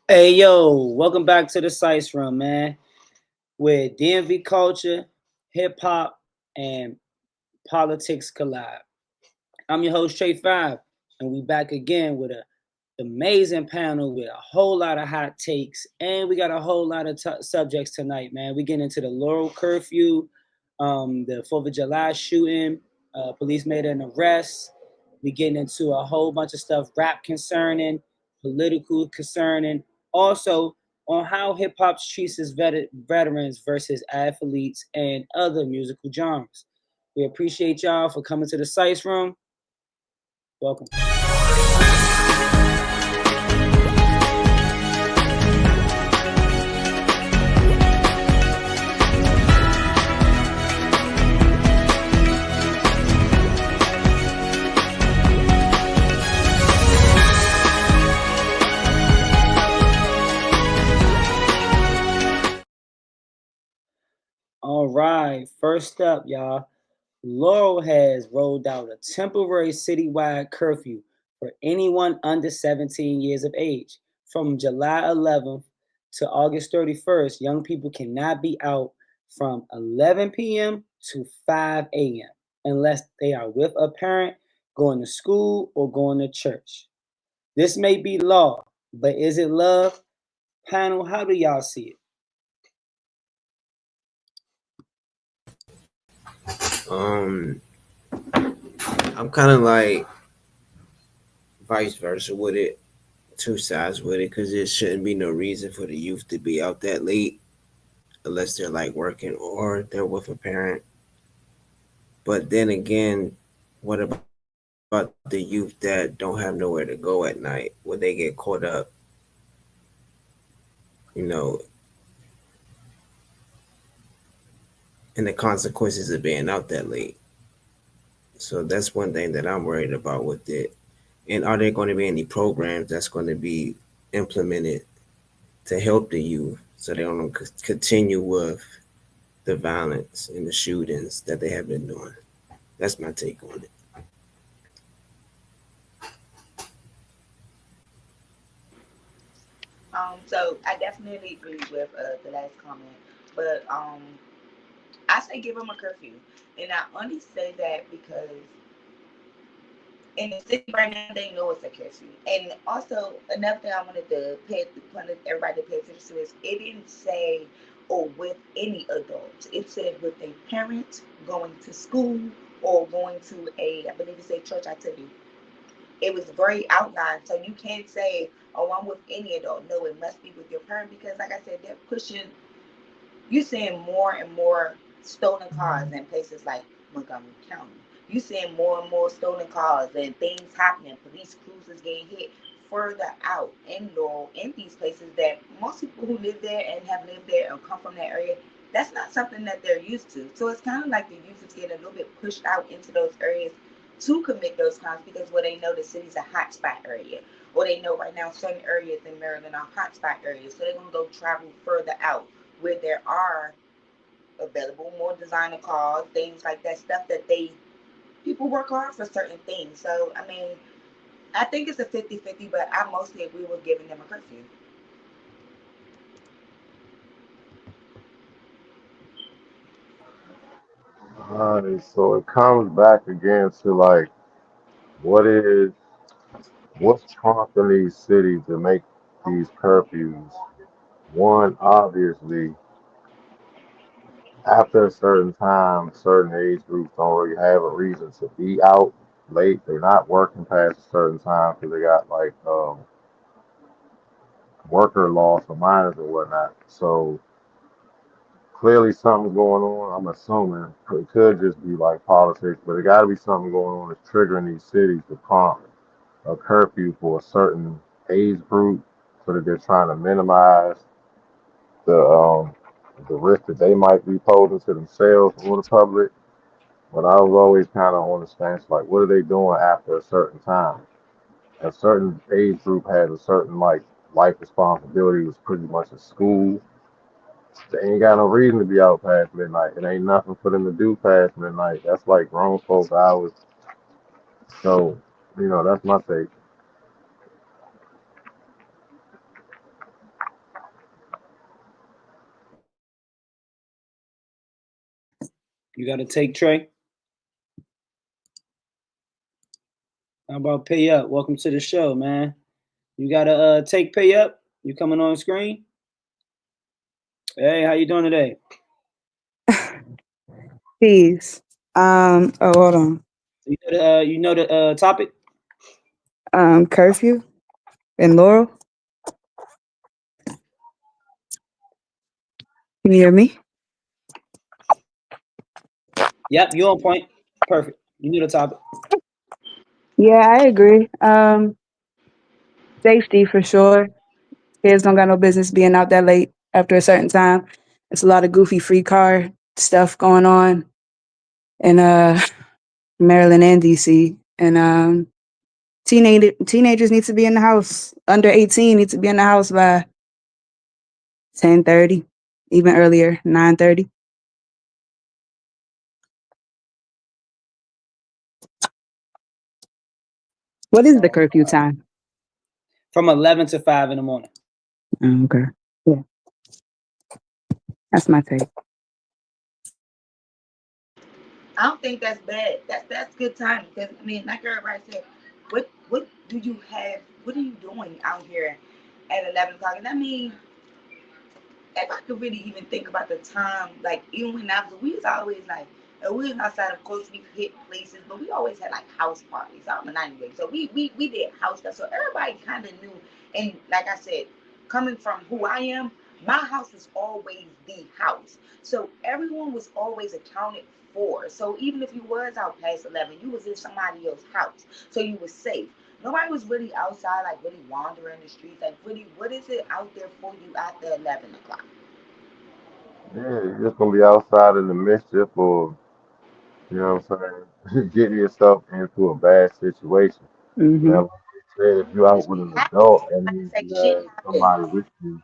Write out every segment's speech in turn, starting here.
Hey yo, welcome back to the Sice Room, man. Where DMV culture, hip hop, and politics collide. I'm your host Trey Five, and we back again with a amazing panel with a whole lot of hot takes, and we got a whole lot of subjects tonight, man. We get into the Laurel curfew, the Fourth of July shooting, police made an arrest. We getting into a whole bunch of stuff, rap concerning, political concerning, also on how hip hop treats its veterans versus athletes and other musical genres. We appreciate y'all for coming to the Sice Room. Welcome. All right, first up, y'all. Laurel has rolled out a temporary citywide curfew for anyone under 17 years of age. From July 11th to August 31st, young people cannot be out from 11 p.m. to 5 a.m. unless they are with a parent, going to school, or going to church. This may be law, but is it love? Panel, how do y'all see it? I'm kind of like vice versa with it, two sides with it, because there shouldn't be no reason for the youth to be out that late unless they're like working or they're with a parent. But then again, what about the youth that don't have nowhere to go at night when they get caught up, you know, and the consequences of being out that late? So that's one thing that I'm worried about with it. And are there going to be any programs that's going to be implemented to help the youth so they don't continue with the violence and the shootings that they have been doing? That's my take on it. So I definitely agree with the last comment, but I say give them a curfew, and I only say that because in the city right now they know it's a curfew. And also another thing I wanted to wanted everybody to pay attention to is it didn't say or with any adults. It said with a parent going to school or going to I believe it said church activity. It was very outlined, so you can't say, "Oh, I'm with any adult." No, it must be with your parent because, like I said, they're pushing. You're seeing more and more stolen cars in places like Montgomery County. You're seeing more and more stolen cars and things happening. Police cruisers getting hit further out in Laurel, in these places that most people who live there and have lived there or come from that area, that's not something that they're used to. So it's kind of like the youth is getting a little bit pushed out into those areas to commit those crimes because they know the city's a hotspot area, or they know right now certain areas in Maryland are hotspot areas, so they're gonna go travel further out where there are available more designer cars, things like that, stuff that people work hard for certain things. So I mean, I think it's a 50-50, but I mostly agree with giving them a curfew. Alright, so it comes back again to like what is what's prompting these cities to make these curfews? One, obviously, after a certain time, certain age groups don't really have a reason to be out late. They're not working past a certain time because they got like worker laws for minors and whatnot. So clearly something's going on. I'm assuming it could just be like politics, but it got to be something going on that's triggering these cities to prompt a curfew for a certain age group, so that they're trying to minimize the um, the risk that they might be posing to themselves or the public. But I was always kind of on the stance like, what are they doing after a certain time? A certain age group has a certain like life responsibility, was pretty much a school. They ain't got no reason to be out past midnight. It ain't nothing for them to do past midnight. That's like grown folks hours. So, that's my take. You got to take Trey. How about pay up? Welcome to the show, man. You got to take pay up. You coming on screen? Hey, how you doing today? Thieves. Oh, hold on. You know the topic? Curfew in Laurel. Can you hear me? Yep, you on point. Perfect. You knew the topic. Yeah, I agree. Safety for sure. Kids don't got no business being out that late after a certain time. It's a lot of goofy free car stuff going on in Maryland and DC. And teenagers need to be in the house. Under 18 need to be in the house by 10:30, even earlier, 9:30. What is the curfew time? From 11 to 5 in the morning. Okay. Yeah. That's my take. I don't think that's bad. That's good time because I mean, like everybody said, what do you have? What are you doing out here at 11 o'clock? And I mean, if I could really even think about the time, like even when we was always like, we was outside. Of course, we hit places, but we always had like house parties. I'm a anyway, so we did house stuff. So everybody kind of knew. And like I said, coming from who I am, my house was always the house. So everyone was always accounted for. So even if you was out past 11, you was in somebody else's house, so you was safe. Nobody was really outside, like really wandering the streets. Like, really, what is it out there for you after 11 o'clock? Yeah, you're just gonna be outside in the mischief or you know what I'm saying, getting yourself into a bad situation. Hmm. Now, like you said, if you're out with an adult, that means Say you shit have happens. somebody with you.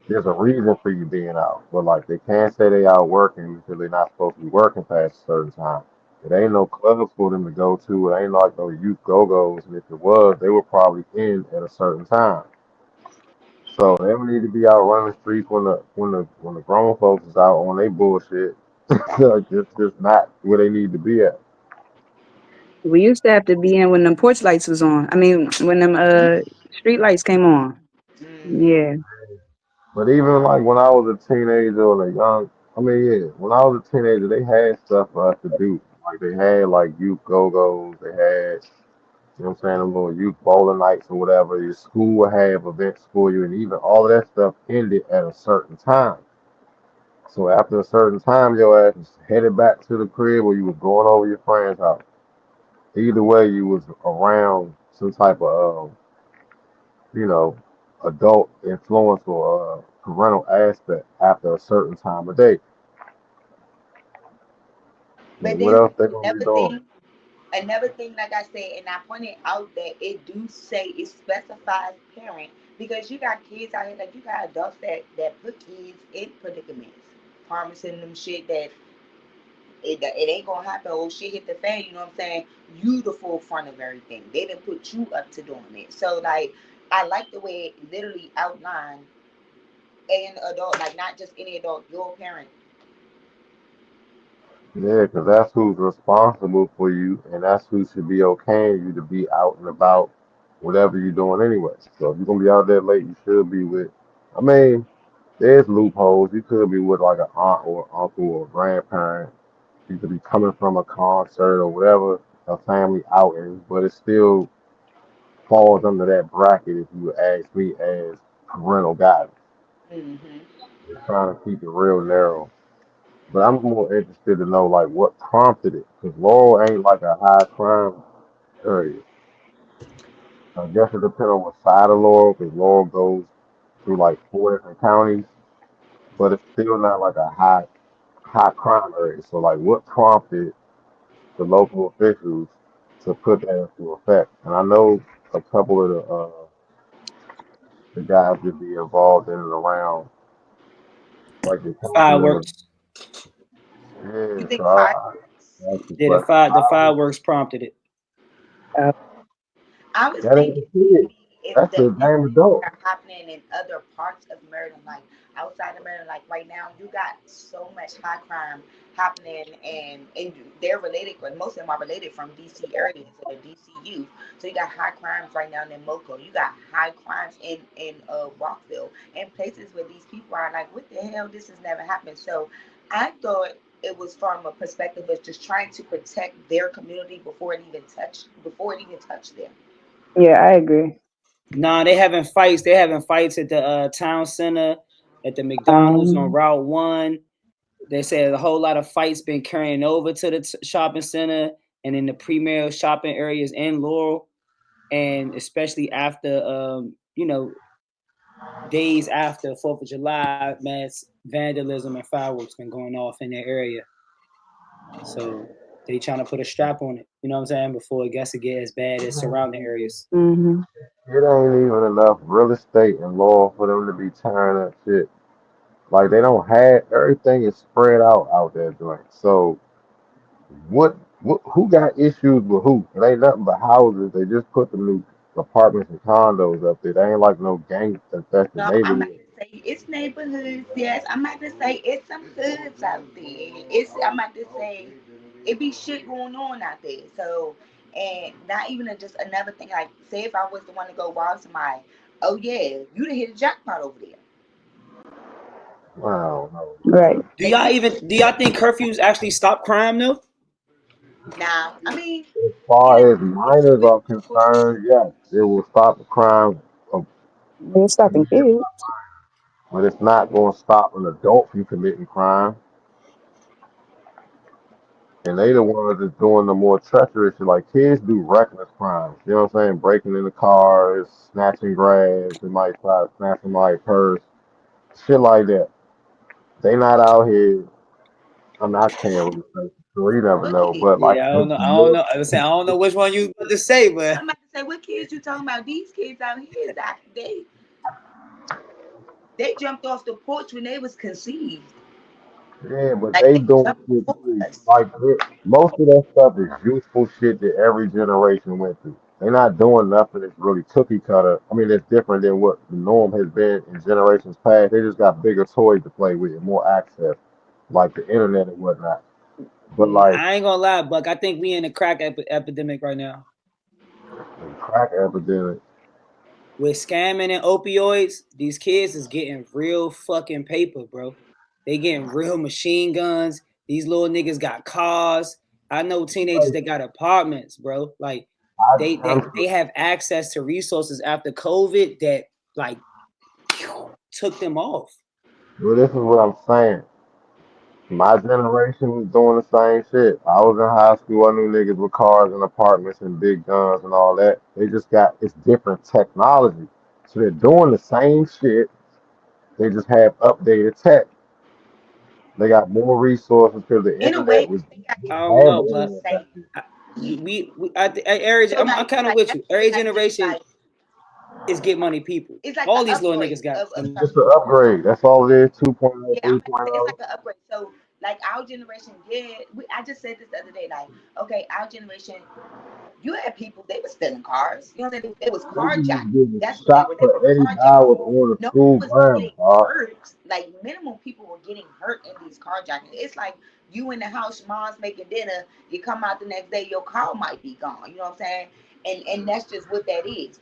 There's a reason for you being out, but like they can't say they out working because they're not supposed to be working past a certain time. It ain't no clubs for them to go to. It ain't like no youth go-go's, and if it was, they were probably in at a certain time. So they don't need to be out running the streets when the grown folks is out on their bullshit. Like, it's just not where they need to be at. We used to have to be in when them porch lights was on. I mean, when them street lights came on. Mm-hmm. Yeah. But even like when I was a teenager or a young, I mean, yeah, when I was a teenager, they had stuff for us to do. Like they had like youth go-go's, they had, you know what I'm saying, a little youth bowling nights or whatever. Your school would have events for you, and even all of that stuff ended at a certain time. So after a certain time, your ass was headed back to the crib or you was going over your friend's house. Either way, you was around some type of, you know, adult influence or parental aspect after a certain time of day. But What then else they gonna be another doing? thing, another thing, like I said, and I pointed out that it do say it specifies parent because you got kids out here, like you got adults that put kids in predicaments, promising them shit that it ain't gonna happen. Oh shit, hit the fan. You know what I'm saying? You the forefront of everything. They didn't put you up to doing it. So like, I like the way it literally outlined an adult, like not just any adult, your parent. Yeah, because that's who's responsible for you, and that's who should be okaying you to be out and about, whatever you're doing anyway. So if you're gonna be out there late, you should be with. I mean, there's loopholes. You could be with like an aunt or uncle or grandparent. You could be coming from a concert or whatever, a family outing, but it still falls under that bracket if you ask me as parental guidance. Mm-hmm. They're trying to keep it real narrow. But I'm more interested to know like what prompted it, because Laurel ain't like a high crime area. I guess it depends on what side of Laurel, because Laurel goes through like four different counties, but it's still not like a high crime area. So like, what prompted the local officials to put that into effect? And I know a couple of the guys that be involved in and around like the county limits. Fireworks. You Yeah, so think fireworks? I ask the Yeah, question. the fireworks prompted it. Uh, I was That ain't thinking the kid. if That's the a game incidents adult. are happening in other parts of Maryland, like outside of Maryland, like right now, you got so much high crime happening, and they're related, but most of them are related from DC areas or the DC youth. So you got high crimes right now in Moco. You got high crimes in Rockville and places where these people are like, what the hell? This has never happened. So I thought it was from a perspective of just trying to protect their community before it even touched them. Yeah, I agree. Nah, they having fights. They having fights at the town center, at the McDonald's on Um, Route One. They said a whole lot of fights been carrying over to the shopping center and in the premier shopping areas in Laurel, and especially after days after Fourth of July, mass vandalism and fireworks been going off in their area. So they trying to put a strap on it. You know what I'm saying? Before it gets to get as bad as surrounding areas. hmm It ain't even enough real estate and law for them to be tearing up shit. Like they don't have everything is spread out there, joint. So what who got issues with who? It ain't nothing but houses. They just put the new apartments and condos up there. They ain't like no gang infested No, I'm about neighborhood. to say it's neighborhoods. Yes, I'm about to say it's some hoods out there. I'm about to say it be shit going on out there. So, and not even just another thing. Like, say if I was the one to go rob somebody, oh yeah, you'd have hit a jackpot over there. Wow, no. Right. Like you, Do y'all think curfews actually stop crime though? nah. I mean, As in a far as sense, minors with are concerned, yes, it will stop the crime of They're stopping kids. but it's not going to stop an adult from committing crime. And they the ones that's doing the more treacherous shit. Like kids do reckless crimes. You know what I'm saying? Breaking into cars, snatching grass, they might try to snatch somebody's purse, shit like that. They not out here. I can't really say. So you never what know. kids? But like Yeah, I the, don't know. the I don't more, know. I was saying I don't know which one you about to say, but I'm about to say what kids you talking about? These kids out here is that they jumped off the porch when they was conceived. yeah, but Like they they doing jumped shit before too. us. Like most of that stuff is youthful shit that every generation went through. They're not doing nothing that's really cookie cutter. I mean, it's different than what the norm has been in generations past. They just got bigger toys to play with and more access, like the internet and whatnot. But like I ain't gonna lie, Buck. I think we in a crack epidemic right now the crack epidemic, with scamming and opioids. These kids is getting real fucking paper, bro. They getting real machine guns. These little niggas got cars. I know teenagers that got apartments, bro. Like I'm they have access to resources after COVID that like took them off. well, this is what I'm saying. My generation was doing the same shit. I was in high school. I knew niggas with cars and apartments and big guns and all that. They just got it's different technology. So they're doing the same shit. They just have updated tech. They got more resources because the In a internet way, was they got I kids don't have know, the doing but the internet back same. then. we at area, So I'm kind of like with let's you. say it Every like this, generation like is get money people. it's like an All these little upgrade niggas got of the It's money. just an upgrade. That's all it is. 2.0, yeah. I'm about to say it's 3.0. like an upgrade. So like our generation, yeah. I just said this the other day, like okay, our generation, you had people they were stealing cars. You know what I'm saying? It was Niggas was carjacking. getting That's what they shot were. They for were $80 carjacking. on the No school one was grounds, getting dog. hurt. Like minimum people were getting hurt in these carjacking. It's like you in the house, mom's making dinner. You come out the next day, your car might be gone. You know what I'm saying? And that's just what that is.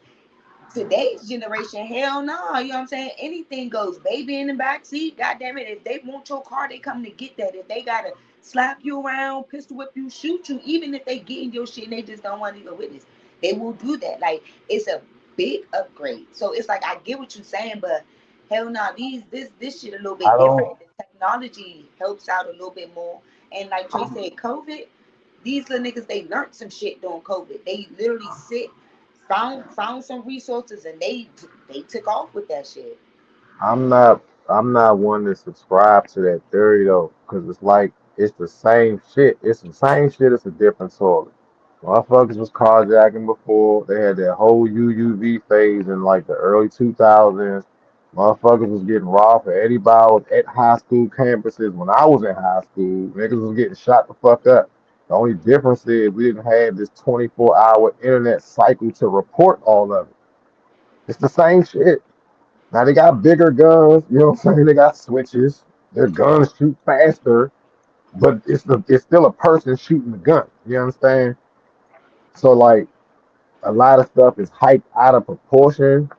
Today's generation, hell no. You know what I'm saying? Anything goes. Baby in the back seat, goddamn it. If they want your car, they come to get that. If they gotta slap you around, pistol whip you, shoot you, even if they get in your shit and they just don't want to be a witness, they will do that. Like it's a big upgrade. So it's like I get what you're saying, but hell no, this shit a little I bit don't. different. The technology helps out a little bit more. And like Trey said, COVID, these little niggas they learned some shit during COVID. They literally found some resources and they took off with that shit. I'm not. I'm not one to subscribe to that theory though, because it's like it's the same shit. It's the same shit. It's a different story. Motherfuckers was carjacking before. They had that whole UUV phase in like the early 2000s. Motherfuckers was getting robbed for $80 at high school campuses. When I was in high school, niggas was getting shot the fuck up. The only difference is we didn't have this 24-hour internet cycle to report all of it. It's the same shit. Now they got bigger guns, you know what I'm saying? They got switches. Their guns shoot faster, but it's still a person shooting the gun. You understand? So like a lot of stuff is hyped out of proportion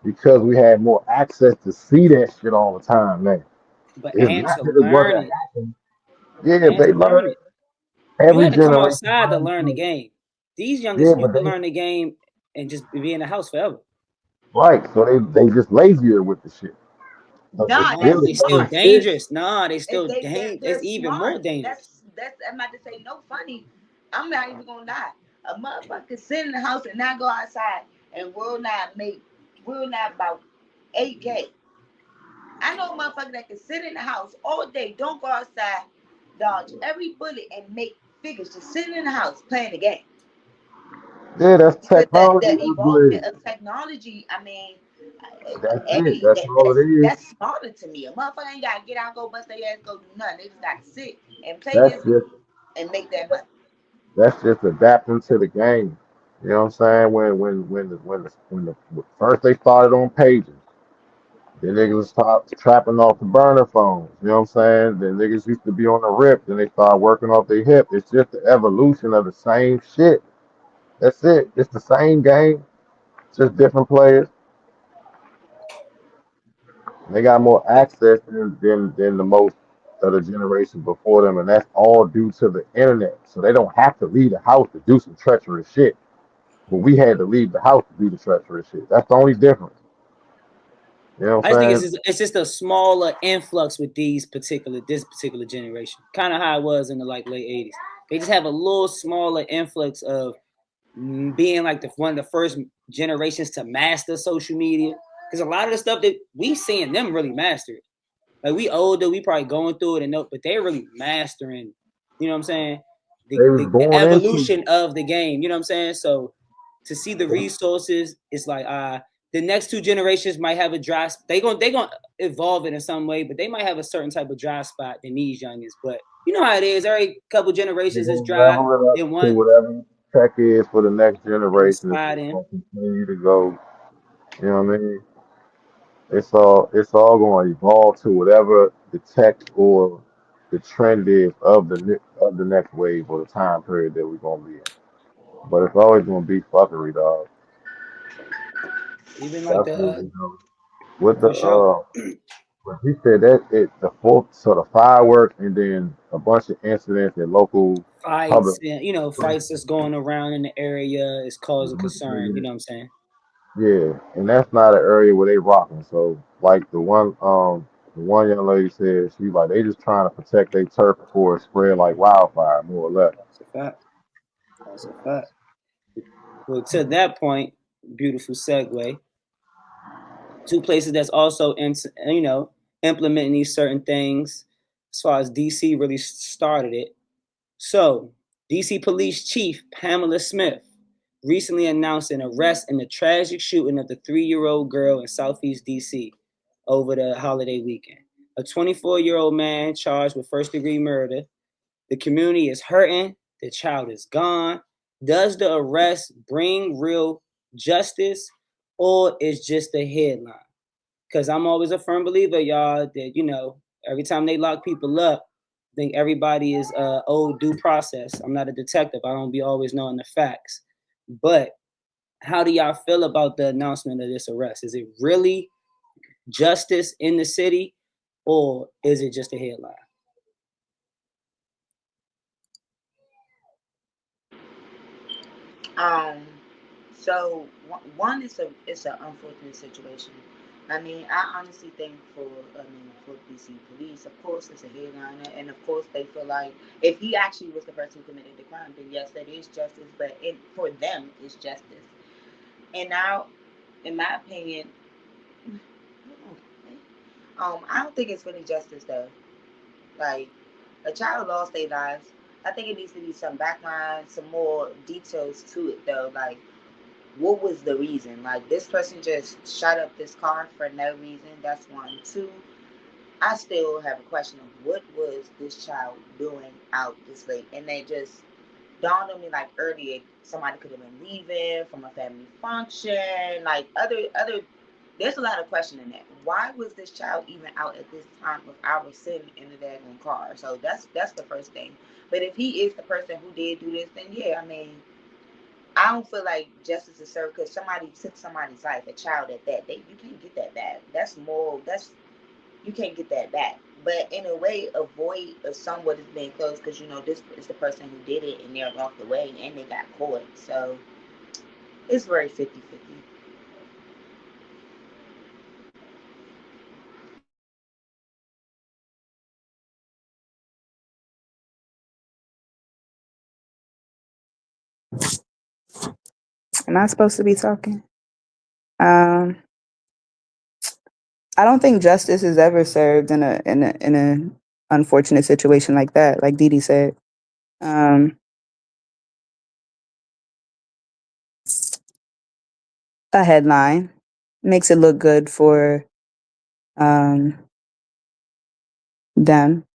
because we had more access to see that shit all the time now. But It's and not to that it learn wasn't it, happening. Yeah, and they to learn learn it, you every had to come generation outside to learns learn the to game. These yeah, youngest, you but can they learn the game and just be in the house forever. right. So they just lazier with the shit. But it's Nah, No, still that's they the still same smart. shit. dangerous. No, they If still they're It's even more smart. dangerous. That's I'm about to say no funny. I'm not even gonna lie. A motherfucker sit in the house and not go outside and will not about 8K. I know a motherfucker that can sit in the house all day, don't go outside, dodge every bullet and make figures just sitting in the house playing the game. Yeah, that's Because the technology evolvement upgrade. of technology, I mean, That's it. every That's all it is. that's smarter to me. A motherfucker ain't gotta get out, go bust their ass, go do nothing. They just gotta sit and play That's this just and make that money. that's just adapting to the game. You know what I'm saying? When first they started on pages, then niggas stopped trapping off the burner phones. You know what I'm saying? Then niggas used to be on the rip, then they started working off their hip. It's just the evolution of the same shit. That's it. It's the same game, just different players. They got more access than the most of the generation before them, and that's all due to the internet. So they don't have to leave the house to do some treacherous shit. But we had to leave the house to do the treacherous shit. That's the only difference. You know I what just think I'm saying? it's just a smaller influx with this particular generation. Kind of how it was in the like late '80s. They just have a little smaller influx of being like one of the first generations to master social media. Because a lot of the stuff that we seeing them really master it. Like we older, we probably going through it and know, but they're really mastering. You know what I'm saying? They was The born into evolution of the game. You know what I'm saying? So to see the resources, it's like the next two generations might have a dry. They gonna evolve it in some way, but they might have a certain type of dry spot than these youngins. But you know how it is. Every couple They're generations is gonna dry. level it up Then to one whatever tech is for the next and generation. It's slide just in. gonna continue to go. You know what I mean? It's all going to evolve to whatever the tech or the trend is of the next wave or the time period that we're gonna be in. But it's always gonna be fuckery, dog. Even like the Definitely, you know. With the for sure. when he said that the fourth sort of fireworks and then a bunch of incidents at local public. Fights and fights that's going around in the area is causing concern. You know what I'm saying? Yeah, and that's not an area where they rocking. So like the one young lady said, she like they just trying to protect their turf before it spread like wildfire, more or less. That's a fact. That's a fact. Well, to that point, beautiful segue. Two places that's also implementing these certain things as far as DC really started it. So, DC Police Chief Pamela Smith recently announced an arrest in the tragic shooting of the 3-year-old girl in Southeast DC over the holiday weekend. A 24-year-old man charged with first-degree murder. The community is hurting. The child is gone. Does the arrest bring real justice or is just a headline? Because I'm always a firm believer, y'all, that every time they lock people up, I think everybody is owed due process. I'm not a detective. I don't be always knowing the facts. But how do y'all feel about the announcement of this arrest? Is it really justice in the city, or is it just a headline? Um, so one is it's an unfortunate situation. I mean, I honestly think for DC police, of course, it's a headliner, and of course, they feel like if he actually was the person who committed the crime, then yes, that is justice. But for them, it's justice. And now, in my opinion, I don't think it's really justice though. Like a child lost their lives. I think it needs to be some background, some more details to it though. Like what was the reason? Like this person just shot up this car for no reason. That's one. Two, I still have a question of what was this child doing out this late, and they just dawned on me like earlier, somebody could have been leaving from a family function, like other. There's a lot of questioning that. Why was this child even out at this time of hours sitting in the daggone car? So that's the first thing. But if he is the person who did do this, then yeah, I mean, I don't feel like justice is served because somebody took somebody's life, a child at that. You can't get that back. That's moral. You can't get that back. But in a way, a void of somewhat is being closed because, you know, this is the person who did it and they're off the way and they got caught. So it's very 50-50. Am I supposed to be talking? I don't think justice is ever served in a unfortunate situation like that, like Diddy said. A headline makes it look good for um, them,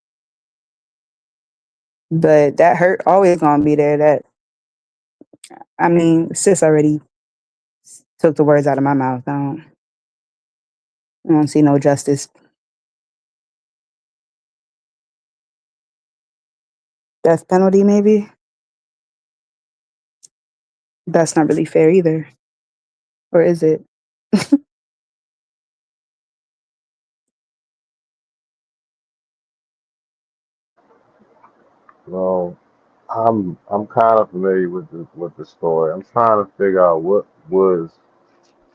but that hurt always gonna be there. I mean, sis already took the words out of my mouth. I don't see no justice. Death penalty, maybe. That's not really fair either, or is it? Well, I'm kind of familiar with the story. I'm trying to figure out what was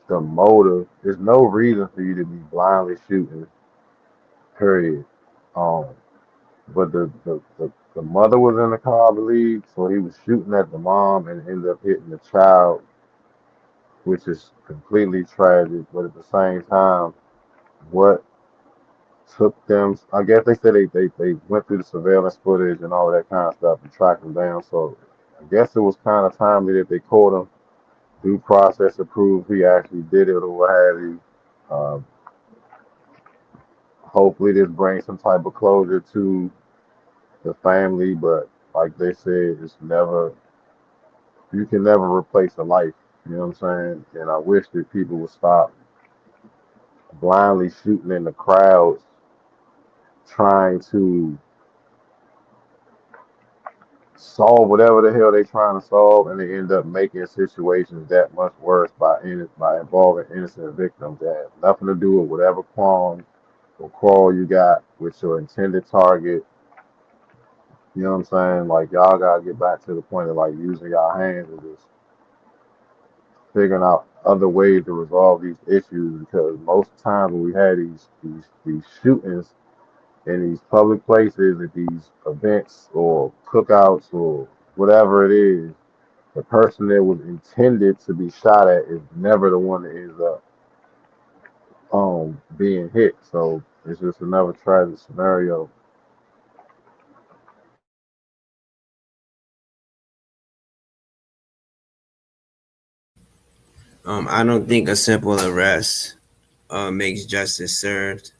the motive. There's no reason for you to be blindly shooting, period. Um, but the mother was in the car, I believe, so he was shooting at the mom and ended up hitting the child, which is completely tragic. But at the same time, what took them? I guess they said they went through the surveillance footage and all of that kind of stuff and tracked him down. So I guess it was kind of timely that they caught him. Due process to prove he actually did it or what have you. Uh, Hopefully, this brings some type of closure to the family. But like they said, it's never you can never replace a life. You know what I'm saying? And I wish that people would stop blindly shooting in the crowds, trying to solve whatever the hell they're trying to solve, and they end up making situations that much worse by involving innocent victims that have nothing to do with whatever crime or quarrel you got with your intended target. You know what I'm saying? Like y'all gotta get back to the point of like using y'all hands and just figuring out other ways to resolve these issues because most times when we had these shootings in these public places at these events or cookouts or whatever it is, the person that was intended to be shot at is never the one that ends up being hit. So it's just another tragic scenario. I don't think a simple arrest makes justice served.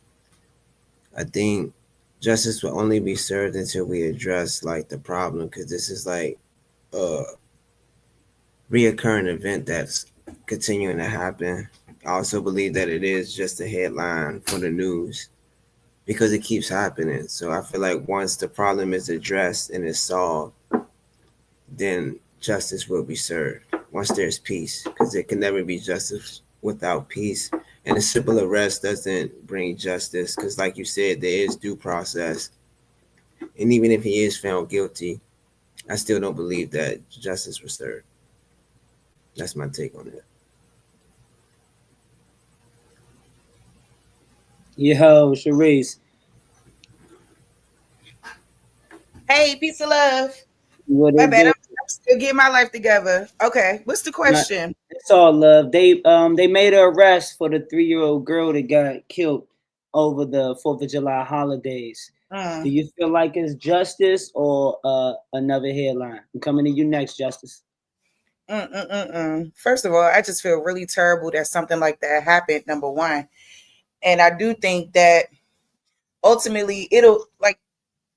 I think justice will only be served until we address like the problem, because this is like a reoccurring event that's continuing to happen. I also believe that it is just a headline for the news because it keeps happening. So I feel like once the problem is addressed and is solved, then justice will be served. Once there's peace, because there can never be justice without peace. And a simple arrest doesn't bring justice, because, like you said, there is due process. And even if he is found guilty, I still don't believe that justice was served. That's my take on it. Yo, Sharice. Hey, peace of love. What My it bad. do? I'm still getting my life together. Okay, what's the Not, question? it's all love. They made an arrest for the 3-year-old girl that got killed over the 4th of July holidays. Do Mm. you feel like it's justice or another headline? I'm coming to you next, Justice. First of all, I just feel really terrible that something like that happened, number one. And I do think that ultimately it'll like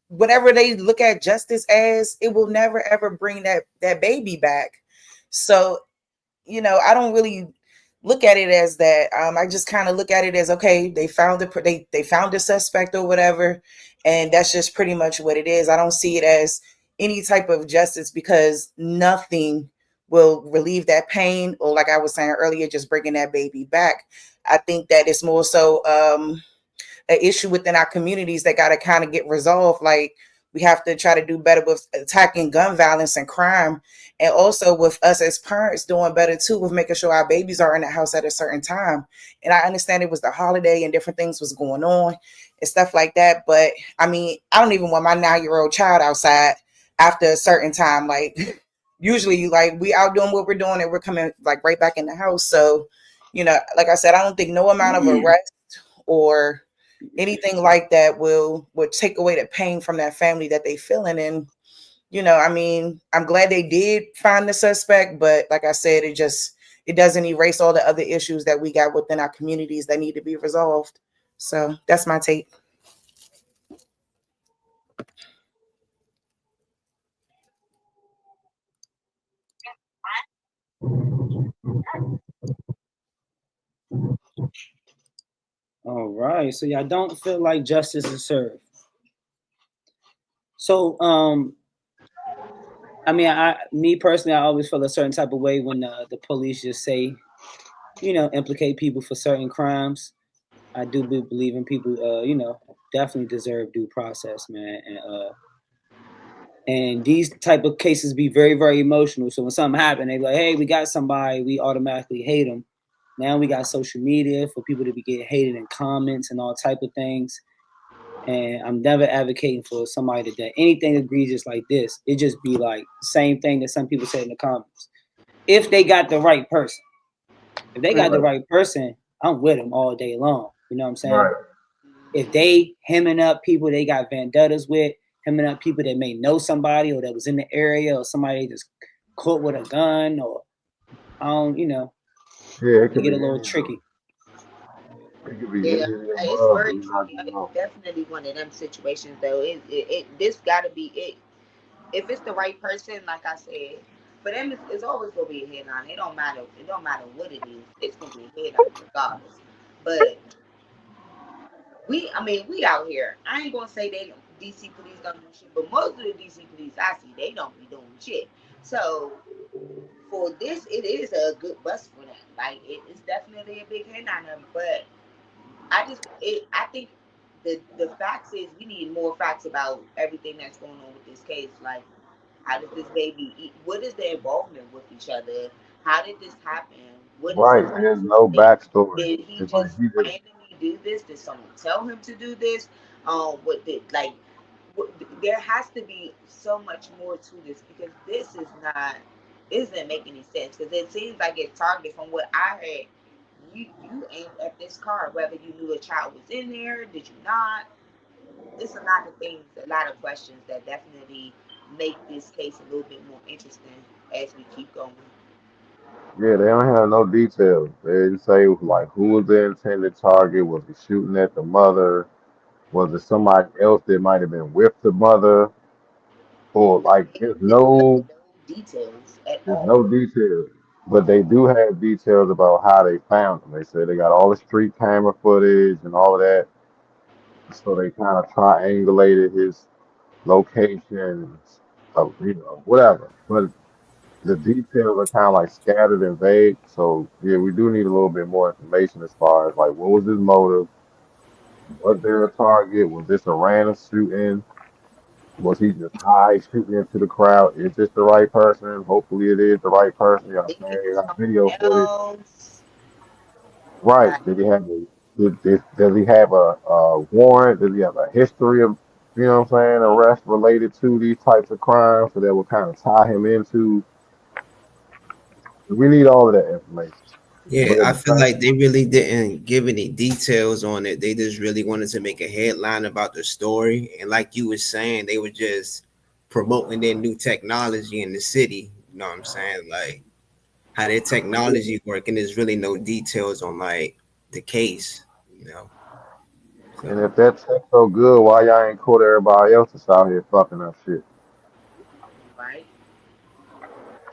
whatever they look at justice as, it will never ever bring that baby back. So, I don't really look at it as that. I just kind of look at it as, okay, they found they found the suspect or whatever, and that's just pretty much what it is. I don't see it as any type of justice, because nothing will relieve that pain, or like I was saying earlier, just bringing that baby back. I think that it's more so an issue within our communities that got to kind of get resolved. Like, we have to try to do better with attacking gun violence and crime, and also with us as parents doing better too with making sure our babies are in the house at a certain time. And I understand it was the holiday and different things was going on and stuff like that, but I mean, I don't even want my 9-year-old child outside after a certain time. Like, usually, like, we out doing what we're doing and we're coming like right back in the house. So, like I said, I don't think no amount of arrest or anything like that would take away the pain from that family that they feeling. And I mean, I'm glad they did find the suspect, but like I said, it doesn't erase all the other issues that we got within our communities that need to be resolved. So that's my take. All right. So y'all don't feel like justice is served. So I mean, me personally, I always feel a certain type of way when the police just say, implicate people for certain crimes. I do believe in people, definitely deserve due process, man. And these type of cases be very, very emotional. So when something happen, they be like, hey, we got somebody, we automatically hate them. Now we got social media for people to be getting hated in comments and all type of things. And I'm never advocating for somebody to do anything egregious like this. It just be like the same thing that some people say in the comments. If they got the right person, if they got the right person, I'm with them all day long. You know what I'm saying? Right. If they hemming up people they got vendettas with, hemming up people that may know somebody or that was in the area, or somebody just caught with a gun, or I don't, Yeah, it they could be get a any little of them. tricky. It could be any Yeah, of the it's above, but very you're not tricky. gonna It's know. definitely one of them situations, though. This got to be it. If it's the right person, like I said, for them, it's always gonna be a head on. It don't matter. It don't matter what it is. It's gonna be a head on regardless. But I mean, we out here. I ain't gonna say DC police don't do shit, but most of the DC police I see, they don't be doing shit. So for this, it is a good bust for them. Like, it's definitely a big hit on them. But I think the facts is, we need more facts about everything that's going on with this case. Like, how did this baby eat? What is their involvement with each other? How did this happen? What is Right. his There's no did, backstory. did he It's like just he just randomly do this? Did someone tell him to do this? What did like? What, there has to be so much more to this, because this is not, it doesn't make any sense, because it seems like it's targeted. From what I heard, you aimed at this car, whether you knew a child was in there, did you not? It's a lot of things, a lot of questions that definitely make this case a little bit more interesting as we keep going. yeah, they don't have no details. They didn't say like who was the intended target. Was he shooting at the mother? Was it somebody else that might have been with the mother? Or like No details at there's all. no details. But they do have details about how they found him. They say they got all the street camera footage and all of that. So they kind of triangulated his location, whatever. But the details are kind of like scattered and vague. So yeah, we do need a little bit more information as far as like what was his motive? Was there a target? Was this a random shooting? Was he just high shooting into the crowd? Is this the right person? Hopefully it is the right person. You know Think what I'm saying? it You was got video someone footage. else. Right. Right. Did he have does he have a warrant? Does he have a history of, what I'm saying, arrest related to these types of crimes, so that will kind of tie him into, we need all of that information. Yeah, But at I the feel same like they really didn't give any details on it. They just really wanted to make a headline about the story. And like you were saying, they were just promoting their new technology in the city. You know what I'm saying? Like how their technology work, and there's really no details on like the case, you know. And if that tastes so good, why y'all ain't caught everybody else that's out here fucking up shit? Right?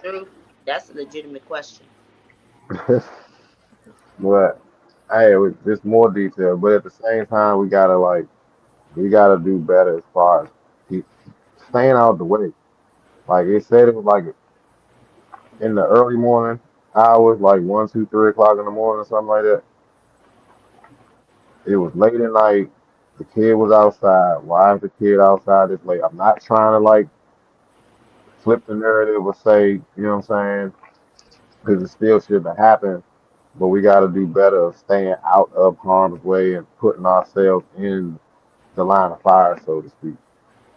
True. That's a legitimate question. But hey, with just more detail. But at the same time, we gotta do better as far as keep staying out the way. Like it said, it was like in the early morning hours, like 1, 2, 3 o'clock in the morning, or something like that. It was late at night. The kid was outside. Why is the kid outside this late? I'm not trying to like flip the narrative or say, you know what I'm saying? Because it still shouldn't have happened. But we got to do better of staying out of harm's way and putting ourselves in the line of fire, so to speak.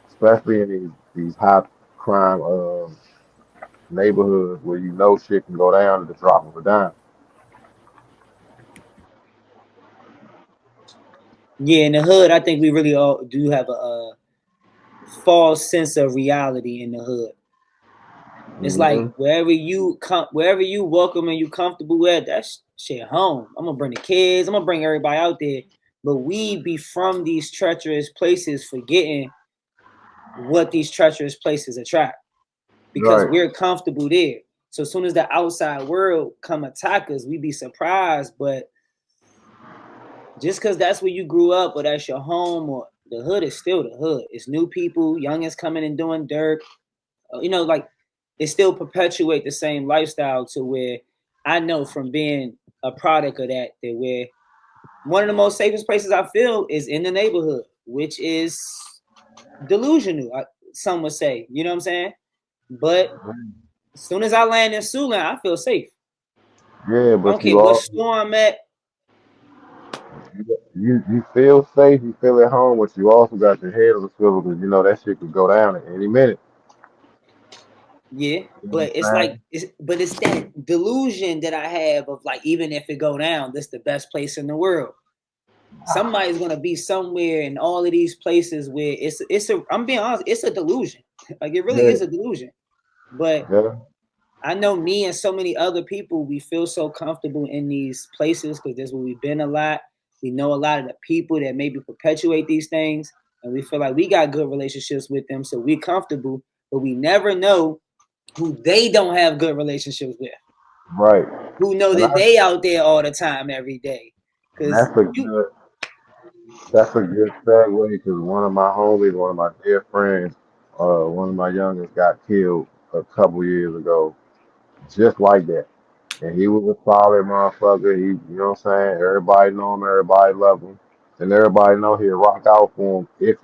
Especially in these high crime neighborhoods where you know shit can go down at the drop of a dime. Yeah, in the hood, I think we really all do have a false sense of reality in the hood. It's like Hmm. wherever you welcome and you comfortable at, that's shit home. I'm gonna bring the kids. I'm gonna bring everybody out there. But we be from these treacherous places, forgetting what these treacherous places attract because Right. we're comfortable there. So as soon as the outside world come attack us, we be surprised. But just because that's where you grew up or that's your home or the hood is still the hood. It's new people, youngins coming and doing dirt. Like it still perpetuate the same lifestyle to where I know from being a product of that where one of the most safest places I feel is in the neighborhood, which is delusional, some would say. You know what I'm saying? But as soon as I land in Siouxland, I feel safe. Yeah, I but don't care what store I'm at. you feel safe, you feel at home, but you also got your head on the swivel because you know that shit could go down at any minute. Yeah, You know but what I'm saying? it's that delusion that I have of like even if it go down, this the best place in the world. Somebody's gonna be somewhere in all of these places where I'm being honest, it's a delusion. Like it really Yeah, is a delusion. But yeah, I know me and so many other people, we feel so comfortable in these places because that's where we've been a lot. We know a lot of the people that maybe perpetuate these things, and we feel like we got good relationships with them, so we're comfortable. But we never know who they don't have good relationships with. right. Who know And that I they out there all the time, every day. and Because you, that's a good segue because one of my dear friends, one of my youngest got killed a couple years ago, just like that. And he was a solid motherfucker. He, you know what I'm saying? Everybody know him, everybody love him, and everybody know he'll rock out for him if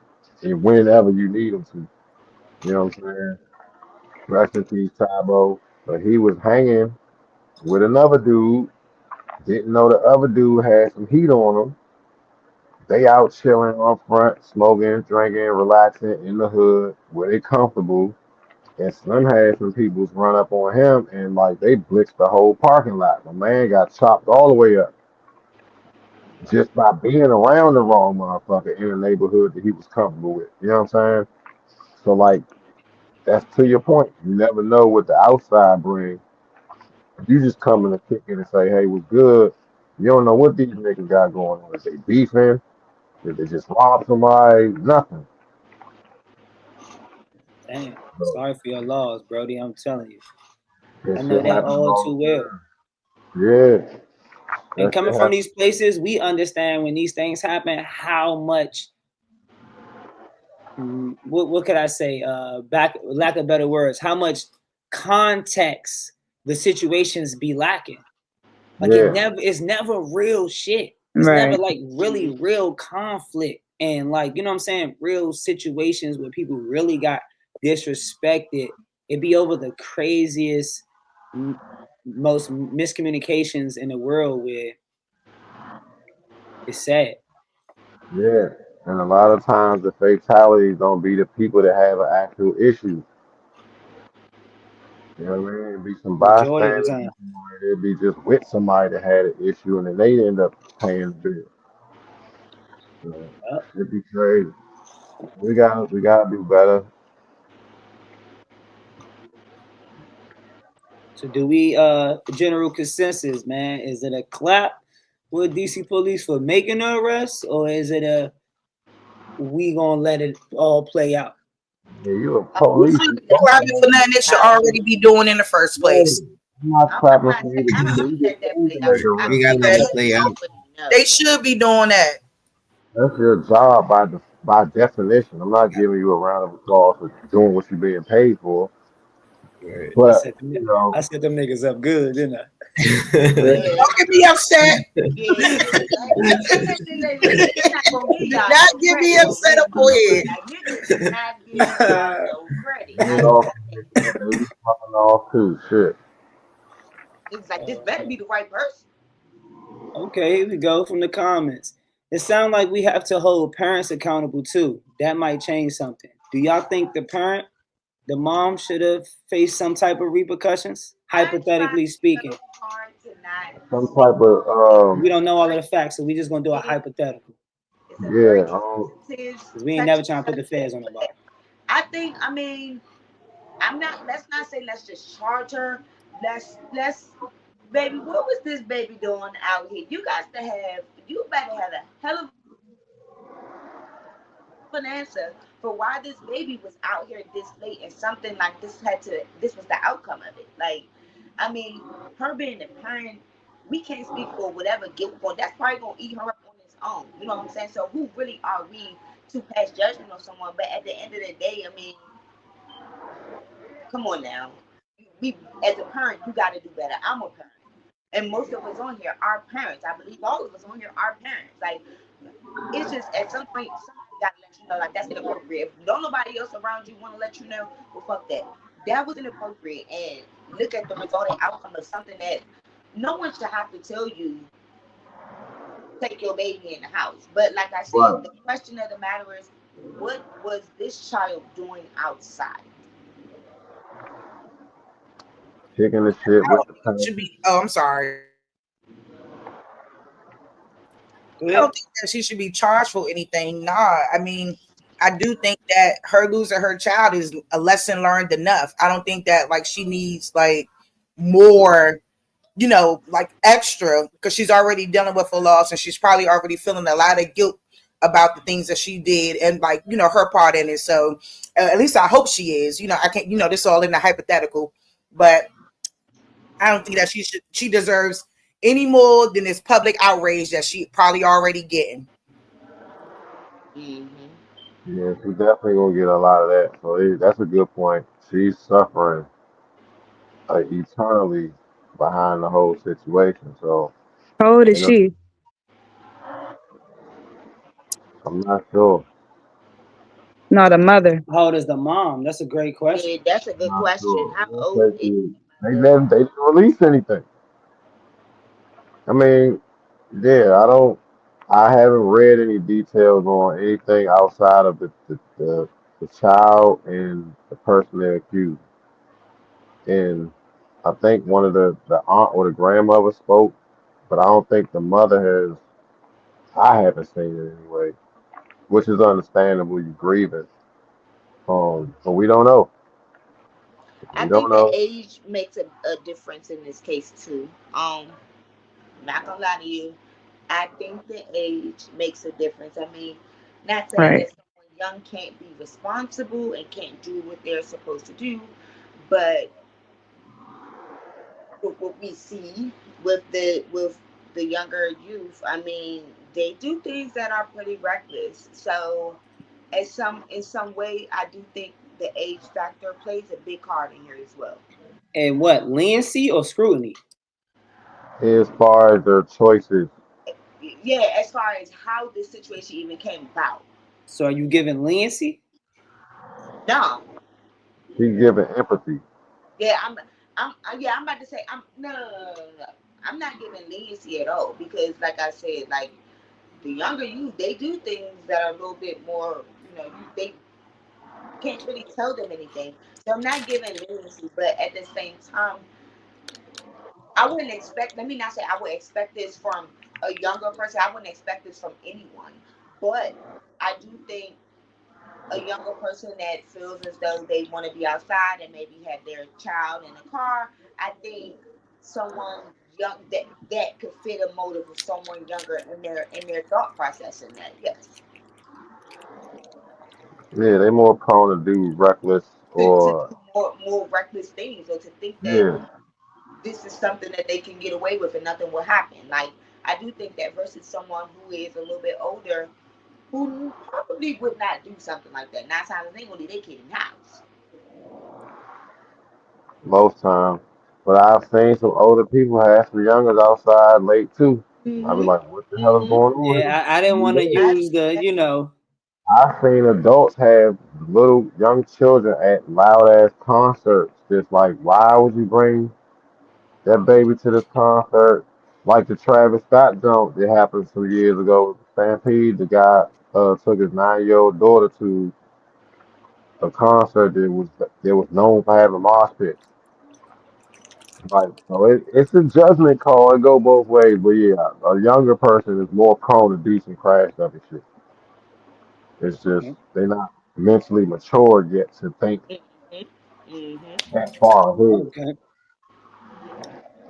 and whenever you need him to. You know what I'm saying? Rest in peace, Tybo. But he was hanging with another dude. Didn't know the other dude had some heat on him. They out chilling on front, smoking, drinking, relaxing in the hood where they comfortable. And Slim had some people run up on him and like they blitzed the whole parking lot. My man got chopped all the way up just by being around the wrong motherfucker in a neighborhood that he was comfortable with. You know what I'm saying? So like that's to your point. You never know what the outside brings. You just come in and kick in and say, hey, what's good? You don't know what these niggas got going on. If they beefing, if they just rob somebody, nothing. damn, So sorry for your loss, Brody. I'm telling you, I that know shit that happens all all too the well. time. Yeah, And that shit coming from happens. these places, we understand when these things happen how much what could I say? Back lack of better words, how much context the situations be lacking. Like Yeah, it's never real shit. It's never Right. like really real conflict and like you know what I'm saying, real situations where people really got disrespected. It'd be over the craziest, most miscommunications in the world where it's sad. yeah. And a lot of times the fatalities don't be the people that have an actual issue. You know what I mean? It'd be some Majority of the bystanders. time. It'd be just with somebody that had an issue and then they end up paying the bill. So Yep. it'd be crazy. We gotta do better. So do we general consensus, man? Is it a clap? with DC police for making the arrest, or is it a we gonna let it all play out? Yeah, you a You police. should You It's supposed to clapping definitely for know. nothing it should allow already be doing in the first No, place. I'm not I'm clapping not for saying you to I do don't legal let that things play to out. make a I'm We arrest. gotta let saying Okay? it let play out. nobody They know. should be doing that. That's your job by definition. I'm not giving you a round of applause for doing what you're being paid for. Right. I But said, you know, I set them niggas up good, didn't I? Yeah, Don't get me upset. yeah. Listen, you're not gonna give Do y'all not no get me credit. upset up for it. Like niggas is not giving y'all no credit. get I can off tell you. baby popping off too. Shit. It's like this better be the right person. Okay, here we go from the comments. It sounds like we have to hold parents accountable too. That might change something. Do y'all think the mom should have faced some type of repercussions? I try Hypothetically speaking, so hard to not Some say type of we don't know all of very the facts, so we just gonna do a sensitive. hypothetical It's a very yeah. sensitive, because we ain't never touchy trying to put the subject. feds on nobody. But I mean, I'm not. Let's not say let's just charge her. Let's baby. What was this baby doing out here? You got to have. You better have a hell of an answer for why this baby was out here this late and something like this had to. This was the outcome of it. Like, I mean, her being the parent, we can't speak for whatever guilt going. That's probably gonna eat her up on its own. You know what I'm saying? So who really are we to pass judgment on someone? But at the end of the day, I mean, come on now. We as a parent, you got to do better. I'm a parent, and most of us on here are parents. I believe all of us on here are parents. Like it's just at some point somebody got to let you know like that's inappropriate. If don't nobody else around you want to let you know, well fuck that. That was inappropriate, and look at the resulting outcome of something that no one should have to tell you take your baby in the house. But like I said, Right. the question of the matter is, what was this child doing outside? Kicking the shit I with don't the think it parents. should be. Oh, I'm sorry. Go I don't ahead. think that she should be charged for anything. Nah, I mean, I do think that her losing her child is a lesson learned enough. I don't think that like she needs like more, like extra because she's already dealing with a loss and she's probably already feeling a lot of guilt about the things that she did and like her part in it. So at least I hope she is. I can't. This all in the hypothetical, but I don't think that she deserves any more than this public outrage that she probably already getting. Mm-hmm. Yeah, she definitely gonna get a lot of that. So that's a good point. She's suffering eternally behind the whole situation. So How old is you know, she? I'm not sure. Not a mother. How old is the mom? That's a great Yeah, question. that's a I'm good not question. sure. How old is the mother? They didn't release anything. I mean, yeah, I haven't read any details on anything outside of the child and the person they accused. And I think one of the aunt or the grandmother spoke, but I don't think the mother has. I haven't seen it anyway, which is understandable. You grieving, but we don't know. I We don't think the know. age makes a difference in this case too. Not gonna lie to you, I think the age makes a difference. I mean, not saying Right. that someone young can't be responsible and can't do what they're supposed to do, but what we see with the younger youth, I mean, they do things that are pretty reckless. So, in some way, I do think the age factor plays a big part in here as well. And what, leniency or scrutiny? As far as their choices, Yeah, as far as how this situation even came about. So are you giving leniency? No, she's giving empathy. yeah, yeah, I'm about to say, no. I'm not giving leniency at all because, like I said, like the younger youth, they do things that are a little bit more, they can't really tell them anything. So I'm not giving leniency, but at the same time, I wouldn't expect. Let me not say I would expect this from a younger person. I wouldn't expect this from anyone, but I do think a younger person that feels as though they want to be outside and maybe have their child in the car, I think someone young that could fit a motive of someone younger in their thought process in that. Yes, Yeah, they more prone to do reckless to or do more reckless things, or to think that yeah. this is something that they can get away with and nothing will happen. Like I do think that versus someone who is a little bit older who probably would not do something like that. 9 times they gonna leave their kid in the house. Most times. But I've seen some older who have some youngers outside late too. I be Mhm. like, what the hell is Mhm. going on Yeah, I didn't want to here? I use the, that, I've seen adults have little young children at loud ass concerts. Just like, why would you bring that baby to this concert? Like the Travis Scott jump that happened some years ago, Stampede. The guy took his 9-year-old daughter to a concert that was known for having mosh pits. Like, so it's a judgment call. It go both ways, but yeah, a younger person is more prone to do some crash stuff and shit. It's just okay. they're not mentally mature yet to think mhm. Mhm. that far ahead. Okay.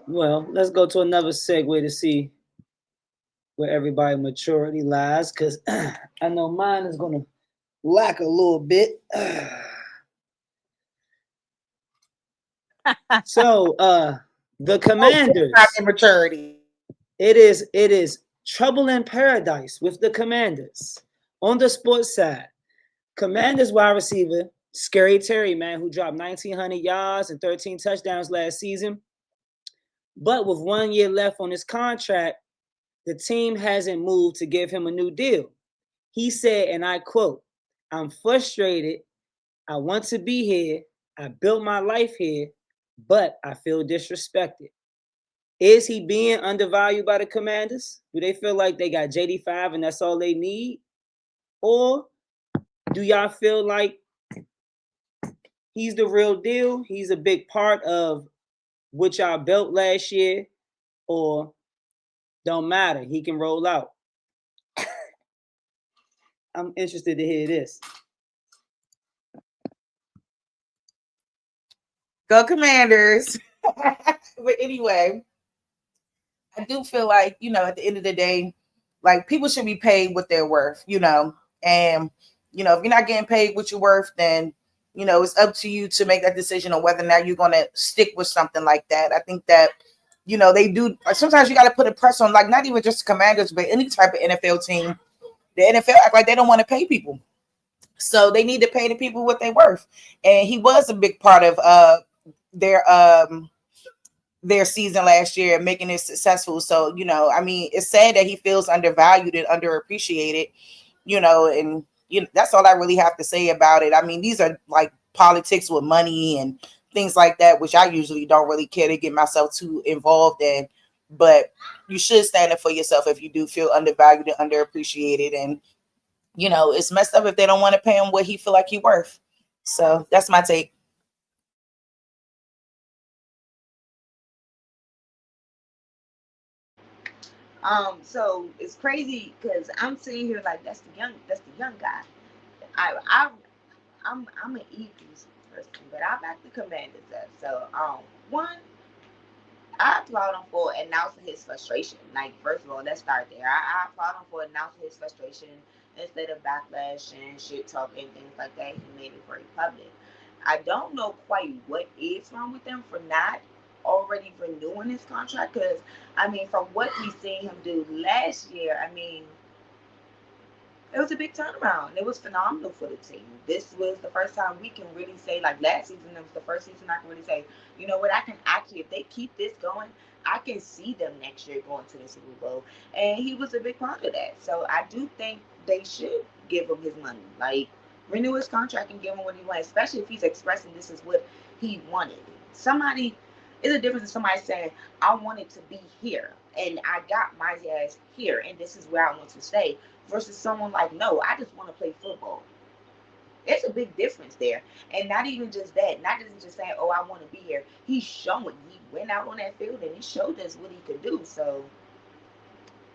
Well, let's go to another segue to see where everybody maturity lies, because I know mine is gonna lack a little bit. So, the Oh, not Commanders. immaturity. It is trouble in paradise with the Commanders. On the sports side, Commanders wide receiver Scary Terry, man, who dropped 1,900 yards and 13 touchdowns last season. But with 1 year left on his contract, the team hasn't moved to give him a new deal. He said, and I quote, "I'm frustrated. I want to be here. I built my life here, but I feel disrespected." Is he being undervalued by the Commanders? Do they feel like they got JD5 and that's all they need? Or do y'all feel like he's the real deal? He's a big part of what y'all built last year, or don't matter. He can roll out. I'm interested to hear this. Go Commanders. But anyway, I do feel like, at the end of the day, like people should be paid what they're worth, and if you're not getting paid what you're worth, then it's up to you to make that decision on whether or not you're going to stick with something like that. I think that they do, like, sometimes you got to put a press on, like, not even just the Commanders, but any type of NFL team. The NFL act like they don't want to pay people, so they need to pay the people what they're worth. And he was a big part of their their season last year, making it successful. So, I mean, it's sad that he feels undervalued and underappreciated, and that's all I really have to say about it. I mean, these are like politics with money and things like that, which I usually don't really care to get myself too involved in. But you should stand up for yourself if you do feel undervalued and underappreciated. And, it's messed up if they don't want to pay him what he feel like he worth. So that's my take. So it's crazy because I'm sitting here like that's the young guy. I I'm an Eagles person, but I back the Commanders up. So one, I applaud him for announcing his frustration. Like, first of all, let's start there. I applaud him for announcing his frustration instead of backlash and shit talking and things like that. He made it very public. I don't know quite what is wrong with him for not already renewing his contract, because I mean, from what we seen him do last year, I mean, it was a big turnaround. It was phenomenal for the team. This was the first time we can really say, like last season, it was the first season I can really say, you know what, I can actually, if they keep this going, I can see them next year going to the Super Bowl. And he was a big part of that. So I do think they should give him his money. Like, renew his contract and give him what he wants, especially if he's expressing this is what he wanted. Somebody, it's a difference in somebody saying, I wanted to be here and I got my ass here and this is where I want to stay, versus someone like, no, I just want to play football. It's a big difference there. And not even just that, not just saying, oh, I want to be here. He's showing, he went out on that field and he showed us what he could do. So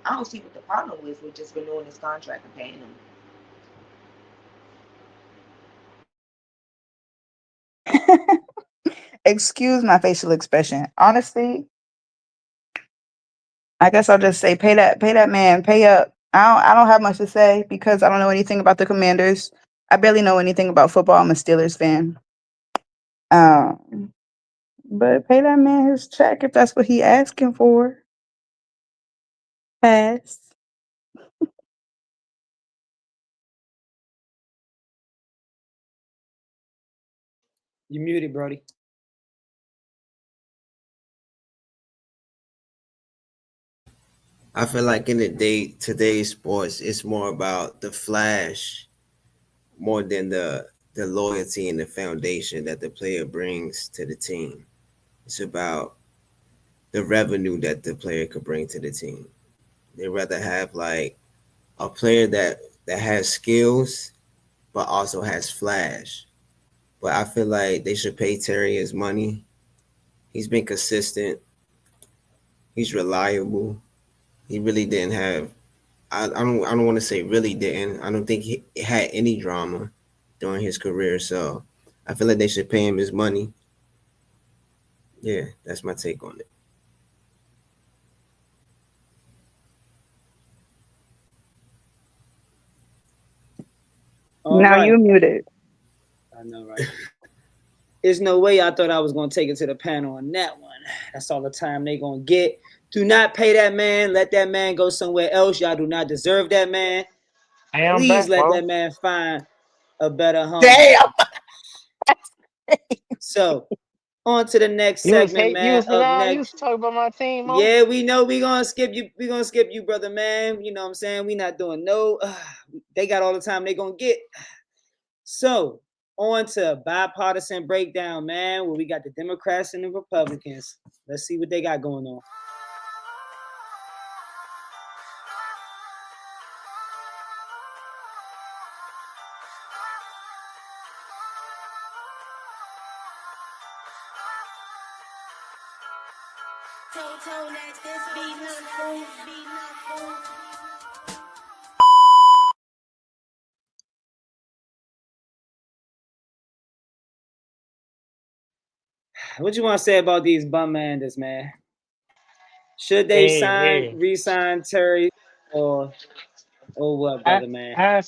I don't see what the problem is with just renewing his contract and paying him. Excuse my facial expression. Honestly, I guess I'll just say pay that man, pay up. I don't have much to say because I don't know anything about the Commanders. I barely know anything about football. I'm a Steelers fan. Um, but pay that man his check if that's what he asking for. Pass. You muted, Brody. I feel like in the day today's sports, it's more about the flash more than the loyalty and the foundation that the player brings to the team. It's about the revenue that the player could bring to the team. They rather have like a player that has skills but also has flash. But I feel like they should pay Terry his money. He's been consistent. He's reliable. He really didn't have. I don't want to say really didn't. I don't think he had any drama during his career. So I feel like they should pay him his money. Yeah, that's my take on it. All Now right. you muted. I know, right? There's no way I thought I was going to take it to the panel on that one. That's all the time they going to get. Do not pay that man. Let that man go somewhere else. Y'all do not deserve that man. Hey, I'm Please back, let bro. that man find a better home. Damn. So, on to the next You was segment, hate. You man. was Up nah. You was next. talking about my team, Mo. Yeah, we know we gonna skip you. We gonna skip you, brother, man. You know what I'm saying? We not doing no. They got all the time they gonna get. So on to bipartisan breakdown, man. Where we got the Democrats and the Republicans. Let's see what they got going on. What you want to say about these bum manders, man? Should they Hey. resign Terry, or what, I brother, man? I'm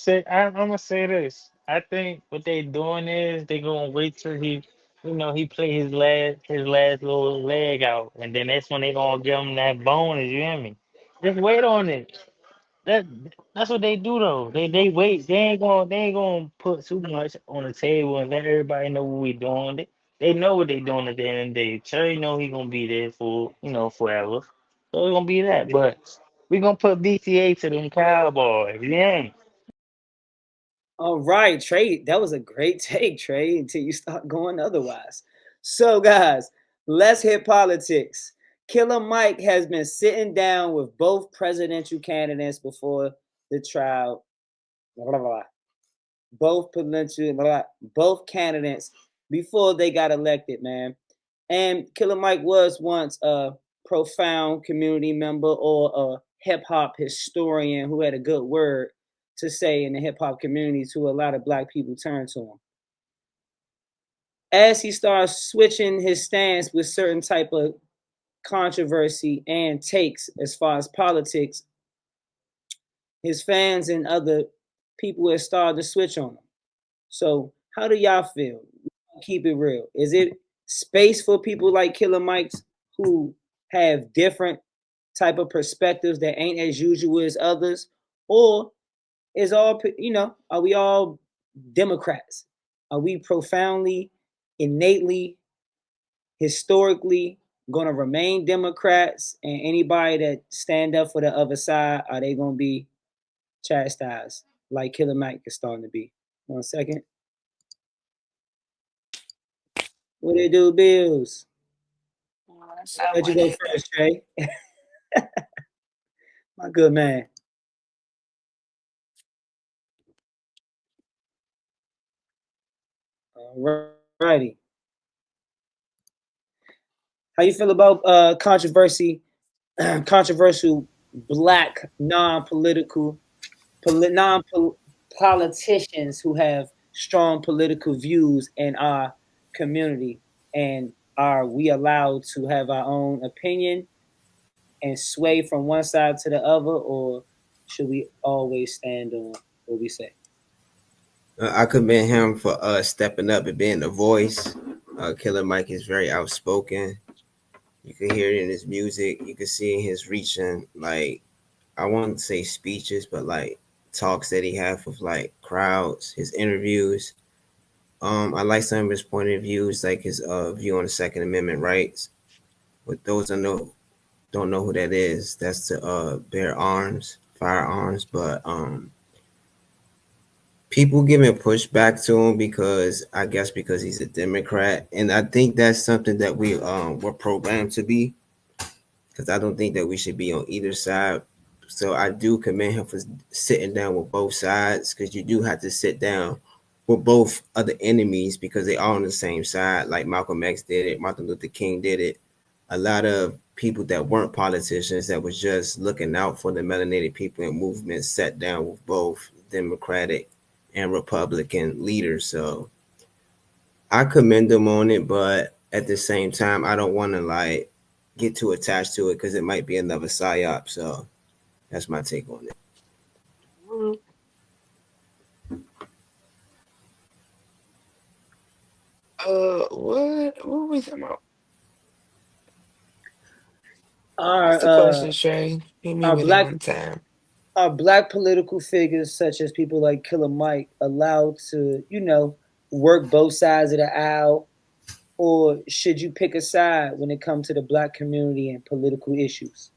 gonna say this. I think what they doing is they gonna wait till he play his last little leg out, and then that's when they gonna give him that bonus. You hear me? Just wait on it. That that's what they do though. They wait. They ain't gonna put too much on the table and let everybody know what we doing. They know what they doing at the end of the day. Cherry know he gonna be there for forever. So it's gonna be that. But we gonna put BTA to them Cowboys. Yeah. All right, Trey. That was a great take, Trey, until you start going otherwise. So, guys, let's hit politics. Killer Mike has been sitting down with both presidential candidates before the trial. Blah, blah, blah. Both candidates before they got elected, man. And Killer Mike was once a profound community member or a hip hop historian who had a good word to say in the hip hop community to a lot of black people turn to him. As he starts switching his stance with certain type of controversy and takes as far as politics, his fans and other people have started to switch on him. So how do y'all feel? Keep it real. Is it space for people like Killer Mike's who have different type of perspectives that ain't as usual as others, or is are we all Democrats? Are we profoundly, innately, historically going to remain Democrats, and anybody that stand up for the other side, are they going to be chastised like Killer Mike is starting to be? 1 second. What they do, Bills? Let you go first, Trey. My good man. All righty. How you feel about controversial black non-politicians who have strong political views in our community, and are we allowed to have our own opinion and sway from one side to the other, or should we always stand on what we say? I commend him for stepping up and being the voice. Killer Mike is very outspoken. You can hear it in his music. You can see in his reaching, like, I won't say speeches, but like talks that he have with like crowds, his interviews. I like some of his point of views, like his view on the Second Amendment rights. But those don't know who that is. That's to bear arms, firearms. But people giving pushback to him because I guess because he's a Democrat, and I think that's something that we were programmed to be. Because I don't think that we should be on either side. So I do commend him for sitting down with both sides, because you do have to sit down with both other enemies because they are on the same side. Like Malcolm X did it, Martin Luther King did it. A lot of people that weren't politicians that was just looking out for the melanated people and movement sat down with both Democratic and Republican leaders. So I commend them on it, but at the same time, I don't want to like get too attached to it because it might be another psyop. So that's my take on it. What were we talking about? Are What's the question, Shay? Hit me are with it black one time. are black political figures such as people like Killer Mike allowed to, work both sides of the aisle, or should you pick a side when it comes to the black community and political issues?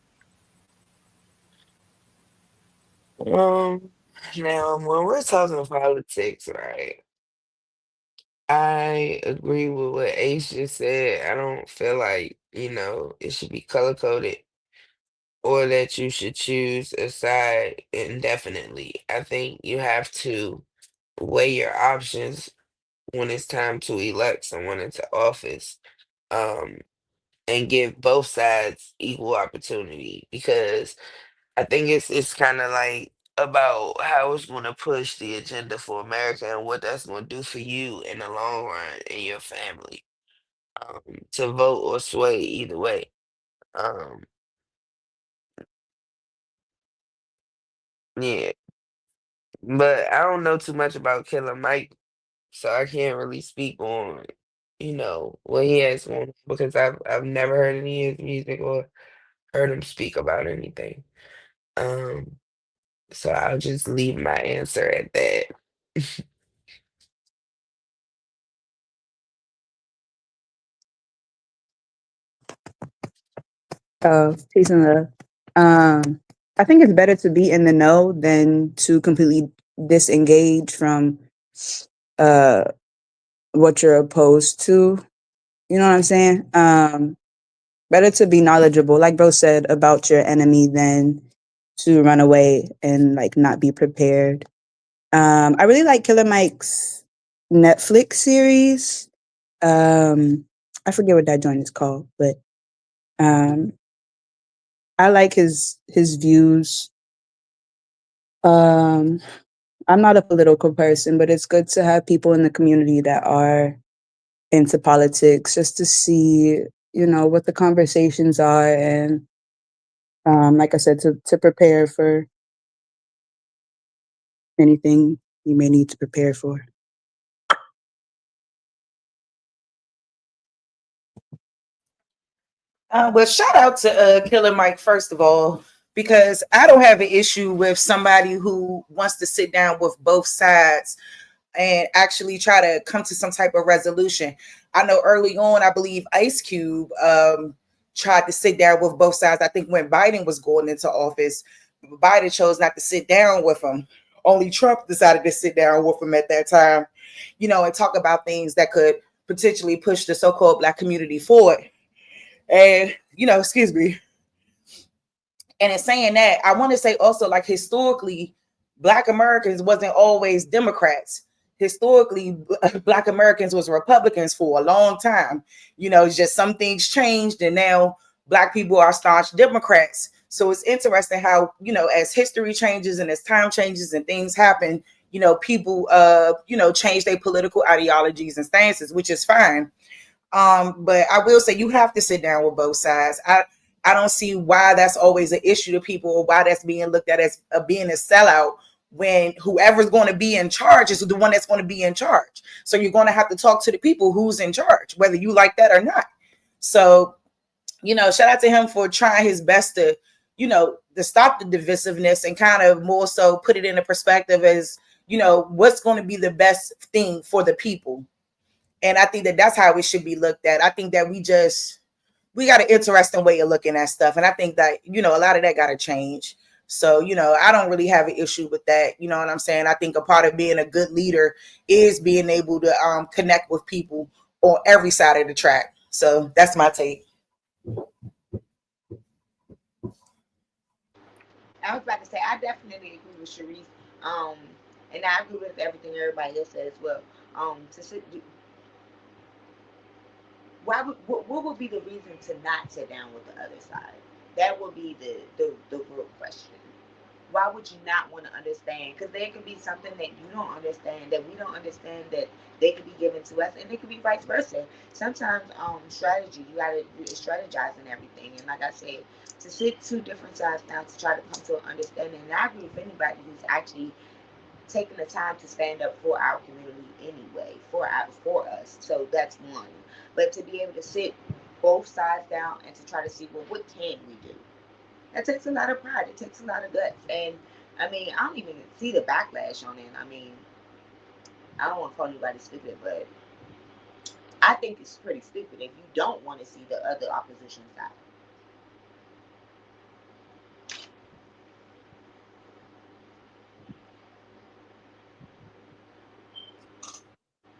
Now when we're talking politics, right? I agree with what Ace just said. I don't feel like, it should be color coded or that you should choose a side indefinitely. I think you have to weigh your options when it's time to elect someone into office, um, and give both sides equal opportunity, because I think it's kind of like about how it's going to push the agenda for America and what that's going to do for you in the long run and your family, to vote or sway either way. Um, yeah, but I don't know too much about Killer Mike, so I can't really speak on, what he has going on, because I've never heard any of his music or heard him speak about anything. Um, so I'll just leave my answer at that. Peace and love. I think it's better to be in the know than to completely disengage from uh what you're opposed to. You know what I'm saying? Better to be knowledgeable, like bro said, about your enemy than to run away and like not be prepared. I really like Killer Mike's Netflix series. I forget what that joint is called, but um, I like his views. Um, I'm not a political person, but it's good to have people in the community that are into politics just to see, what the conversations are, and like I said, to prepare for anything you may need to prepare for. Well, shout out to Killer Mike, first of all, because I don't have an issue with somebody who wants to sit down with both sides and actually try to come to some type of resolution. I know early on, I believe Ice Cube tried to sit down with both sides. I think when Biden was going into office, Biden chose not to sit down with him. Only Trump decided to sit down with him at that time, and talk about things that could potentially push the so-called Black community forward. And, excuse me. And in saying that, I want to say also, like, historically, Black Americans wasn't always Democrats. Historically, Black Americans was Republicans for a long time. It's just some things changed, and now Black people are staunch Democrats. So it's interesting how, as history changes and as time changes and things happen, people, change their political ideologies and stances, which is fine. But I will say you have to sit down with both sides. I don't see why that's always an issue to people, or why that's being looked at as being a sellout, when whoever's going to be in charge is the one that's going to be in charge. So you're going to have to talk to the people who's in charge, whether you like that or not. So, shout out to him for trying his best to, to stop the divisiveness and kind of more so put it in a perspective as, what's going to be the best thing for the people. And I think that that's how it should be looked at. I think that we got an interesting way of looking at stuff. And I think that, a lot of that got to change. So, I don't really have an issue with that. You know what I'm saying? I think a part of being a good leader is being able to connect with people on every side of the track. So that's my take. I was about to say I definitely agree with Sharice. Um, and I agree with everything everybody else said as well. To sit, what would be the reason to not sit down with the other side? That would be the real question. Why would you not want to understand? Because there could be something that you don't understand, that we don't understand, that they could be given to us, and it could be vice versa. Sometimes strategy, you gotta strategize and everything. And like I said, to sit two different sides down to try to come to an understanding. And I agree with anybody who's actually taking the time to stand up for our community anyway, for us. So that's one. But to be able to sit both sides down and to try to see, well, what can we do? That takes a lot of pride. It takes a lot of guts. And I mean, I don't even see the backlash on it. I mean, I don't want to call anybody stupid, but I think it's pretty stupid if you don't want to see the other opposition side.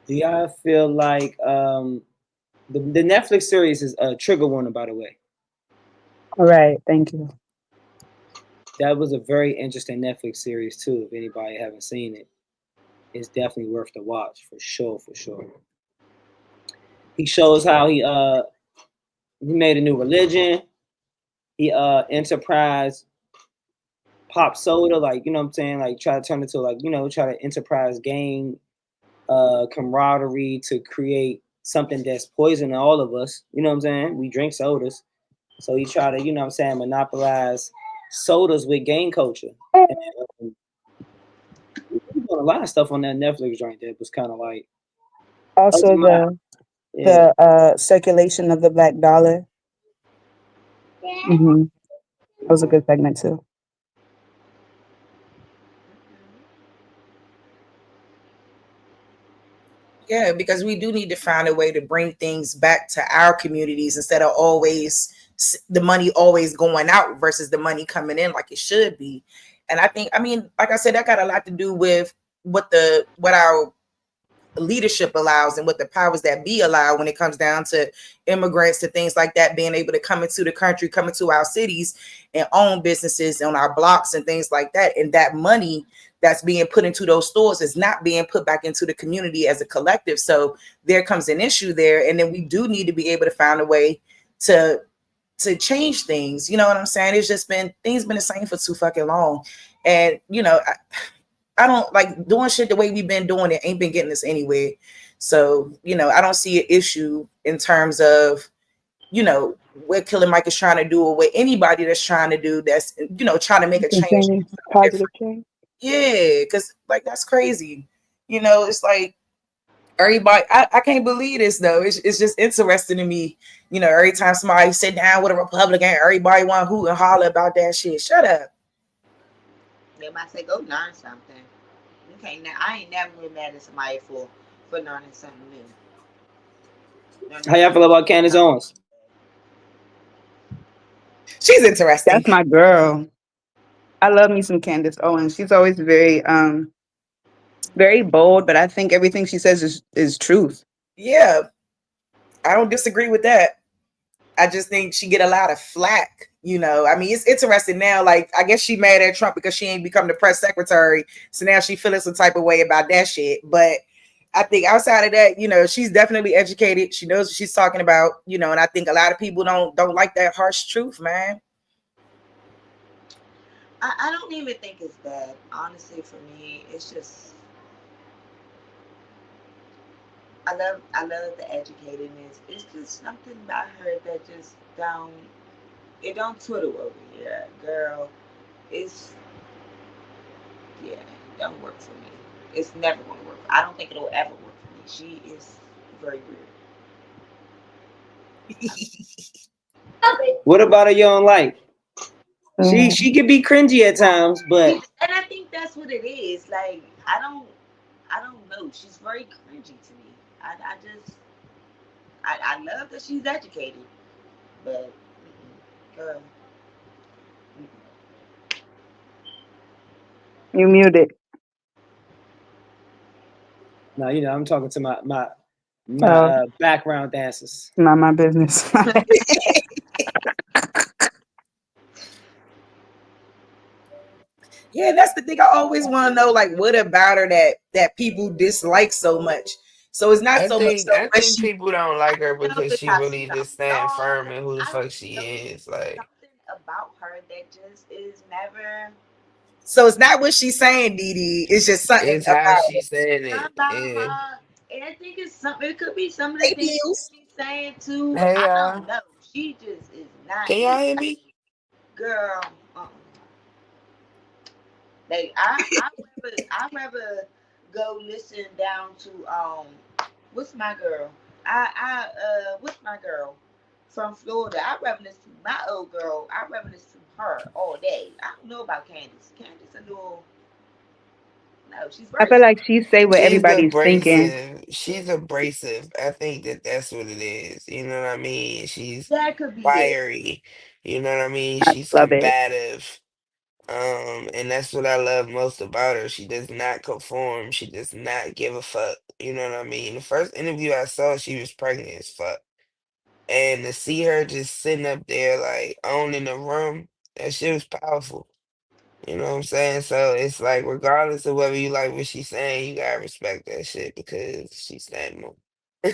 Do y'all feel like the Netflix series is Trigger Warning, by the way? All right, thank you. That was a very interesting Netflix series too. If anybody haven't seen it, it's definitely worth the watch for sure. For sure. He shows how he made a new religion. He enterprise pop soda, like you know what I'm saying, like try to turn it to like try to enterprise gain camaraderie to create something that's poisoning all of us. You know what I'm saying? We drink sodas, so he try to monopolize sodas with gang culture. And, he's doing a lot of stuff on that Netflix joint that was kind of like Also, yeah. the circulation of the black dollar. Hmm. That was a good segment too. Yeah, because we do need to find a way to bring things back to our communities instead of always the money always going out versus the money coming in like it should be. And I think, I mean, like I said, that got a lot to do with what our leadership allows and what the powers that be allow when it comes down to immigrants, to things like that, being able to come into the country, come into our cities and own businesses on our blocks and things like that. And that money that's being put into those stores is not being put back into the community as a collective. So there comes an issue there. And then we do need to be able to find a way to change things. You know what I'm saying? It's just been the same for too fucking long. And I don't like doing shit the way we've been doing it, ain't been getting us anywhere. So, I don't see an issue in terms of, what Killer Mike is trying to do, or what anybody that's trying to do that's, trying to make a change. Continue positive change. Yeah, because like that's crazy. It's like everybody, I can't believe this though. It's just interesting to me. Every time somebody sit down with a Republican, everybody want to hoot and holler about that shit. Shut up. They might say, go learn something. Okay, now I ain't never been mad at somebody for learning something new. Learning How y'all feel about Candace something. Owens? She's interesting. That's my girl. I love me some Candace Owens. She's always very bold, but I think everything she says is truth. Yeah, I don't disagree with that. I just think she get a lot of flack. I mean, it's interesting now. Like, I guess she mad at Trump because she ain't become the press secretary. So now she feeling some type of way about that shit. But I think outside of that, she's definitely educated. She knows what she's talking about, and I think a lot of people don't like that harsh truth, man. I don't even think it's bad. Honestly, for me, it's just I love the educatedness. It's just something about her that just don't. It don't twiddle over here, girl. It's yeah, it don't work for me. It's never gonna work. I don't think it'll ever work for me. She is very weird. What about her you don't like? She Mm. she can be cringy at times, but And I think that's what it is. Like I don't know. She's very cringy to me. I just I love that she's educated, but girl, You muted. no, I'm talking to my Oh, background dancers. not my business. Yeah, that's the thing. I always want to know, like, what about her that people dislike so much. So it's not I so much think so I what think she. people don't like her I love because the she how she really sounds. just stand No, firm in who the I fuck she love it. is. It's Like something about her that just is never So it's not what she's saying, Didi. It's just something it's how about she's it. saying not it. about Yeah. her. And I think it's something. It could be some of the Hey, things that Pills. she's saying too. Hey I don't y'all. know. She just is not Can y'all it, hear me? girl. Uh-uh. Like I rather go listen down to what's my girl? What's my girl from Florida? I rather listen to my old girl. I rather listen to her all day. I don't know about Candace. Candace a little no, she's I very feel like she say what She's everybody's thinking. abrasive. She's abrasive. I think that that's what it is. You know what I mean? She's that could be it. fiery. You know what I mean? I She's love it. combative. And that's what I love most about her. She does not conform. She does not give a fuck. You know what I mean? The first interview I saw, she was pregnant as fuck. And to see her just sitting up there like owning the room, that shit was powerful. You know what I'm saying? So it's like regardless of whether you like what she's saying, you gotta respect that shit because she's standing on. I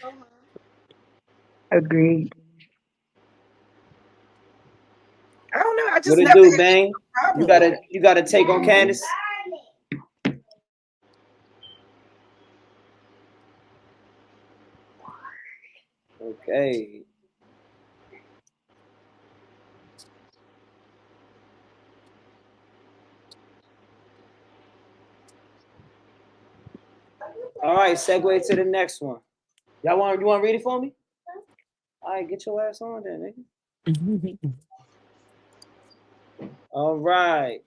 don't know her. Agreed. I don't know. I What just it never do, had Bang? a You problem got with to you got to take on Candace. Okay. All right. Segue to the next one. You want to read it for me? All right, get your ass on then, nigga. All right.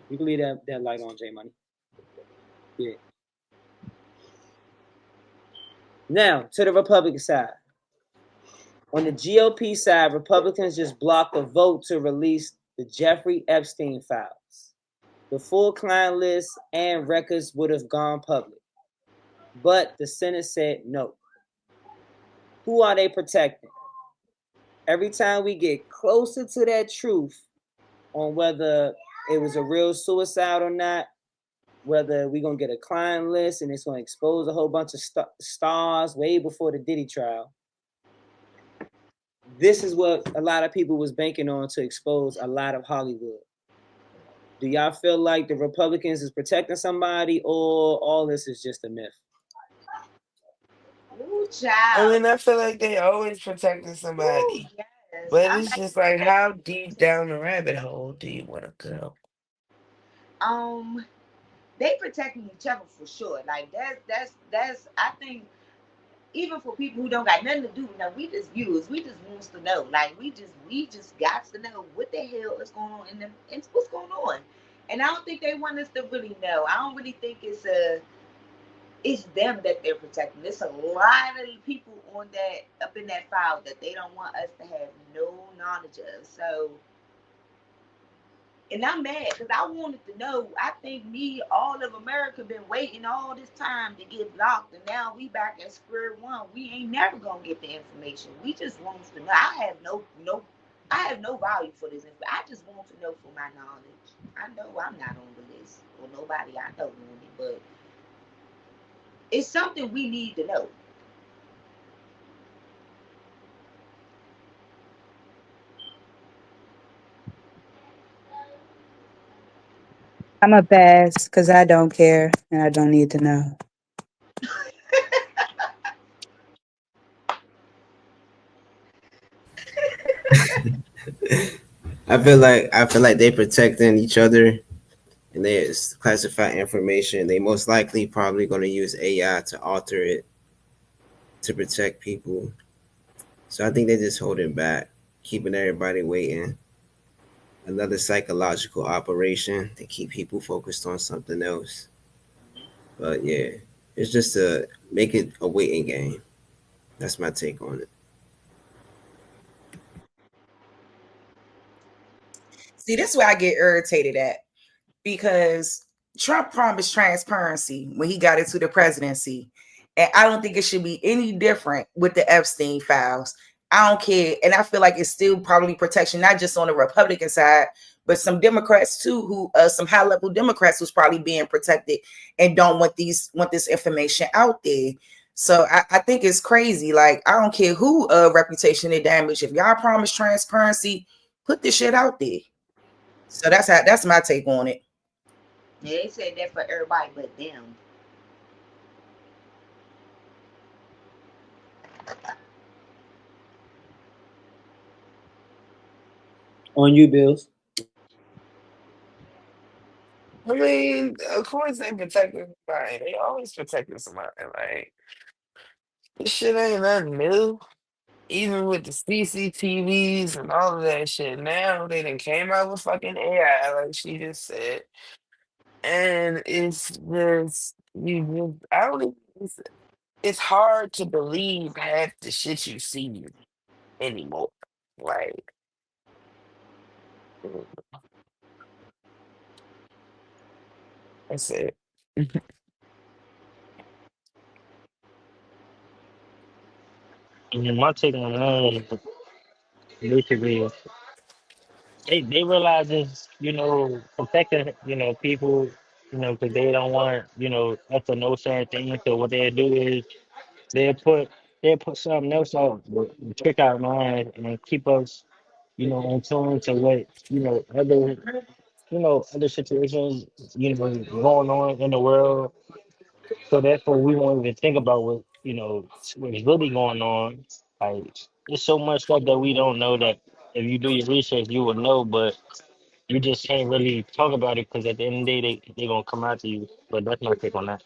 You can leave that light on, J Money. Yeah. Now to the Republican side. On the GOP side, Republicans just blocked a vote to release the Jeffrey Epstein files. The full client list and records would have gone public, but the Senate said no. Who are they protecting? Every time we get closer to that truth on whether it was a real suicide or not, whether we're going to get a client list and it's going to expose a whole bunch of stars way before the Diddy trial, this is what a lot of people was banking on to expose a lot of Hollywood. Do y'all feel like the Republicans is protecting somebody or all this is just a myth? Ooh, I child. mean, I feel like they always protecting Ooh, somebody, yes. but I'm it's like, just like how deep down the rabbit hole do you want to go? um, they protecting each other for sure. Like that's. I think even for people who don't got nothing to do with that, we just viewers, we just wants to know. Like we just got to know what the hell is going on in them and what's going on. And I don't think they want us to really know. I don't really think it's them that they're protecting. There's a lot of people on that up in that file that they don't want us to have no knowledge of. So and I'm mad because I wanted to know. I think me, all of America, been waiting all this time to get blocked, and now we back at square one. We ain't never gonna get the information. We just want to know. I have no value for this. I just want to know for my knowledge. I know I'm not on the list, or nobody I know on it, but it's something we need to know. I'm a pass because I don't care and I don't need to know. I feel like they protecting each other and they classify information. They most likely probably going to use AI to alter it to protect people. So I think they're just holding back, keeping everybody waiting. Another psychological operation to keep people focused on something else. But yeah, it's just to make it a waiting game. That's my take on it. See, this is where I get irritated at, because Trump promised transparency when he got into the presidency. And I don't think it should be any different with the Epstein files. I don't care. And I feel like it's still probably protection, not just on the Republican side, but some Democrats too, who some high level Democrats who's probably being protected and don't want this information out there. So I think it's crazy. Like, I don't care who reputation they damage. If y'all promise transparency, put this shit out there. So that's my take on it. Yeah, they said that for everybody but them. On you, Bills. I mean, of course they protecting somebody. They always protecting somebody. Like, this shit ain't nothing new. Even with the CCTVs and all of that shit, now they done came out with fucking AI, like she just said. And it's just, I don't even, it's hard to believe half the shit you see anymore. Like, mm, that's it. And my take on that is basically they realize it's, protecting, people, because they don't want, us to know certain things. So what they do is they'll put they'll put something else out, to trick our mind and keep us, in tune to what, other situations, going on in the world. So therefore, we won't even think about what, what's really going on. Like, there's so much stuff that we don't know that if you do your research, you will know, but you just can't really talk about it because at the end of the day, they gonna come after you. But that's my take on that.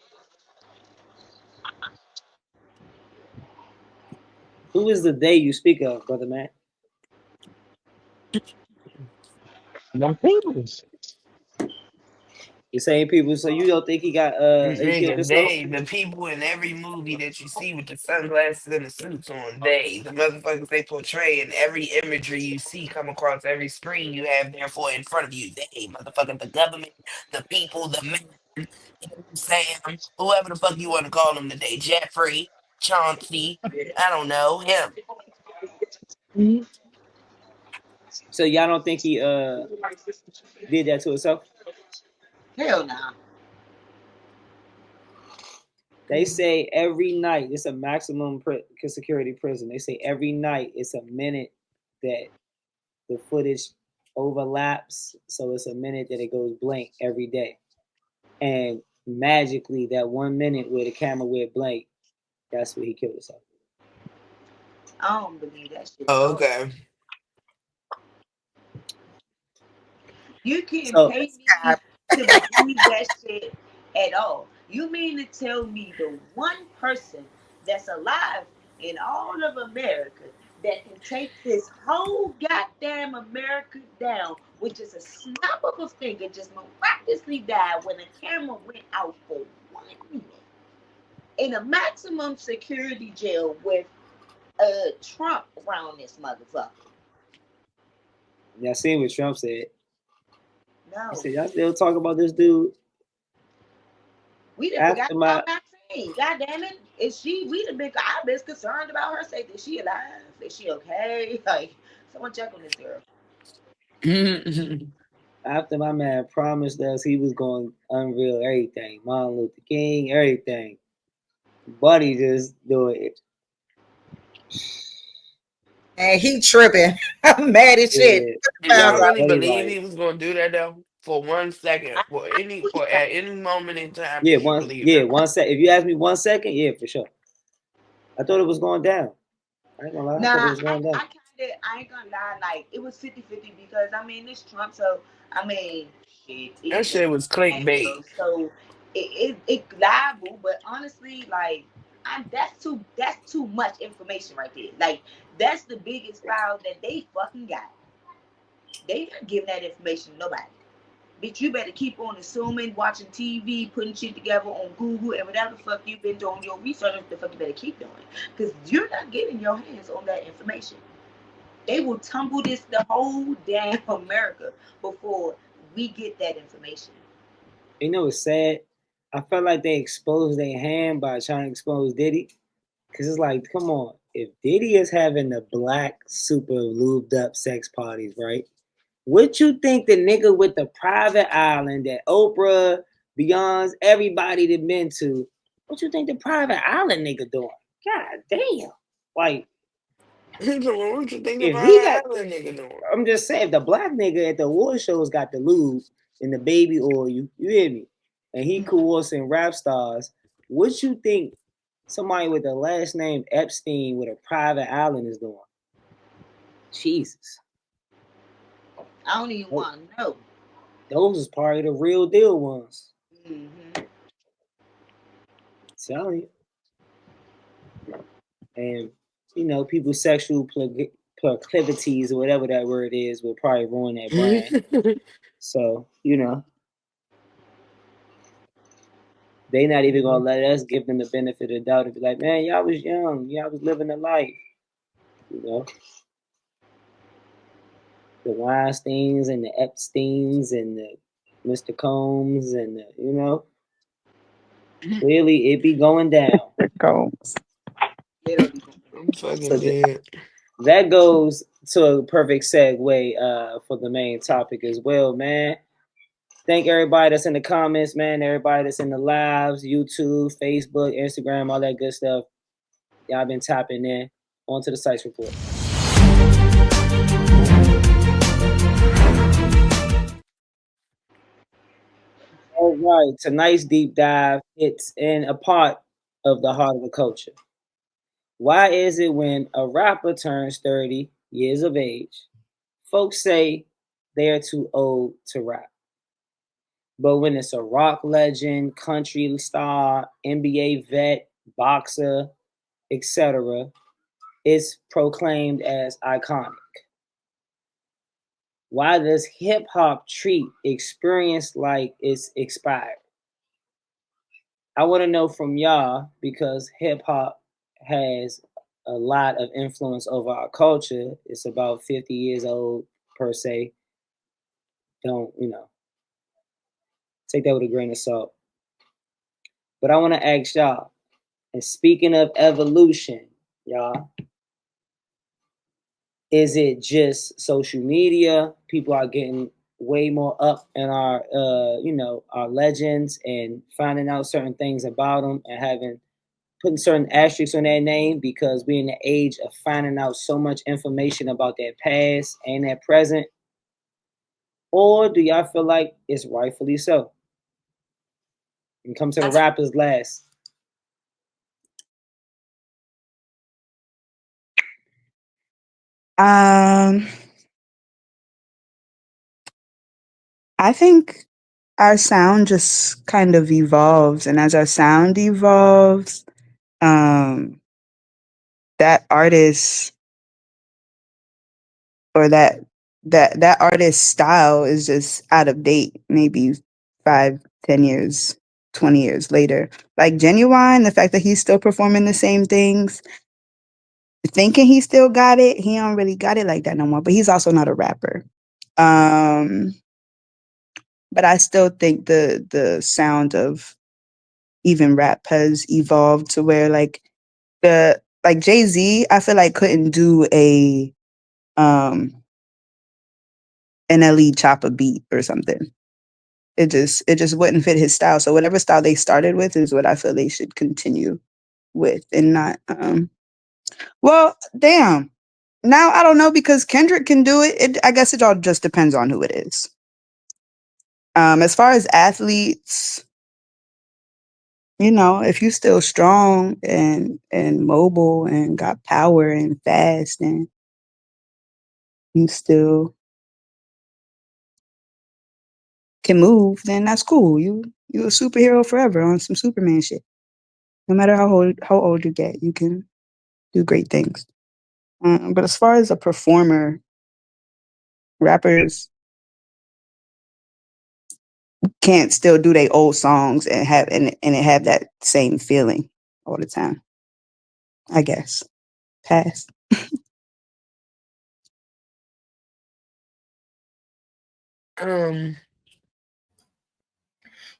Who is the they you speak of, brother man? Them people. The same people. So you don't think he killed Nigga, himself? the people in every movie that you see with the sunglasses and the suits on, the motherfuckers they portray in every imagery you see come across every screen you have therefore in front of you. Motherfucker, the government, the people, the man, Sam, whoever the fuck you want to call them today, Jeffrey, Chauncey, I don't know, him. So y'all don't think he did that to himself? Hell no. They say every night it's a maximum security prison. They say every night it's a minute that the footage overlaps, so it's a minute that it goes blank every day. And magically, that 1 minute where the camera went blank, that's where he killed himself. I don't believe that shit at Oh, all. okay. You can't So pay me to believe that shit at all. You mean to tell me the one person that's alive in all of America that can take this whole goddamn America down with just a snap of a finger, just miraculously died when a camera went out for 1 minute in a maximum security jail with Trump around this motherfucker? y'all seen what Trump said? He No. said, y'all still talk about this dude We done forgot after my. about Maxine. God damn it. Is she we done been I've been concerned about her safety. Is she alive? Is she okay? Like, someone check on this girl. After my man promised us he was going to unveil everything, Martin Luther King, everything. Buddy just do it. And he tripping. I'm mad as shit. Yeah, Did Sounds y'all like really they believe like, he was gonna do that though? For 1 second, at any moment in time, yeah, did you believe yeah, him? 1 sec. If you ask me 1 second, yeah, for sure. I thought it was going down. I ain't gonna lie, I thought it Nah, was going I down. kind that I ain't gonna lie, like it was 50-50 because I mean it's Trump, so I mean shit, That it shit was clickbait. scandal, so it liable, but honestly, like that's too much information right there. Like that's the biggest file that they fucking got. They not giving that information to nobody. Bitch, you better keep on assuming, watching TV, putting shit together on Google, and whatever the fuck you've been doing your research, the fuck you better keep doing. Because you're not getting your hands on that information. They will tumble this the whole damn America before we get that information. You know it's sad? I felt like they exposed their hand by trying to expose Diddy. Cause it's like, come on, if Diddy is having the black super lubed up sex parties, right? What you think the nigga with the private island that Oprah, Beyonce, everybody that been to, what you think the private island nigga doing? God damn. Like, What you think the if he private got, island nigga doing? I'm just saying, if the black nigga at the award shows got the lube and the baby oil, you hear me? And he coercing rap stars, what you think somebody with the last name Epstein with a private island is doing? Jesus. I don't even want to know. Those is probably the real deal ones. Mm-hmm. Telling you. And you know, people's sexual proclivities or whatever that word is will probably ruin that brand. So, you know, they not even gonna let us give them the benefit of the doubt and be like, man, y'all was young, y'all was living a life. You know, the Weinsteins and the Epsteins and the Mr. Combs and the, you know, clearly it be going down. Goals. Literally. I'm So fucking dead. that goes to a perfect segue for the main topic as well, man. Thank everybody that's in the comments, man. Everybody that's in the lives, YouTube, Facebook, Instagram, all that good stuff. Y'all been tapping in. On to the Sice Report. All right, tonight's deep dive hits in a part of the heart of the culture. Why is it when a rapper turns 30 years of age, folks say they're too old to rap? But when it's a rock legend, country star, NBA vet, boxer, etc., it's proclaimed as iconic. Why does hip hop treat experience like it's expired? I want to know from y'all because hip hop has a lot of influence over our culture. It's about 50 years old per se. Don't, you know, take that with a grain of salt. But I want to ask y'all, and speaking of evolution, y'all, is it just social media? People are getting way more up in our, you know, our legends and finding out certain things about them and having putting certain asterisks on their name because we're in the age of finding out so much information about their past and their present? Or do y'all feel like it's rightfully so? And come to the rappers last. Um, I think our sound just kind of evolves, and as our sound evolves, um, that artist or that artist's style is just out of date. Maybe 5, 10 years, 20 years later. Like Genuine, the fact that he's still performing the same things, thinking he still got it, he don't really got it like that no more. But he's also not a rapper. Um, but I still think the sound of even rap has evolved to where like Jay-Z, I feel like couldn't do a um NLE chopper beat or something. It just wouldn't fit his style. So whatever style they started with is what I feel they should continue with and not well, damn. Now I don't know because Kendrick can do it. I guess it all just depends on who it is. As far as athletes, you know, if you still strong and mobile and got power and fast and you still can move, then that's cool. You a superhero forever on some Superman shit. No matter how old you get, you can do great things. But as far as a performer, rappers can't still do their old songs and it have that same feeling all the time. I guess. Pass. Um,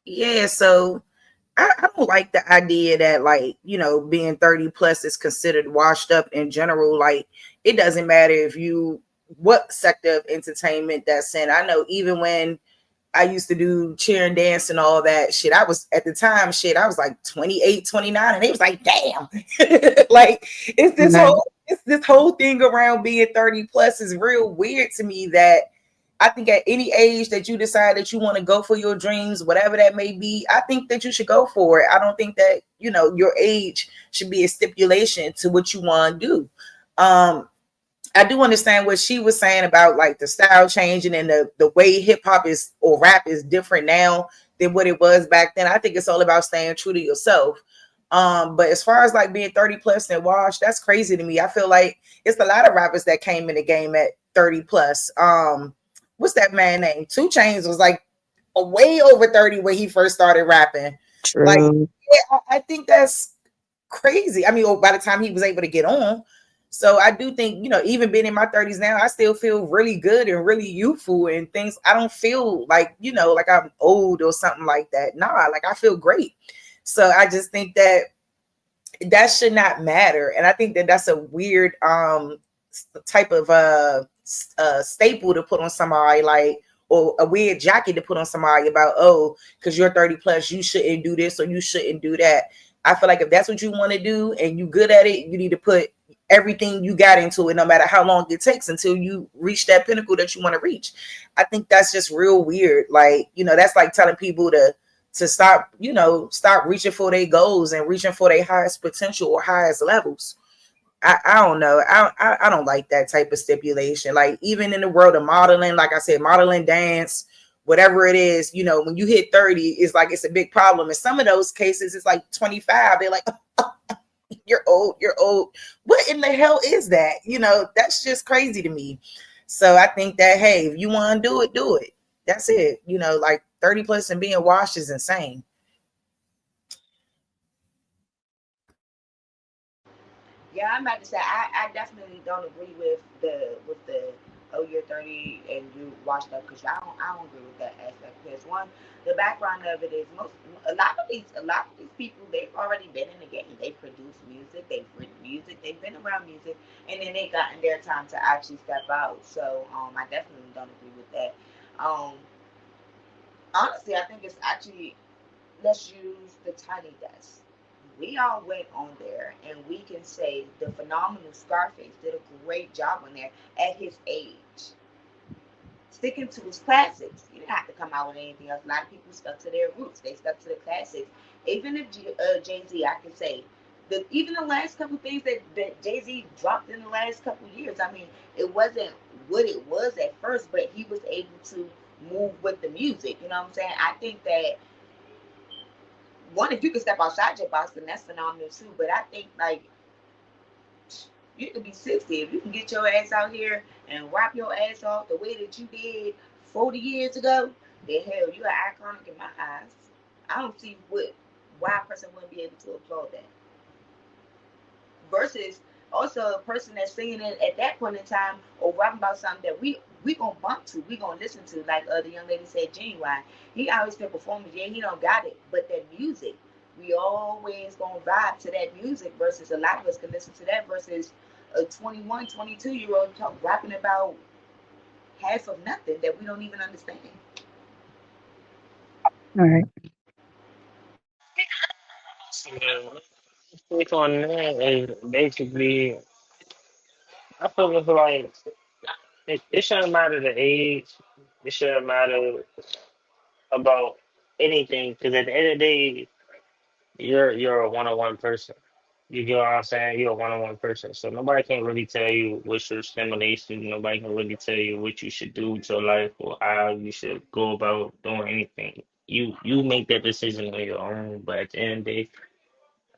Yeah, so I don't like the idea that, like, being 30 plus is considered washed up in general. Like, it doesn't matter if you what sector of entertainment that's in. I know even when I used to do cheer and dance and all that shit, I was at the time shit, I was like 28, 29, and they was like, damn. Like, Right. it's this whole thing around being 30 plus is real weird to me. That I think at any age that you decide that you want to go for your dreams, whatever that may be, I think that you should go for it. I don't think that, your age should be a stipulation to what you want to do. I do understand what she was saying about like the style changing and the way hip hop is or rap is different now than what it was back then. I think it's all about staying true to yourself. But as far as like being 30 plus and washed, that's crazy to me. I feel like it's a lot of rappers that came in the game at 30 plus. What's that man name? 2 Chainz was like way over 30 when he first started rapping. Like, True. yeah, I think that's crazy. I mean, by the time he was able to get on. So I do think, even being in my 30s now, I still feel really good and really youthful and things. I don't feel like, like I'm old or something like that. Nah, like I feel great. So I just think that should not matter. And I think that that's a weird type of staple to put on somebody, like, or a weird jacket to put on somebody about, oh, because you're 30 plus, you shouldn't do this or you shouldn't do that. I feel like if that's what you want to do and you good at it, you need to put everything you got into it, no matter how long it takes until you reach that pinnacle that you want to reach. I think that's just real weird. Like, that's like telling people to stop reaching for their goals and reaching for their highest potential or highest levels. I don't know. I don't like that type of stipulation. Like, even in the world of modeling, like I said, modeling, dance, whatever it is, when you hit 30, it's like it's a big problem. In some of those cases, it's like 25. They're like, you're old, you're old. What in the hell is that? That's just crazy to me. So I think that, hey, if you want to do it, do it. That's it. Like 30 plus and being washed is insane. Yeah, I'm about to say I definitely don't agree with the oh you're 30 and you washed up because I don't agree with that aspect because one the background of it is a lot of these people they've already been in the game, they produce music, they've written music, they've been around music, and then they gotten their time to actually step out. So I definitely don't agree with that. Um, Honestly, I think it's actually let's use the tiny desk. We all went on there and we can say the phenomenal Scarface did a great job on there at his age. Sticking to his classics. You didn't have to come out with anything else. A lot of people stuck to their roots. They stuck to the classics. Even if Jay Z, I can say, even the last couple things that Jay Z dropped in the last couple years, I mean, it wasn't what it was at first, but he was able to move with the music. You know what I'm saying? I think that one, if you can step outside your box, then that's phenomenal too. But I think like you could be 60 if you can get your ass out here and rap your ass off the way that you did 40 years ago. Then hell, you're iconic in my eyes. I don't see why a person wouldn't be able to applaud that. Versus also a person that's singing it at that point in time or rapping about something that we gonna bump to, we gonna listen to. Like the young lady said, Genuine. He always been performing. Yeah, he don't got it, but that music, we always gonna vibe to that music. Versus a lot of us can listen to that. Versus a 21, 22 year old rapping about half of nothing that we don't even understand. All right. So, take on that is basically, I feel it's like it shouldn't matter the age. It shouldn't matter about anything because at the end of the day, you're a one-on-one person. You get what I'm saying? You're a one-on-one person, so nobody can really tell you what's your stimulation. Nobody can really tell you what you should do with your life or how you should go about doing anything. You make that decision on your own. But at the end of the day,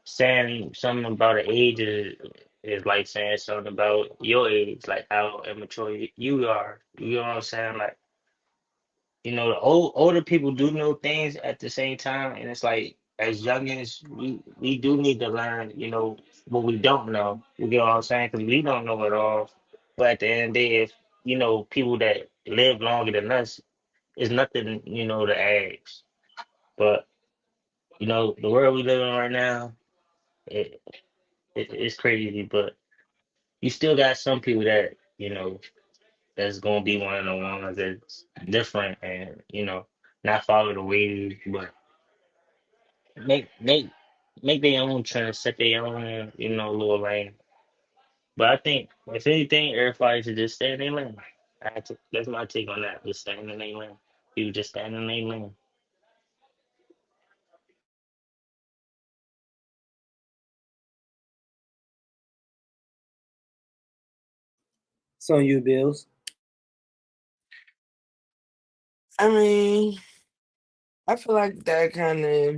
saying something about an age is like saying something about your age, like how immature you are. You know what I'm saying? Like, the older people do know things at the same time, and it's like as youngins, we do need to learn, what we don't know. You get what I'm saying? Because we don't know it all. But at the end of the day, if people that live longer than us, is nothing, to ask. But the world we live in right now, it, it's crazy. But you still got some people that that's gonna be one of the ones that's different and not follow the waves, but make make their own trend, set their own little lane. But I think if anything, everybody should just stay in their lane. That's my take on that. Just stay in their lane. You just stand in their lane. It's on you, Bills. I mean, I feel like that kind of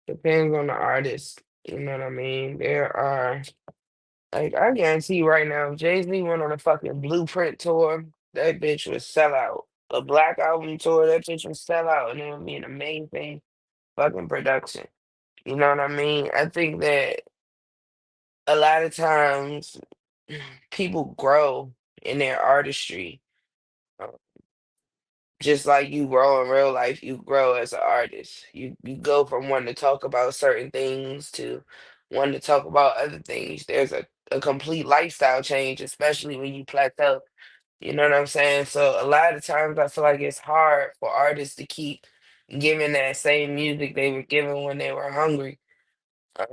depends on the artist. You know what I mean? There are, like, I guarantee you right now, if Jay-Z went on a fucking Blueprint tour, that bitch would sell out. A Black Album tour, that bitch would sell out, and it would be an amazing fucking production. You know what I mean? I think that a lot of times people grow in their artistry. uh, Just like you grow in real life, you grow as an artist. You go from wanting to talk about certain things to wanting to talk about other things. There's a complete lifestyle change, especially when you plateau. You know what I'm saying? So a lot of times I feel like it's hard for artists to keep giving that same music they were given when they were hungry. Um,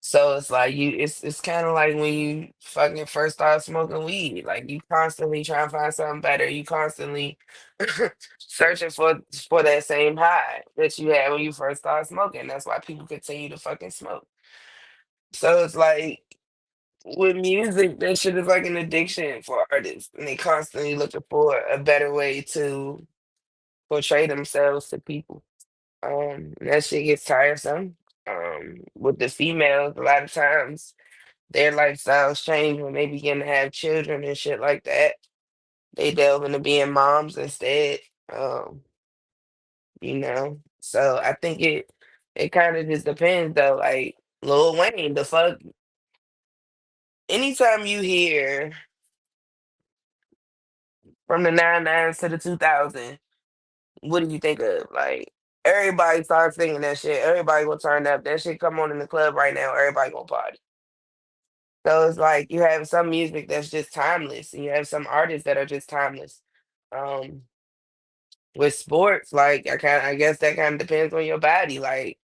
So it's like it's kind of like when you fucking first start smoking weed. Like you constantly trying to find something better. You constantly searching for that same high that you had when you first started smoking. That's why people continue to fucking smoke. So it's like with music, that shit is like an addiction for artists, and they constantly looking for a better way to portray themselves to people. That shit gets tiresome. With the females, a lot of times their lifestyles change when they begin to have children and shit like that. They delve into being moms instead. Um, So I think it kind of just depends though. Like Lil Wayne, the fuck. Anytime you hear from the 99s to the 2000s, what do you think of? Like everybody starts singing that shit. Everybody gonna turn up. That shit come on in the club right now. Everybody gonna party. So it's like you have some music that's just timeless, and you have some artists that are just timeless. Um, with sports, like I guess that kind of depends on your body. Like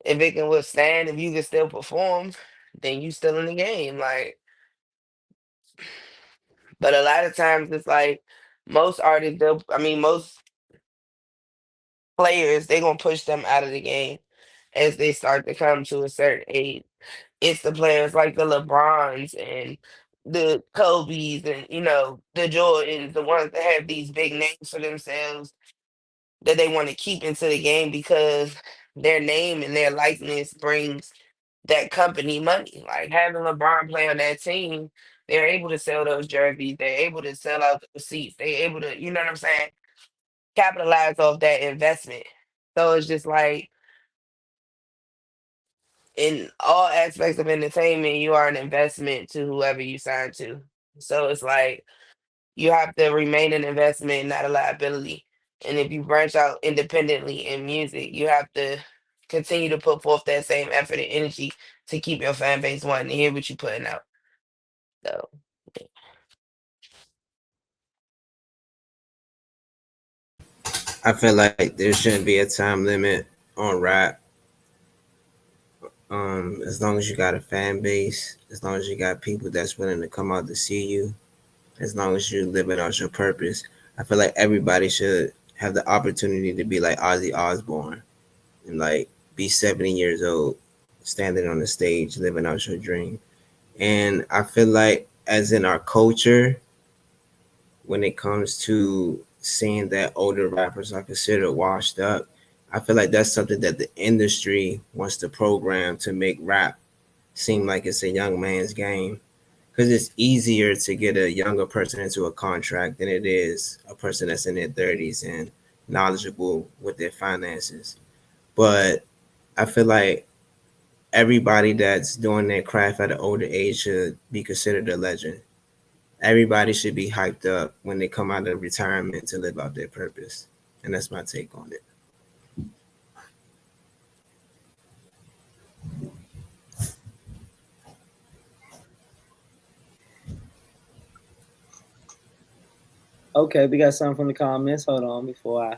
if it can withstand, if you can still perform, then you still in the game. Like, but a lot of times it's like most artists, most players, they gonna push them out of the game as they start to come to a certain age. It's the players like the LeBrons and the Kobe's and the Jordans, the ones that have these big names for themselves that they want to keep into the game because their name and their likeness brings that company money. Like having LeBron play on that team, they're able to sell those jerseys, they're able to sell out those seats, they're able to, you know what I'm saying, capitalize off that investment. So it's just like in all aspects of entertainment, you are an investment to whoever you sign to. So it's like you have to remain an investment, not a liability. And if you branch out independently in music, you have to continue to put forth that same effort and energy to keep your fan base wanting to hear what you're putting out. So I feel like there shouldn't be a time limit on rap. As long as you got a fan base, as long as you got people that's willing to come out to see you, as long as you're living out your purpose, I feel like everybody should have the opportunity to be like Ozzy Osbourne and like be 70 years old standing on the stage, living out your dream. And I feel like, as in our culture, when it comes to seeing that older rappers are considered washed up, I feel like that's something that the industry wants to program to make rap seem like it's a young man's game. Because it's easier to get a younger person into a contract than it is a person that's in their 30s and knowledgeable with their finances. But I feel like everybody that's doing their craft at an older age should be considered a legend. Everybody should be hyped up when they come out of retirement to live out their purpose. And that's my take on it. Okay, we got something from the comments. Hold on before I.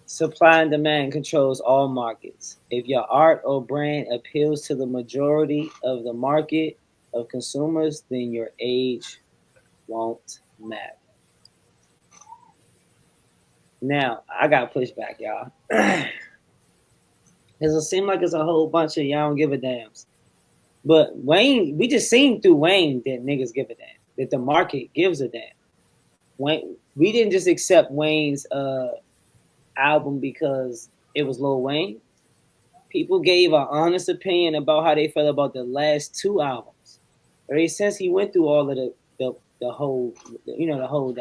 Supply and demand controls all markets. If your art or brand appeals to the majority of the market of consumers, then your age won't matter. Now, I got pushback, y'all. Because it seems like it's a whole bunch of y'all don't give a dams. But Wayne, we just seen through Wayne that niggas give a damn, that the market gives a damn. Wayne, we didn't just accept Wayne's album because it was Lil Wayne. People gave an honest opinion about how they felt about the last two albums. Or since he went through all of the whole, the whole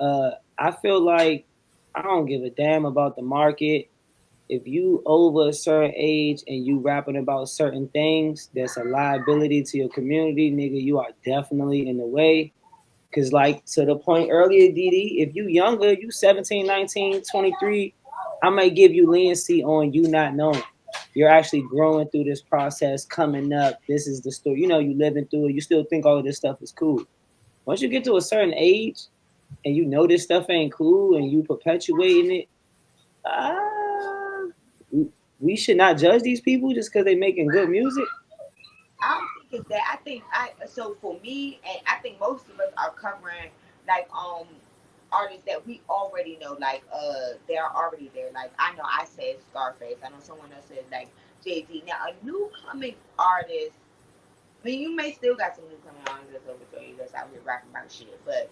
album. I feel like I don't give a damn about the market. If you over a certain age and you rapping about certain things that's a liability to your community, nigga, you are definitely in the way. Cause like to the point earlier, Diddy, if you younger, you 17, 19, 23, I might give you leniency on you not knowing. You're actually growing through this process, coming up. This is the story. You living through it. You still think all of this stuff is cool. Once you get to a certain age and you know this stuff ain't cool and you perpetuating it, we should not judge these people just because they making good music. I don't think it's that. I think so for me, and I think most of us are covering like artists that we already know, like they're already there. Like I know I said Scarface. I know someone else said like Jay-Z. Now a new coming artist. I mean, you may still got some new coming artists that's over 30 that's out here rapping about shit, but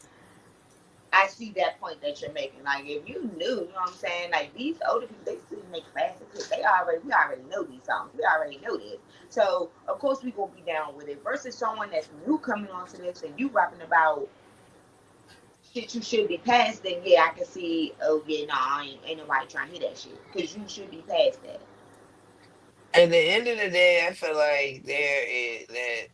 I see that point that you're making. Like, if you knew, you know what I'm saying? Like, these older people, they still make classics. We already know these songs. We already know this. So, of course, we gonna be down with it. Versus someone that's new coming onto this and you rapping about shit you should be past, then yeah, I can see, oh yeah, nah, ain't nobody trying to hear that shit. Because you should be past that. At the end of the day, I feel like there is that,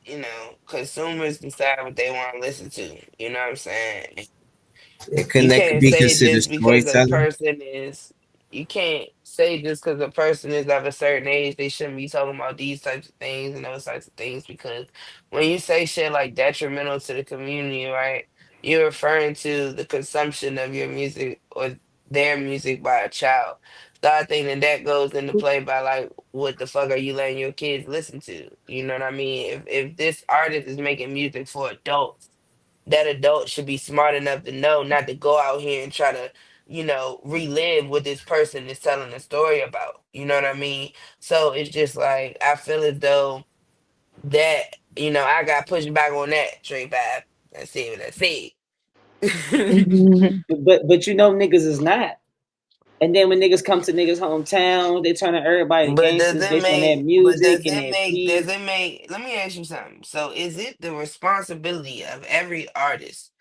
consumers decide what they want to listen to. You know what I'm saying? You That could can't be say considered just because a storytelling. person is, you can't say just because a person is of a certain age, they shouldn't be talking about these types of things and those types of things. Because when you say shit like detrimental to the community, right, you're referring to the consumption of your music or their music by a child. So I think that goes into play by like, what the fuck are you letting your kids listen to? You know what I mean? If this artist is making music for adults, that adult should be smart enough to know not to go out here and try to, relive what this person is telling a story about. You know what I mean? So it's just like I feel as though that, I got pushed back on that Trey Bab. That's it. That's it. Mhm. But niggas is not. And then when niggas come to niggas' hometown, they turn everybody to But does gangsters it based on their make but music and their does beats. it make let me ask you something. So is it the responsibility of every artist,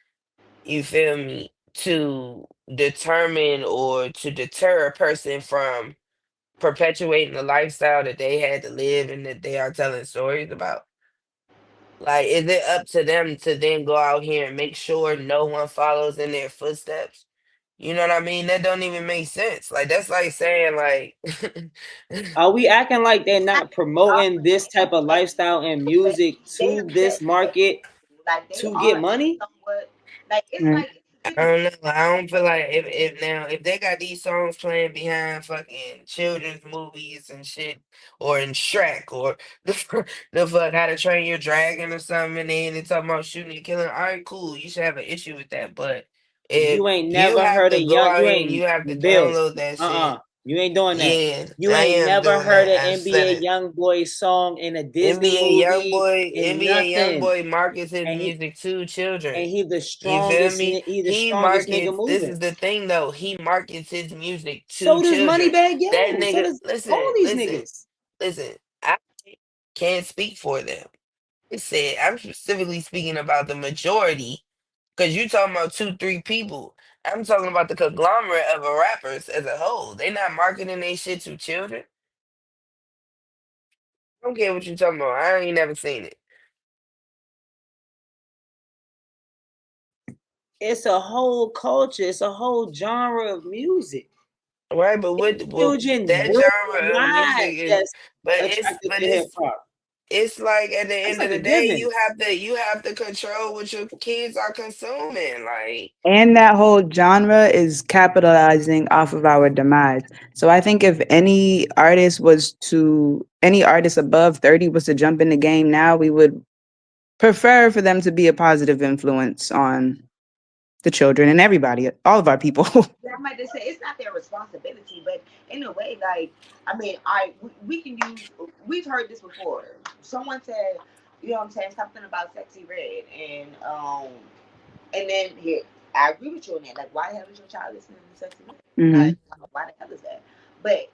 you feel me, to determine or to deter a person from perpetuating the lifestyle that they had to live and that they are telling stories about? Like, is it up to them to then go out here and make sure no one follows in their footsteps? You know what I mean? That don't even make sense. Like, that's like saying like Are we acting like they're I not are promoting this type of that lifestyle and but music they to this accept that market like they to get are money? somewhat like it's Right. like I it's a don't know. I don't feel like if they got these songs playing behind fucking children's movies and shit, or in Shrek, or the fuck How to Train Your Dragon or something, and then they talking about shooting and killing. All right, cool. You should have an issue with that, but if You ain't you never have heard to a go young out you here and ain't you have to Bill. download that Uh-uh. shit. You ain't doing that. Yeah, You I ain't am never doing heard that. an I've said NBA it. YoungBoy song in a Disney NBA movie YoungBoy, and NBA nothing. YoungBoy markets his And music to children. he's the You feel strongest. me? He the He strongest nigga markets. This moving. is the thing, though. He markets his music to So does children. Moneybagg That Yo. So nigga. does all Listen, these listen, niggas. listen. I can't speak for them. I said I'm specifically speaking about the majority, because you talking about two, three people. I'm talking about the conglomerate of rappers as a whole. They not marketing their shit to children. I don't care what you talking about. I ain't never seen it. It's a whole culture. It's a whole genre of music. Right, but It's what children that genre of worldwide music is, that's attracted but to hip hop. it's like at the That's end of like the a day, given. you have to control what your kids are consuming. Like, And that whole genre is capitalizing off of our demise. So I think if any artist above 30 was to jump in the game now, we would prefer for them to be a positive influence on the children and everybody, all of our people. Yeah, I might just say it's not their responsibility, but in a way, like I mean, we can use. We've heard this before. Someone said, you know, what I'm saying something about Sexy Red, and then here I agree with you on that. Like, why the hell is your child listening to Sexy Red? Mhm. Like, why the hell is that? But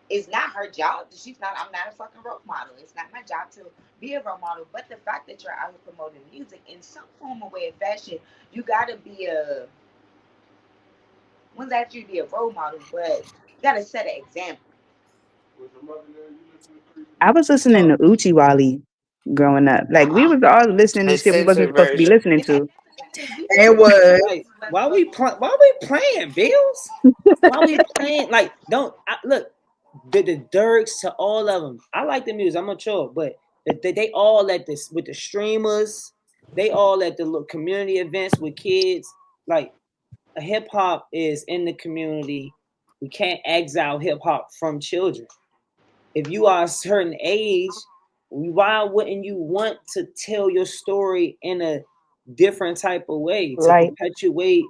it's not her job. She's not. I'm not a fucking role model. It's not my job to be a role model. But the fact that you're out here promoting music in some form of way of fashion, you gotta be a one's actually be a role model, but you gotta set an example. I was listening So to Uchiwali growing up. Like we was all listening to the shit we wasn't censored supposed to be version. listening yeah, to. we listen It to was. Like, why we playing, Bills? Why we playing? Like, don't look the Dirks to all of them. I like the music. I'm mature, but they all at this with the streamers. They all at the little community events with kids. Like, hip hop is in the community. We can't exile hip hop from children. If you are a certain age, why wouldn't you want to tell your story in a different type of way to Like perpetuate?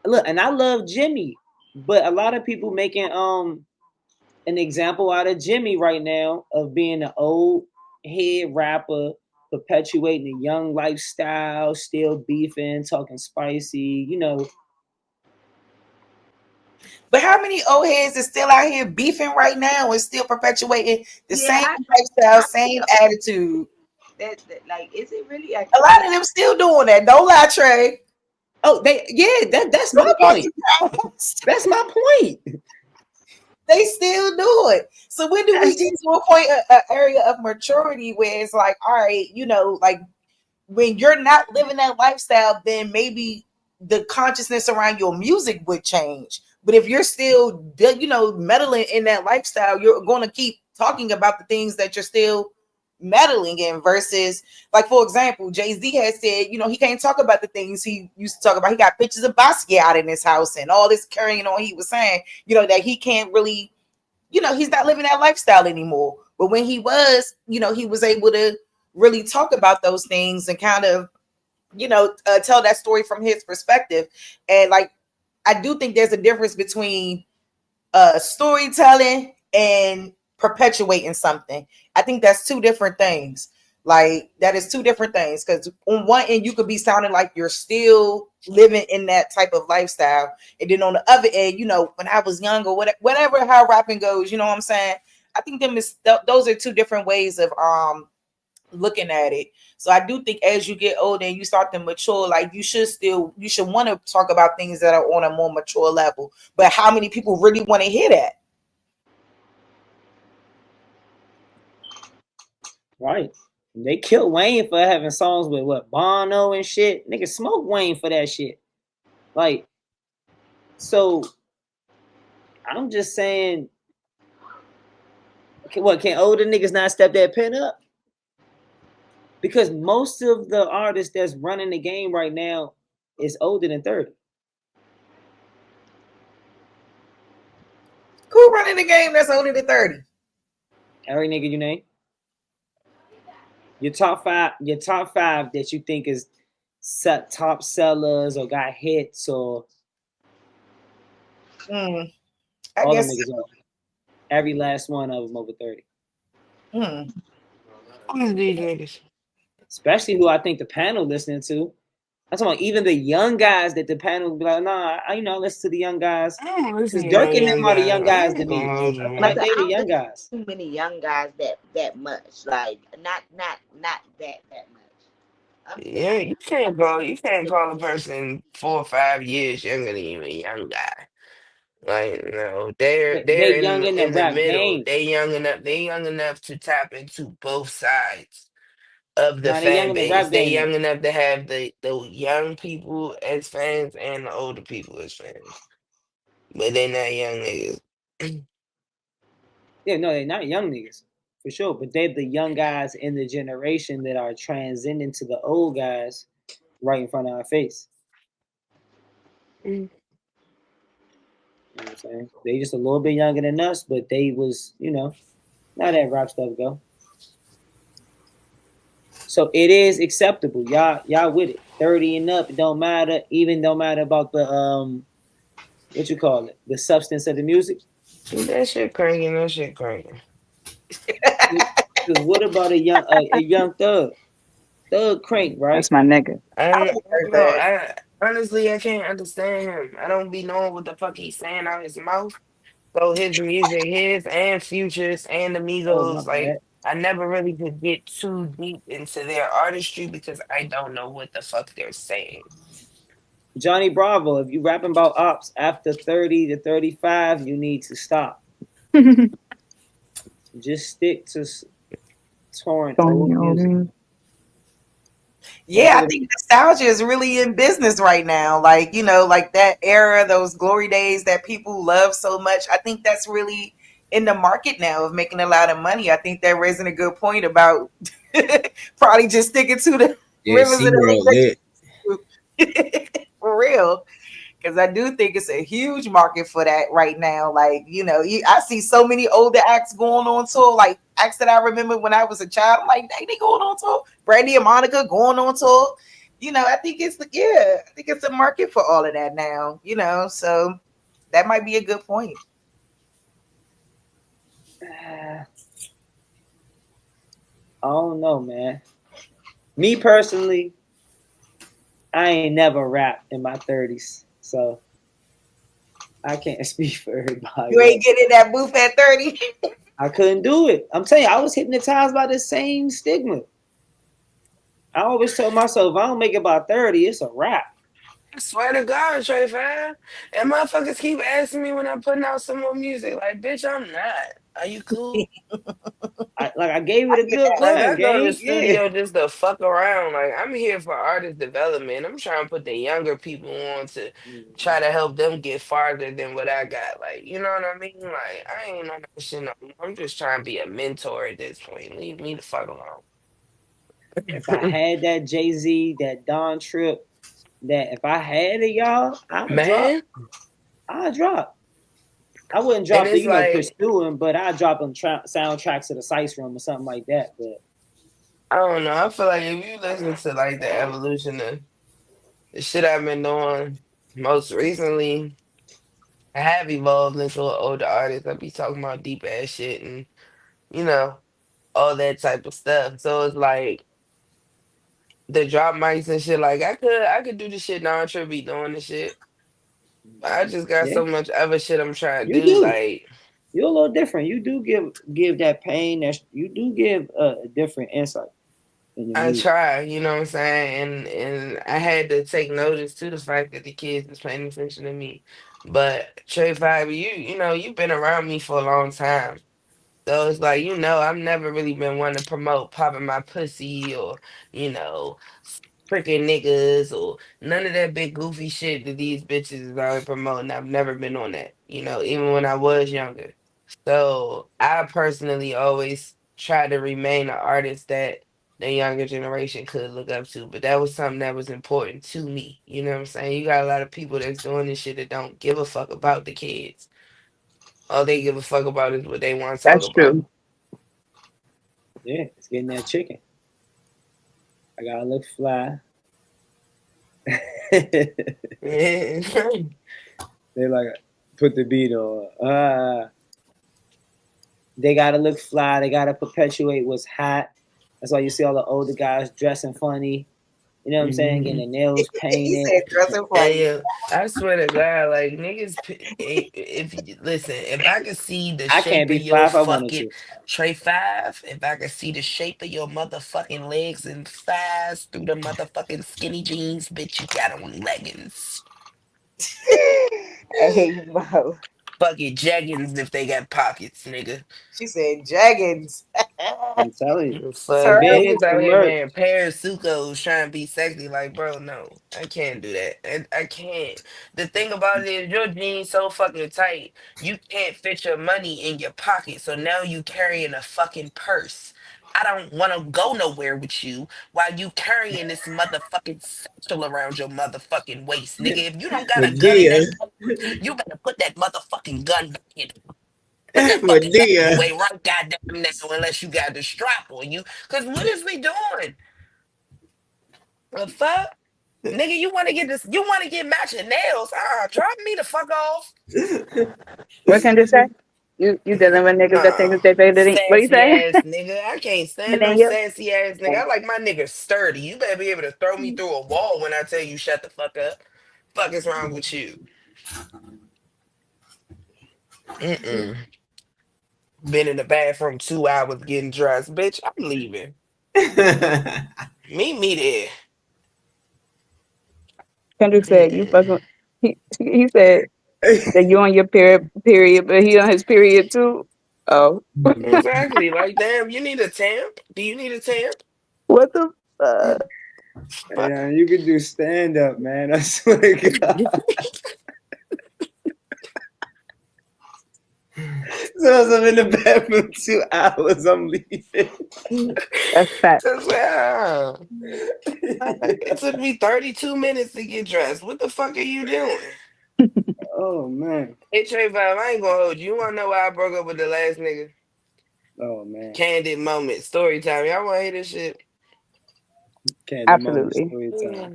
Look, and I love Jimmy, but a lot of people making an example out of Jimmy right now of being an old head rapper perpetuating a young lifestyle, still beefing, talking spicy, But how many old heads is still out here beefing right now and still perpetuating the yeah, same lifestyle, I same feel attitude? that like is it really a A lot of them still doing that. Don't lie, Trey. Oh, that's my Don't point. fucking lie. That's my point. They still do it. So when do we get to a point, a area of maturity where it's like, all right, like when you're not living that lifestyle, then maybe the consciousness around your music would change. But if you're still, meddling in that lifestyle, you're going to keep talking about the things that you're still meddling in versus, like, for example, Jay-Z has said, he can't talk about the things he used to talk about. He got pictures of Basquiat out in his house and all this carrying on. He was saying, that he can't really, he's not living that lifestyle anymore. But when he was, he was able to really talk about those things and kind of, tell that story from his perspective. And like, I do think there's a difference between storytelling and perpetuating something. I think that's two different things. Like, that is two different things, because on one end you could be sounding like you're still living in that type of lifestyle, and then on the other end, when I was younger, whatever how rapping goes, you know what I'm saying? I think those are two different ways of looking at it. So I do think as you get older and you start to mature, like you should want to talk about things that are on a more mature level. But how many people really want to hear that? Right. They killed Wayne for having songs with what Bono and shit. Nigga smoke Wayne for that shit. Like, so I'm just saying, can older niggas not step that pen up? Because most of the artists that's running the game right now is older than 30. Who running the game that's older than 30? Every nigga you name. Your top five that you think is top sellers or got hits or Mm. I All them guess. niggas are. Every last one of them over 30. Hmm. Who is these niggas? Especially who I think the panel listening to. I'm talking about even the young guys that the panel be like, nah, listen to the young guys. I don't listen Because to no Dirk and them young are the guys. young I'm guys to not me. gonna hold you, Like Like man. they I the don't young listen guys. to too many young guys that much. Like not that much. I'm saying Yeah, you can't call a person 4 or 5 years younger than you a young guy. Like, no, they're They they're young in the in the rap middle. game. They young enough to tap into both sides of the Nah, they young fan in the base. rap They game though. young enough to have the young people as fans and the older people as fans. But they not young niggas. Yeah, no, they're not young niggas. For sure. But they're the young guys in the generation that are transcending to the old guys right in front of our face. Mm. You know what I'm saying? They just a little bit younger than us, but they was, not that rap stuff go. So it is acceptable. Y'all with it. 30 and up, it don't matter. Even don't matter about the what you call it? The substance of the music. That shit cranking. That shit cranking. Because what about a young thug? Thug crank, right? That's my nigga. I I would don't heard know. that. I honestly I can't understand him. I don't be knowing what the fuck he's saying out his mouth. So his music, his and Futures and Oh my Amigos, like bad. I never really could get too deep into their artistry because I don't know what the fuck they're saying. Johnny Bravo, if you rapping about ops after 30 to 35, you need to stop. Just stick to touring Tony old music. Omi. That's Yeah, what I it think nostalgia is really in business right now. Like, like that era, those glory days that people love so much. I think that's really in the market now of making a lot of money. I think they're raising a good point about probably just sticking to the Yeah, rivers and SeaWorld lit. the for real. Because I do think it's a huge market for that right now. Like, I see so many older acts going on tour, like acts that I remember when I was a child. I'm like, they going on tour. Brandy and Monica going on tour. I think I think it's a market for all of that now. So that might be a good point. I don't know, man. Me personally, I ain't never rapped in my 30s. So I can't speak for You everybody ain't else. getting that booth at 30. I couldn't do it. I'm telling you, I was hypnotized by the same stigma. I always told myself, if I don't make it by 30, it's a wrap. I swear to God, Trey Fab. And motherfuckers keep asking me when I'm putting out some more music. Like, bitch, I'm not. Are you cool? I gave it a Get good that. Like, run, I go to the gang. Yeah. studio just to fuck around. Like, I'm here for artist development. I'm trying to put the younger people on to try to help them get farther than what I got. Like, you know what I mean? Like, I ain't on that shit no more. I'm just trying to be a mentor at this point. Leave me the fuck alone. If I had that Jay-Z, that Don Trip, that if I had it, y'all, I'd drop. Man, I'd drop. I wouldn't and drop the, it's like, pursue him, but I'd drop them soundtracks to the Sice Room or something like that. But I don't know. I feel like if you listen to like the evolution of the shit I've been doing most recently, I have evolved into an older artist. I be talking about deep ass shit and you know all that type of stuff. So it's like the drop mics and shit. Like I could do the shit now. I should be doing the shit. I just got yeah, so much other shit I'm trying to you do. do. Like You're a little different. You do give that pain. That you do give a different insight in your I music. try, you know what I'm saying, and I had to take notice to the fact that the kids is paying attention to me. But Trey Five, you've been around me for a long time. So it's like, I've never really been one to promote popping my pussy or, you know, freaking niggas or none of that big goofy shit that these bitches is always promoting. I've never been on that, even when I was younger. So I personally always try to remain an artist that the younger generation could look up to. But that was something that was important to me. You know what I'm saying? You got a lot of people that's doing this shit that don't give a fuck about the kids. All they give a fuck about is what they want to talk That's about. true. Yeah, it's getting that chicken. I gotta look fly. They Yeah. like Put the beat on. They gotta look fly. They gotta perpetuate what's hot. That's why you see all the older guys dressing funny. You know what I'm saying? Getting Hmm. their nails He painted. said dressing Hey, funny. I swear to God, like niggas, if listen, if I could see the I can't shape of be your fly if I wanted fucking to. Trey Five, if I could see the shape of your motherfucking legs and thighs through the motherfucking skinny jeans, bitch, you got on leggings. Hey, Mo. Fuck it, jeggings if they got pockets, nigga. She said jaggins. I'm telling you. Fuck, Big Terrible. niggas into out here, merch. man, Parasucos trying to be sexy. Like, bro, no, I can't do that. I can't. The thing about it is, your jeans so fucking tight, you can't fit your money in your pocket. So now you carrying a fucking purse. I don't want to go nowhere with you while you carrying this motherfucking satchel around your motherfucking waist, nigga. If you don't got a gun in Medea. that motherfucker, you better put that motherfucking gun back in. Put that fucking satchel Medea. away right goddamn now unless you got the strap on you. Cause what is we doing? The fuck? Nigga, you wanna get this, you wanna get matching nails. Drop me the fuck off. What can you say? You dealing with niggas that think Uh that they better than what you sassy say? ass nigga. I can't stand no Than you? sassy ass nigga. I like my niggas sturdy. You better be able to throw me through a wall when I tell you shut the fuck up. Fuck is wrong with you? Mm-mm. Been in the bathroom 2 hours getting dressed. Bitch, I'm leaving. Meet me there. Kendrick said you Mm-mm. fucking. He said that you on your period, but he on his period too. Oh, Exactly. Like, damn, you need a tamp? Do you need a tamp? what the fuck? Fuck. Yeah, you could do stand up, man. I swear to God. So I'm in the bathroom 2 hours. I'm leaving. That's fat. Just like, it took me 32 minutes to get dressed. What the fuck are you doing? Oh man. Hey, Trey Five, I ain't gonna hold you. You wanna know why I broke up with the last nigga? Oh man. Candid moment, story time. Y'all wanna hear this shit? Candid moment Absolutely. story time.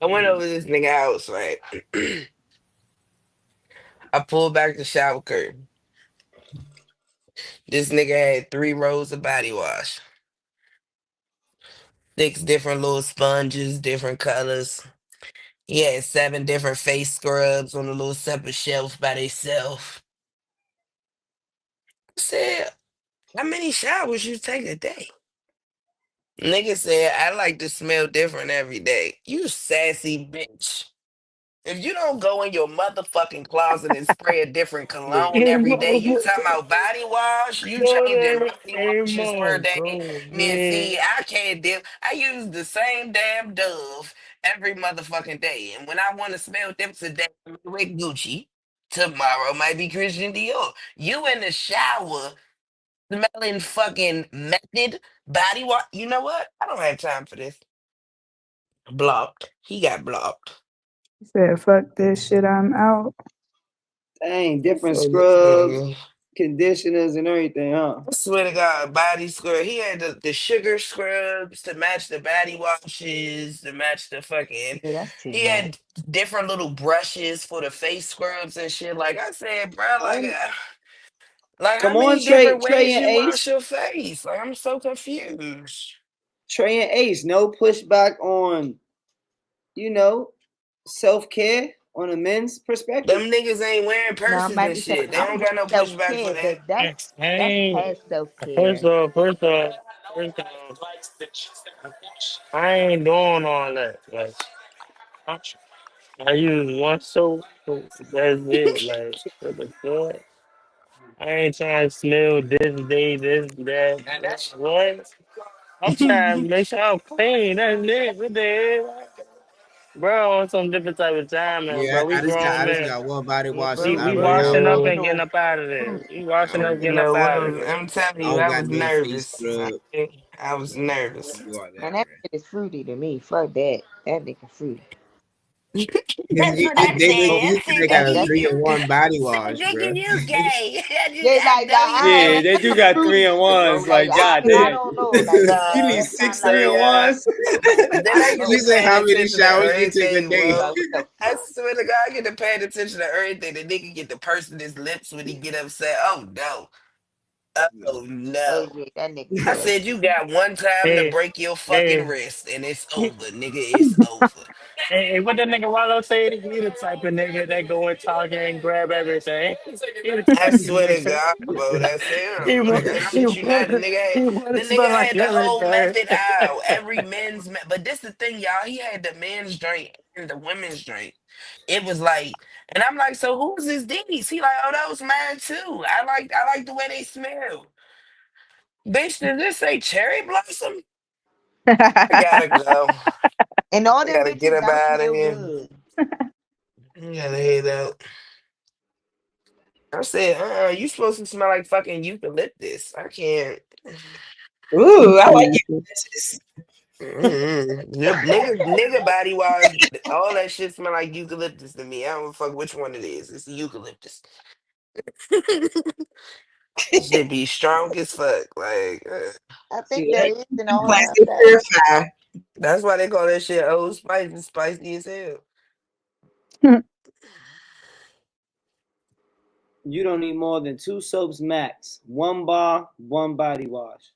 I went over to this nigga house, right? I pulled back the shower curtain. This nigga had 3 rows of body wash, 6 different little sponges, different colors. He had 7 different face scrubs on a little separate shelf by themselves. I said, how many showers you take a day? Nigga said, I like to smell different every day. You sassy bitch. If you don't go in your motherfucking closet and spray a different cologne Hey, every day, Mo, you talking about body wash? You go changing there. body Hey, washes per Mo, day? go Man, see, there. I can't deal. I use the same damn Dove every motherfucking day. And when I want to smell different today, I'm with Gucci. Tomorrow might be Christian Dior. You in the shower smelling fucking method body wash. You know what? I don't have time for this. Blocked. He got blocked. He said, "Fuck this shit, I'm out." Dang, different So this scrubs, nigga. conditioners, and everything, huh? I swear to God, body scrub. He had the sugar scrubs to match the body washes, to match the fucking. Yeah, that's too He much. had different little brushes for the face scrubs and shit. Like I said, bro, like how Come on, many different Trey ways and you wash Ace. your face? Like I'm so confused. Trey and Ace. No pushback on, you know, self care on a men's perspective. Them niggas ain't wearing Now I'm purses about and to say shit. They I don't don't got do no self pushback for care, that. but I that's ain't. past self First care. off, first off, I ain't doing all that. Like, I, I use one soap. So that's it. Like, what the fuck? I ain't trying to smell this day, this, that. What? I'm trying to make sure I'm clean. That's it. What the hell? Bro, on some different type of time now, Yeah, bro. We grown I just men. got one body Yeah, wash bro, and I We already bro, got washing bro, up you one. and know, getting up out of there. fruit. We washing up, You getting up know out of what? there. I'm telling I you, don't I got was no face nervous. scrub. I was I nervous. do all that Man, that already. shit is fruity to me. Fuck that. That nigga fruity. That's what I You said. I said said, they got a nigga, That's 3-in-1 body I said, wash, bro. nigga, you gay. they I like know that. you Yeah, gay. they do got Fruity, 3-in-1s. like Like, god I damn. don't know. Like You need that Nah, sound 6 like straight up. 3-in-1s. Then I get You to said paying how many attention to showers you take a everything, day? bro. like what the I fuck? swear to God, I get to paying attention to everything. The nigga get to pursing his lips when he get upset. Oh no. Oh Oh no. yeah, that nigga I crazy. said you got one time to Hey, break your fucking hey, wrist and it's hey, over, nigga. It's over. hey, what that nigga Wallow said? He the type of nigga that go and talk and grab everything. He the I type of swear to nigga. God, bro, that's him. He Like, want, and I he bet you not. want, he want The to nigga smell like had the whole everything. method out. Every but this the thing, y'all. He had the men's drink and the women's drink. It was like, and I'm like, so who's his D's? He like, oh, that was mine too. I like the way they smell. Bitch, did this say cherry blossom? I gotta go. And all I them gotta get bitches up don't out of smell here. good. I gotta head out. I said, you supposed to smell like fucking eucalyptus. I can't. Ooh, I like eucalyptus. Your nigga body wash, all that shit smell like eucalyptus to me. I don't fuck which one it is. It's the eucalyptus. Should be strong as fuck. Like I think See there that is and all have plastic that. purifier. that's why they call that shit Old Spice. It's spicy as hell. You don't need more than 2 soaps max. 1 bar, 1 body wash.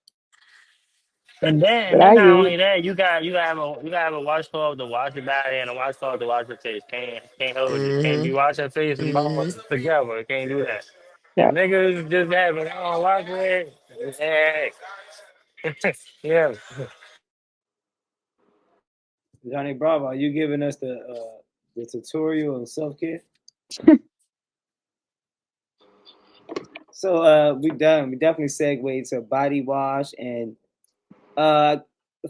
And But then I not use only that, you gotta have a washcloth to wash your body and a washcloth to wash your face. Can't hold it. Can't be Mm-hmm. washing face and balls Mm-hmm. together. Can't do that. yeah. Niggas just having wash it. Yeah. Yeah. Johnny Bravo, are you giving us the tutorial on self-care? So we done. We definitely segue to body wash and uh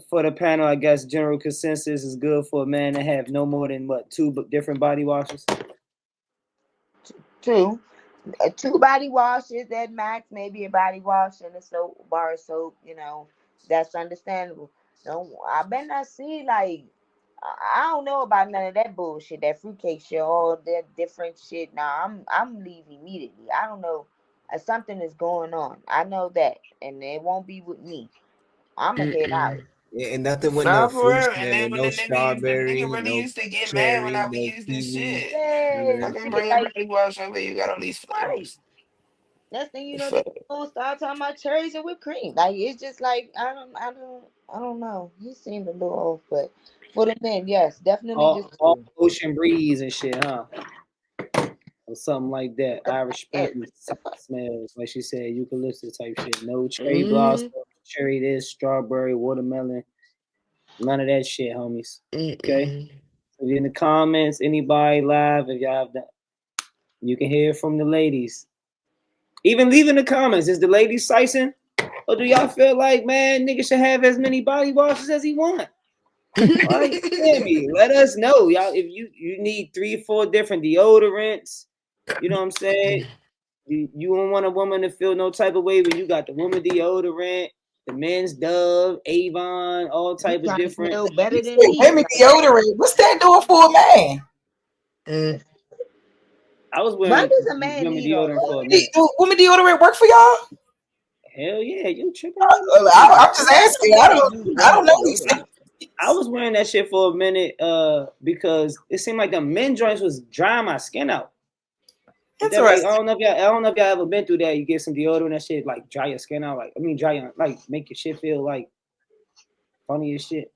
for the panel, I guess general consensus is good for a man to have no more than what 2 different body washes. Two. 2 body washes at max, maybe a body wash and a soap bar of soap, that's understandable. No, I better not see like I don't know about none of that bullshit, that fruitcake shit, all that different shit. Nah, I'm leaving immediately. I don't know. Something is going on. I know that, and it won't be with me. I'ma head out. Mm-mm. Yeah, and nothing with no Nah, for fruit real. And smell, then when no the nigga strawberry, really no used to get mad when cherry, I would no use this kiwi. shit. None of Yeah, that Fucking shit. shit bring your like body wash over. You got all these right. flavors. Next thing you The know, they fuck? gonna start talking about cherries and whipped cream. Like it's just like I don't know. He seemed a little off, but for the men, yes, definitely just All two. ocean breeze and shit, huh? Or something like that. Irish Spring Yes, the fuck. smells, like she said, eucalyptus type shit. No cherry Mm-hmm. blossom, cherry this, strawberry, watermelon, none of that shit, homies. Okay. Mm-mm. So in the comments, anybody live, if y'all have that, you can hear from the ladies. Even leave in the comments, is the ladies sicing? Or do y'all feel like, man, nigga should have as many body washes as he want? Like, damn me, let us know, y'all. If you need 3, 4 different deodorants, you know what I'm saying? You don't want a woman to feel no type of way, but you got the woman deodorant, the men's Dove, Avon, all You type of trying to different. smell better You than say me? women deodorant. What's that doing for a man? Mm. I was What wearing does a man women need all deodorant that? for a minute. Women deodorant work for y'all? Hell yeah, you tripping? What? I'm just asking. I Men don't. use I women don't know these deodorant. I was wearing that shit for a minute, because it seemed like the men joints was drying my skin out. Is that like Interesting. I don't know if y'all ever been through that. You get some deodorant, that shit like dry your skin out. Like I mean, dry your like make your shit feel like funny as shit.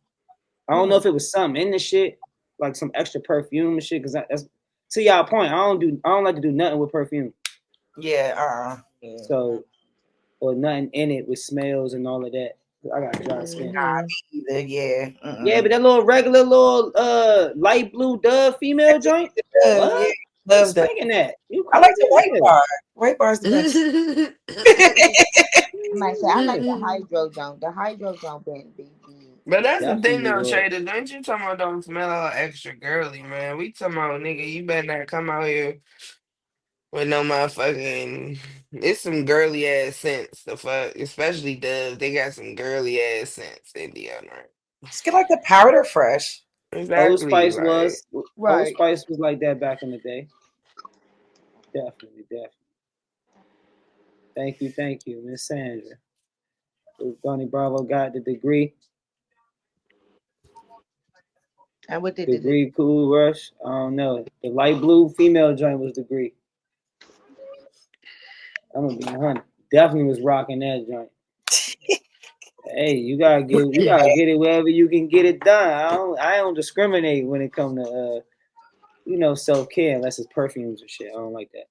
I don't know Hmm. if it was something in the shit, like some extra perfume and shit. Cause that's to y'all point. I don't like to do nothing with perfume. Yeah. Yeah. So or nothing in it with smells and all of that. I got dry skin. Mhm. Either. Yeah. Yeah, but that little regular little light blue Dove female joint. Yeah. What? Who's Love that. spanking that? You I like crazy the as white hell. bar. White bar is the best. I might say I like the hydro junk. The hydro junk be But that's the thing Definitely though, would. Trader. Don't you talking about don't smell all extra girly, man? We talking about nigga, you better not come out here with no motherfucking. It's some girly ass scents. The fuck, especially Dove. They got some girly ass scents in deodorant. Just get like the powder fresh. Old Exactly. Spice Like, was Old Right. Spice was like that back in the day. Definitely, definitely. Thank you, Miss Sandra. Donnie Bravo got the degree. And what did the Degree Cool Rush. I don't know. The light blue female joint was degree. I'm gonna be 100. Definitely was rocking that joint. Hey, you gotta get it wherever you can get it done. I don't discriminate when it come to self care unless it's perfumes or shit. I don't like that.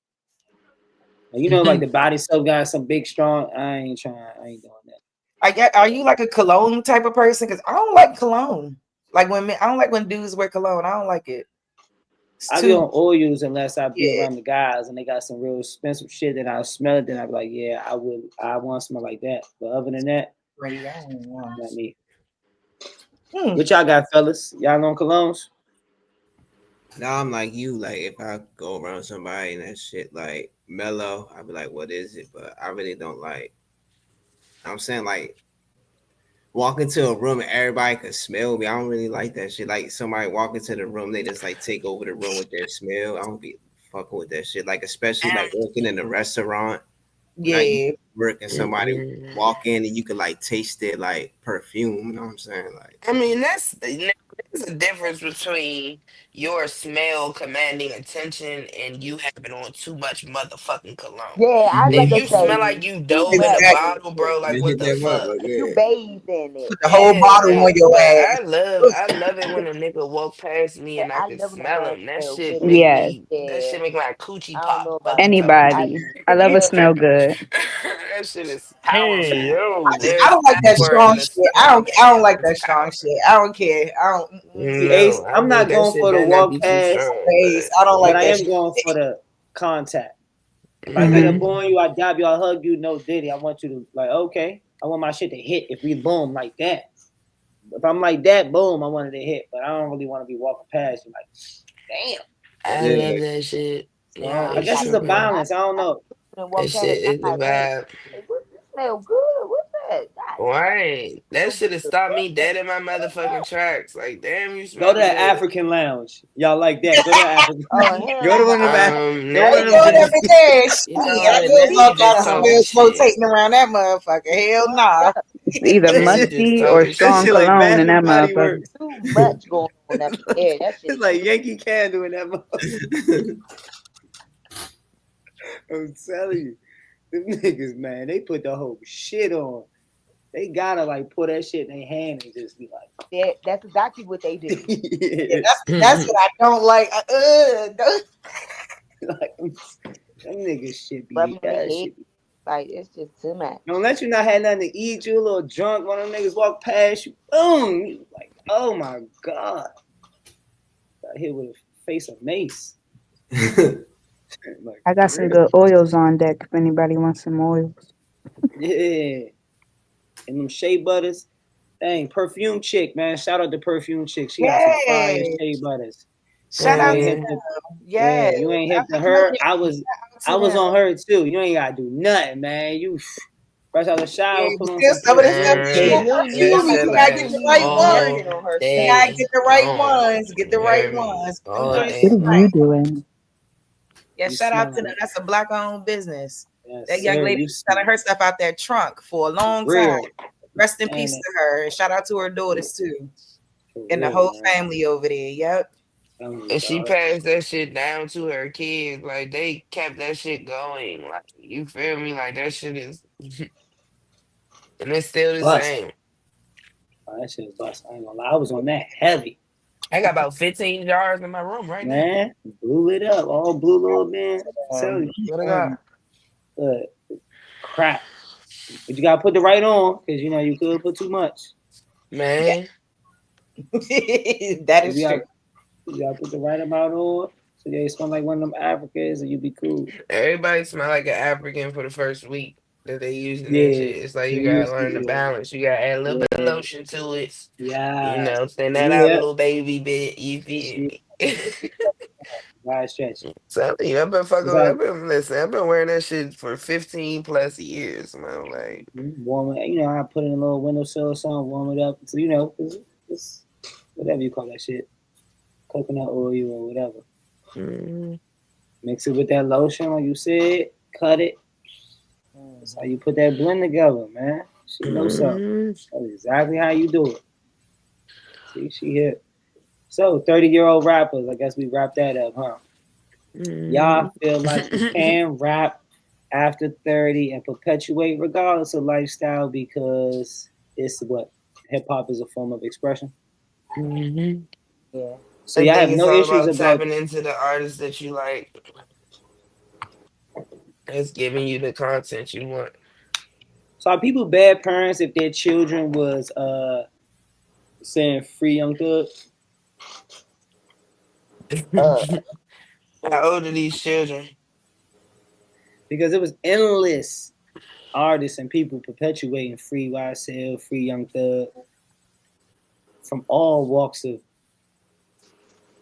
Like the body soap got some big strong. I ain't trying. I ain't doing that. Are you like a cologne type of person? Because I don't like cologne. Like I don't like when dudes wear cologne. I don't like it. It's I be too on oils unless I be yeah. around the guys and they got some real expensive shit that I smell it. Then I be like, yeah, I want to smell like that. But other than that, Ready? I don't know. not me. Hmm. What y'all got, fellas? Y'all on colognes? Now I'm like you. Like if I go around somebody and that shit like mellow, I'd be like, "What is it?" But I really don't like. I'm saying like walk into a room and everybody could smell me. I don't really like that shit. Like somebody walk into the room, they just like take over the room with their smell. I don't be fucking with that shit. Like especially like working in a restaurant. Like you Yeah. work and somebody mm-mm. walk in and you could like taste it like perfume. You know what I'm saying? Like I mean, there's a difference between your smell commanding attention and you having on too much motherfucking cologne. Yeah, I'd If rather you Mhm. smell say like you too dove in a much Exactly. in bottle, bro, it. like you what hit the them up fuck? like Like you yeah. bathed in it. Put the whole Yeah, bottle on like, your but ass. I love it when a nigga walk past me Yeah, and I I can love when a smell man him. That smell shit good. make Yes. me, that Yeah, shit make my coochie I don't pop. know Fuck about you you, talking but about? I Anybody. do. I love a Yeah. smell good. That shit is Hey powerful. yo. There's I don't like that power in strong the shit. smell of a I don't man. like It's that strong power. shit. I don't care. I don't See, No, Ace, I I'm think not that going shit for the better not walk be too past, strong, face. but I don't but like I that am shit. going for the contact. Like Mhm. nigga mm-hmm. blowing you, I dab you, I hug you, no Diddy. I want you to like, okay. I want my shit to hit if we boom like that. If I'm like that, boom, I wanted to hit. But I don't really want to be walking past you like, damn. But I Yeah, love that shit. so Y'all I is guess I it's a do. tripping. balance. I don't know. And That walk past. shit I'm is the like, hey, vibe. hey, what you smell good? What's that? God Right. That damn, should have stopped me dead in my motherfucking tracks. Like, damn, you Go smell to the good. African lounge. Y'all like that. Go to the African. oh Go hell to one of them. no. Go to I one ain't of them going um, joints. every day. you Shit, know I what? know Them all you kind just of talking smells shit. rotating around that motherfucker. Hell What nah. the It's either Them That you shit, just musty or talking that strong shit shit. like cologne Bath in and that Body motherfucker. Works. too much going on up there. That shit It's too like Yankee Candle in that motherfucker. I'm telling you. Them niggas, man, they put the whole shit on. They gotta like put that shit in their hand and just be like, that's exactly what they do. Yeah, yeah. that's what I don't like. Don't- Like them niggas should be Rubbing their that head. shit. Like it's just too much. Don't let you not have nothing to eat. You a little drunk. One of them niggas walk past you. Boom. You like, oh my god. Got hit with a face of mace. Like I got for some real. good oils on deck if anybody wants some oils. Yeah. And them shea butters. Dang, perfume chick, man. Shout out to perfume chick. She got some fire yeah. shea butters. Shout You Hell out ain't to yeah. hip to yeah. yeah, you ain't hip to I'm gonna her. get out I to was them. on her too. You ain't gotta do nothing, man. You fresh out of the shower, Yeah, put but on still some some of this stuff Yeah, ain't Man, gonna you work ain't for need that you. no shit You gotta get perfume. the lasts You right need ones. nothing all on her You skin. gotta day get the right long. ones. Get the You right hear me? ones. Them All joints What is day are right. you long. doing? Yeah, you shout out to them. smell That's a black owned business. yes, That young sir. lady You was selling smell her stuff out that trunk for a for long time. real. Rest in Man, peace to her. And shout out to her daughters too. for And the real, whole man. family over there. Yep. Telling you, And she dog. passed that shit down to her kids. Like they kept that shit going. Like you feel me? Like that shit is and it's still the Bust. same. Oh, that shit was bust. I ain't gonna lie. I was on that heavy. I got about 15 jars in my room right now. Man, blew it up. All blue little man. Tell you. What I got? But crap. But you gotta put the right on, because you could put too much. Man, That You is true. gotta, you gotta put the right amount on. So you smell like one of them Africans and you be cool. everybody smell like an African for the first week that they using that Yeah. shit. It's like You you gotta used to, learn the balance. You gotta add a little bit of lotion to it. You yeah. know, thin that out a Yeah. little baby bit. You feel Shit. me? Right stretch. So I've been It's like I've been listen, I've been wearing that shit for 15 plus years, man. Like warm it. I put in a little windowsill or something, warm it up. So it's whatever you call that shit. coconut oil or whatever. Mm-hmm. Mix it with that lotion, like you said. Cut it. That's how you put that blend together, man. She knows something. That's exactly how you do it. See, she hit. So, 30-year-old rappers, I guess we wrap that up, huh? Y'all feel like you can rap after 30 and perpetuate regardless of lifestyle because it's what? Hip hop is a form of expression. Mm-hmm. Yeah. So, I y'all have think it's no all issues about about. tapping into the artist that you like. It's giving you the content you want. So, are people bad parents if their children was saying free Young Thug? Uh, How old are these children? Because it was endless artists and people perpetuating free YSL, free Young Thug from all walks of.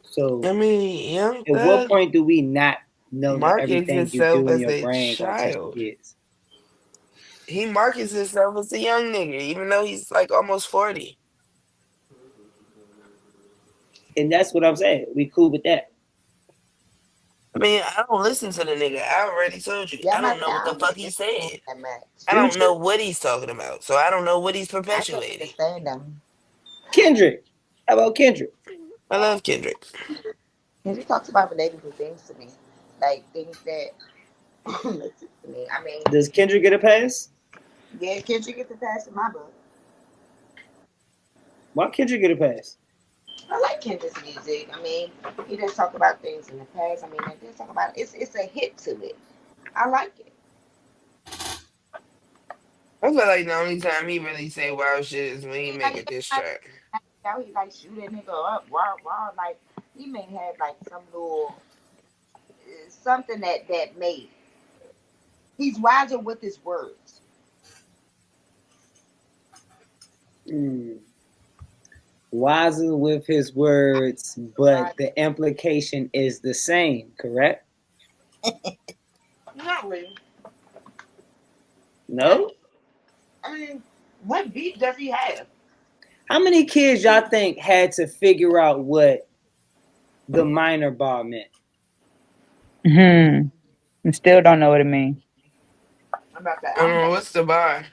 So, I mean, Young at what Thug point do we not know that markets everything you himself do in as your a brain gonna touch the child. kids? He markets himself as a young nigga, even though he's like almost 40. And that's what I'm saying. We cool with that. I mean, I don't listen to the nigga. I already told you. yeah, I I'm don't about to know say what I the don't fuck listen he to him said. that much. I don't Future, know what he's talking about. So I don't know what he's I can't perpetuating. understand them. Kendrick. How about Kendrick? I love Kendrick. Because he talks about relatable things to me, like things that makes sense to me. I mean, Does Kendrick get a pass? yeah, Kendrick gets a pass in my book. Why Kendrick get a pass? I like Kendrick's music. I mean, he does talk about things in the past. I mean, they does talk about it's a hit to it. I like it. I feel like the only time he really say wild shit is when he He make like, a diss like track. how he like shoot that nigga up, raw, raw. Like he may have like some little something that made he's wiser with his words. Mm. Wiser with his words, but Right? the implication is the same, correct? Not really. Like, No? I mean, what beat does he have? How many kids y'all think had to figure out what the minor bar meant? I still don't know what it means. I'm about that. I I don't don't know think what's the bar.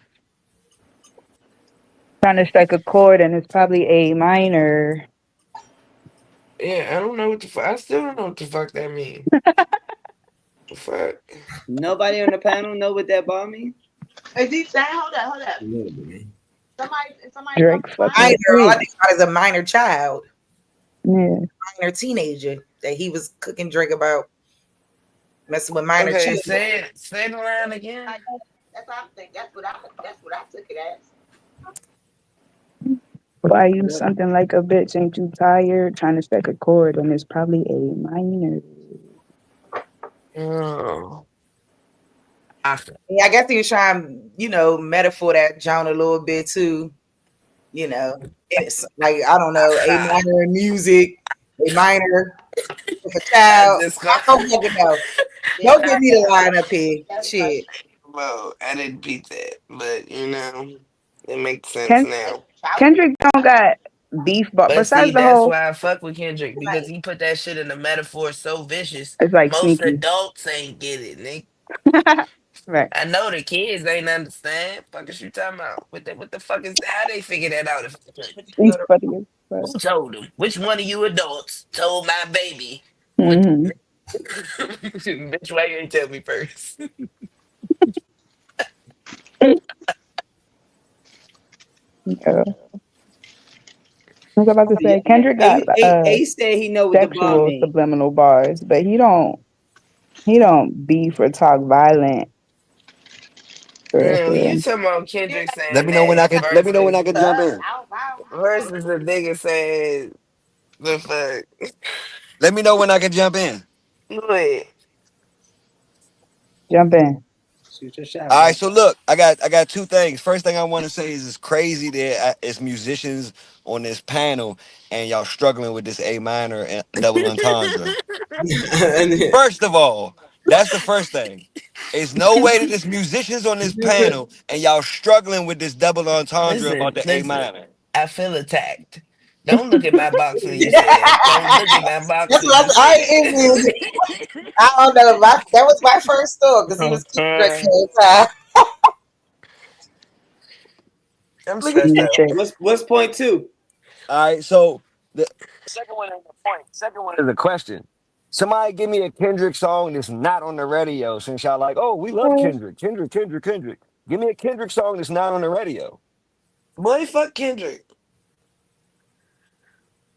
Trying to strike a chord, and it's probably A minor. Yeah, I don't know what the fuck. I still don't know what the fuck that mean. The fuck. Nobody on the panel know what that bar means? is he saying hold up, hold up. Yeah, man. Somebody come Drake to Minor, fucking mind? all I Sweet. think about is a minor child, Yeah. minor teenager that he was cooking drink about, messing with minor Okay, children. say the line again. Like that's what I think. That's what I took it as. Why you something like a bitch? Ain't you tired? Trying to strike a chord, and it's probably A minor. Oh. I, Yeah, I guess he was trying, metaphor that John a little bit too. It's like I don't know, A minor in music, A minor with a I child. just I got don't fucking know. Yeah, Don't get me the line up here. that's funny. Shit. well, I didn't beat that, but it makes sense Ken- Like now. childish. Kendrick don't got beef, but But see, besides the that's whole, why I fuck with Kendrick because Like he put that shit in the metaphor so vicious. it's like Most sneaky. adults ain't get it, nigga. Right. I know the kids ain't understand. Fuck is you talking about? What the fuck is how they figure that out if I couldn't? put you He's go to funny as fuck. Who told them? Which one of you adults told my baby what Mm-hmm. bitch why you ain't tell me first? Yeah. I was about to Yeah, say Kendrick got A said he know what the bar sexual mean. subliminal bars, but he don't beef or talk violent for No, you real. talking about yeah, Kendrick like Let saying me know when I that can. Let me know when I versus can jump in. versus the nigga saying the fuck. Let me know when I can jump in. Go ahead. Jump in. Shoot your shot, All right, bro. so look, I got two things. First thing I want to say is it's crazy that it's musicians on this panel and y'all struggling with this A minor and double entendre. First of all, that's the first thing. It's no way that there's musicians on this panel and y'all struggling with this double entendre about Listen, the A listen. minor. I feel attacked. Don't look at my box when you say that. Don't look at my box That's when you what I say ain't music. I don't know. That was my first thought because he was keeping drinking that. the whole time. I'm Look at stressed out. Matrix. What's point two? All right, so the second one is the point. Second one is a question. Somebody give me a Kendrick song that's not on the radio since y'all like, oh, we love Kendrick. Kendrick, Kendrick, Kendrick. Give me a Kendrick song that's not on the radio. Boy, fuck Kendrick.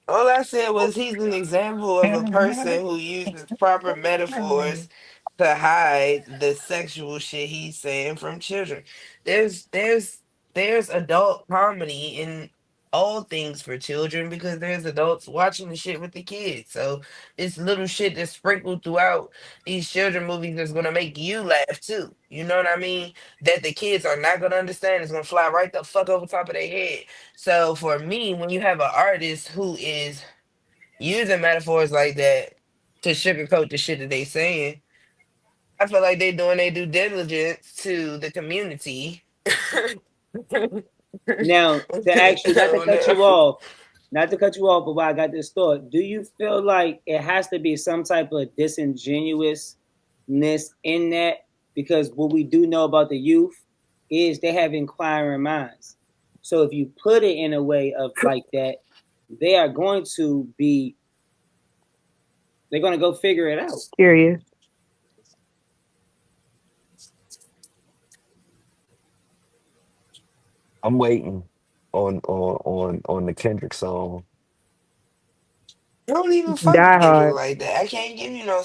All I said was he's an example of a person who uses proper metaphors to hide the sexual shit he's saying from children. There's there's there's adult comedy in all things for children because there's adults watching the shit with the kids. So it's little shit that's sprinkled throughout these children movies that's gonna make you laugh too. You know what I mean? That the kids are not gonna understand. It's gonna fly right the fuck over top of their head. So for me, when you have an artist who is using metaphors like that to sugarcoat the shit that they saying, I feel like they doing their due diligence to the community. Now, to ask you, not to On cut you the- off, not to cut you off, but why I got this thought. Do you feel like it has to be some type of disingenuousness in that? Because what we do know about the youth is they have inquiring minds. So if you put it in a way of like that, they are going to be, they're going to go figure it out. Curious. I'm waiting on the Kendrick song. I don't even fuck Die with Kendrick Hard. like that. I can't give you no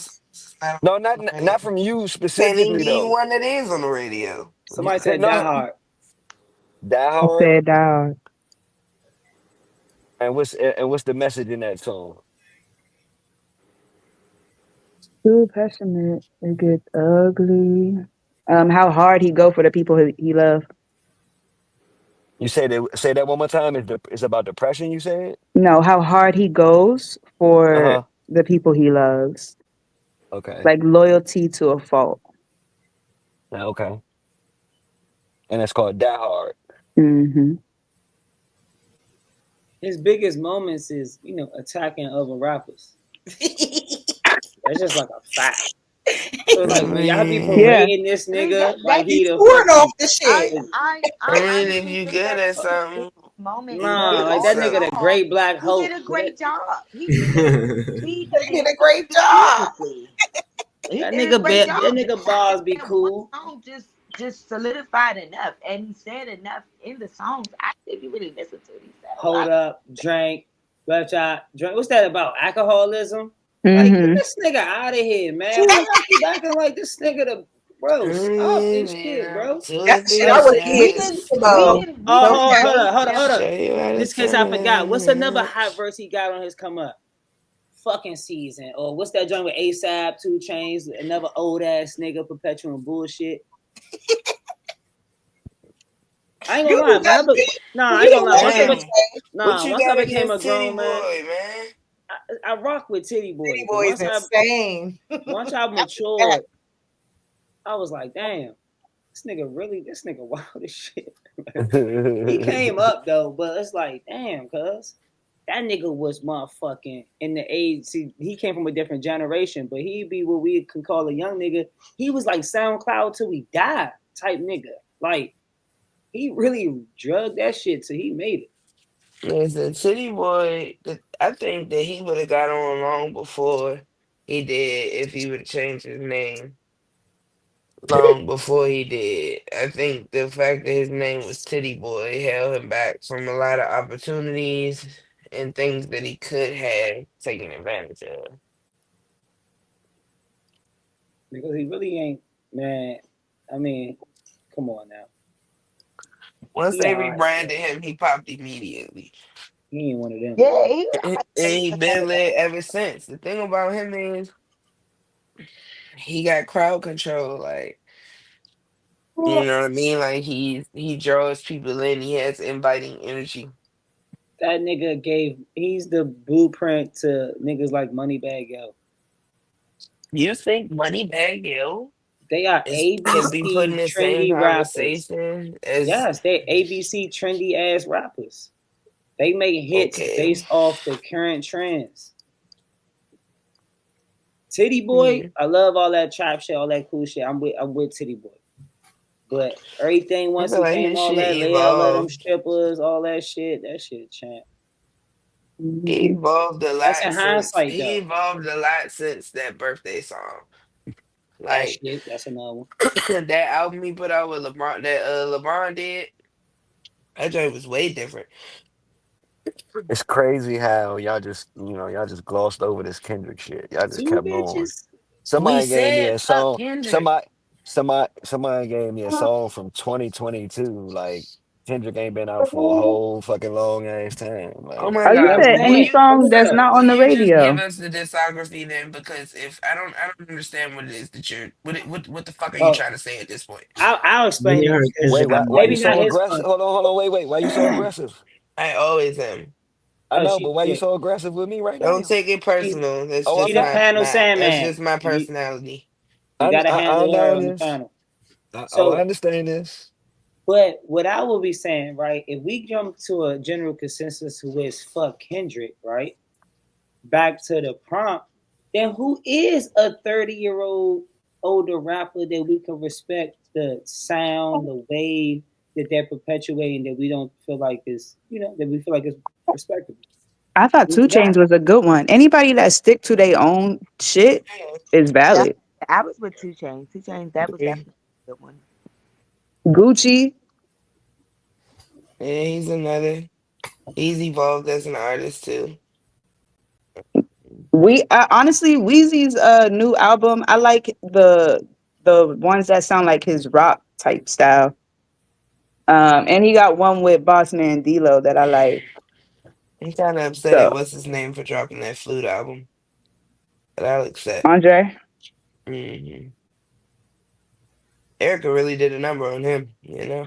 on No, the not radio. from you Can't even specifically give you though. one that is on the radio. Somebody said die No, hard. Die I Hard. said Die Hard. And what's the message in that song? Too passionate. It gets ugly. How hard he go for the people he love. You say that one more time. It's about depression. You said. No, how hard he goes Uh for huh. the people he loves. Okay. Like loyalty to a fault. Okay. And it's called Die Hard. Hmm. His biggest moments is, attacking other rappers. That's just like a fact. So I like when y'all be Yeah. mean, parading this I mean, nigga like that he he's the pouring off fucking the shit. I I mean, if honestly you think good that's at one of his something, biggest moments. you But nah, good like at that all in nigga something. the all, great black he did hope. a That, great job. He did He did it a great job. beautifully. He that did a nigga great that job. nigga bars be That one cool. song just solidified enough, and he said enough in the songs. Actually, if you really listen to it, he said a Hold lot. up, drank, left eye, drink. What's that about? Alcoholism? Like get Hmm. this nigga out of here, man. Why y'all keep acting like this nigga the bro? Stop this shit, bro. That's To the shit be I Like would have did We too, didn't, though. we oh, didn't Okay. hold base up, hold up, them. hold up. show you how to Just in case I forgot, what's another hot touch. verse he got on his come up? Fucking season. Or what's that joint with ASAP, 2 Chainz, another old ass nigga perpetuating bullshit. I ain't gonna You lie, do man. that shit. Nah, I You ain't know gonna lie. what Once I shit be, was Damn. saying. What nah, you once I got became a against Titty grown man, Boy, man? I rock with Titty City Boy. But Boy is insane. once I That's a fact. matured, I was like, damn, this nigga wild as shit. He came up though, but it's like, damn, cuz that nigga was motherfucking in the age. See, he came from a different generation, but he be what we can call a young nigga. He was like SoundCloud till we die type nigga. Like he really drugged that shit till he made it. Listen, City Boy, I think that he would have got on long before he did if he would have changed his name. Long before he did. I think the fact that his name was Titty Boy held him back from a lot of opportunities and things that he could have taken advantage of. Because he really ain't, man. I mean, come on now. Once He they alright, rebranded bro. him, he popped immediately. He ain't one of them, Yeah, bro. he was And like he one been of them. lit ever since. The thing about him is he got crowd control. Like, you know what I mean? Like he draws people in. He has inviting energy. That nigga he's the blueprint to niggas like Moneybag Yo. You think Moneybag Yo They are is can be put in ABC the same trendy rappers. conversation as Yes, they ABC trendy ass rappers. They make hits Okay. based off the current trends. Titty Boy, Hmm. I love all that trap shit, all that cool shit. I'm with Titty Boy. But everything I once feel it like came, his all shit that lay out, let them evolved. strippers, all that shit champ. He Mhm. evolved a That's lot in since hindsight though. that birthday song. That Like shit, that's another one. that album he put out with LeBron that LeBron did, that joint was way different. It's crazy how y'all just glossed over this Kendrick shit. Y'all just Two kept going. bitches. We Somebody gave me said a fuck song. Kendrick. Somebody gave me a song from 2022. Like Kendrick ain't been out for a whole fucking long ass time. Oh Like my Oh, you God. I'm said any saying, song hold that's up. not Will on the you just give radio? us the discography then? Because if I don't understand what it is that you're what the fuck are you Oh, trying to say at this point? I'll explain Me and it her because wait, Kendrick why you maybe not so his aggressive? point. Hold on, wait, why you so aggressive? I always am. I Oh, know, but why you yeah, so aggressive with me right Don't now? take it she, personal. That's Oh, she I'm just the not. panel that's Sandman. just my You personality. you gotta I handle her know on the this. panel. I So, understand this. but what I will be saying, right? If we jump to a general consensus who is fuck Kendrick, right? Back to the prompt, then who is a 30-year-old older rapper that we can respect the sound, the wave that they're perpetuating that we don't feel like is, that we feel like is respectable? I thought Who Two we got? Chains was a good one. Anybody that stick to their own shit is Yeah, valid. I was with Two Chains. Two Chains, that was Yeah, definitely a good one. Gucci, he's another. He's evolved as an artist too. we honestly Weezy's new album. I like the ones that sound like his rock type style. And he got one with Bossman D-Lo that I like. I'm kind of upset at So what's his name for dropping that flute album, but I'll accept. Andre, Hmm. Erica really did a number on him, you know.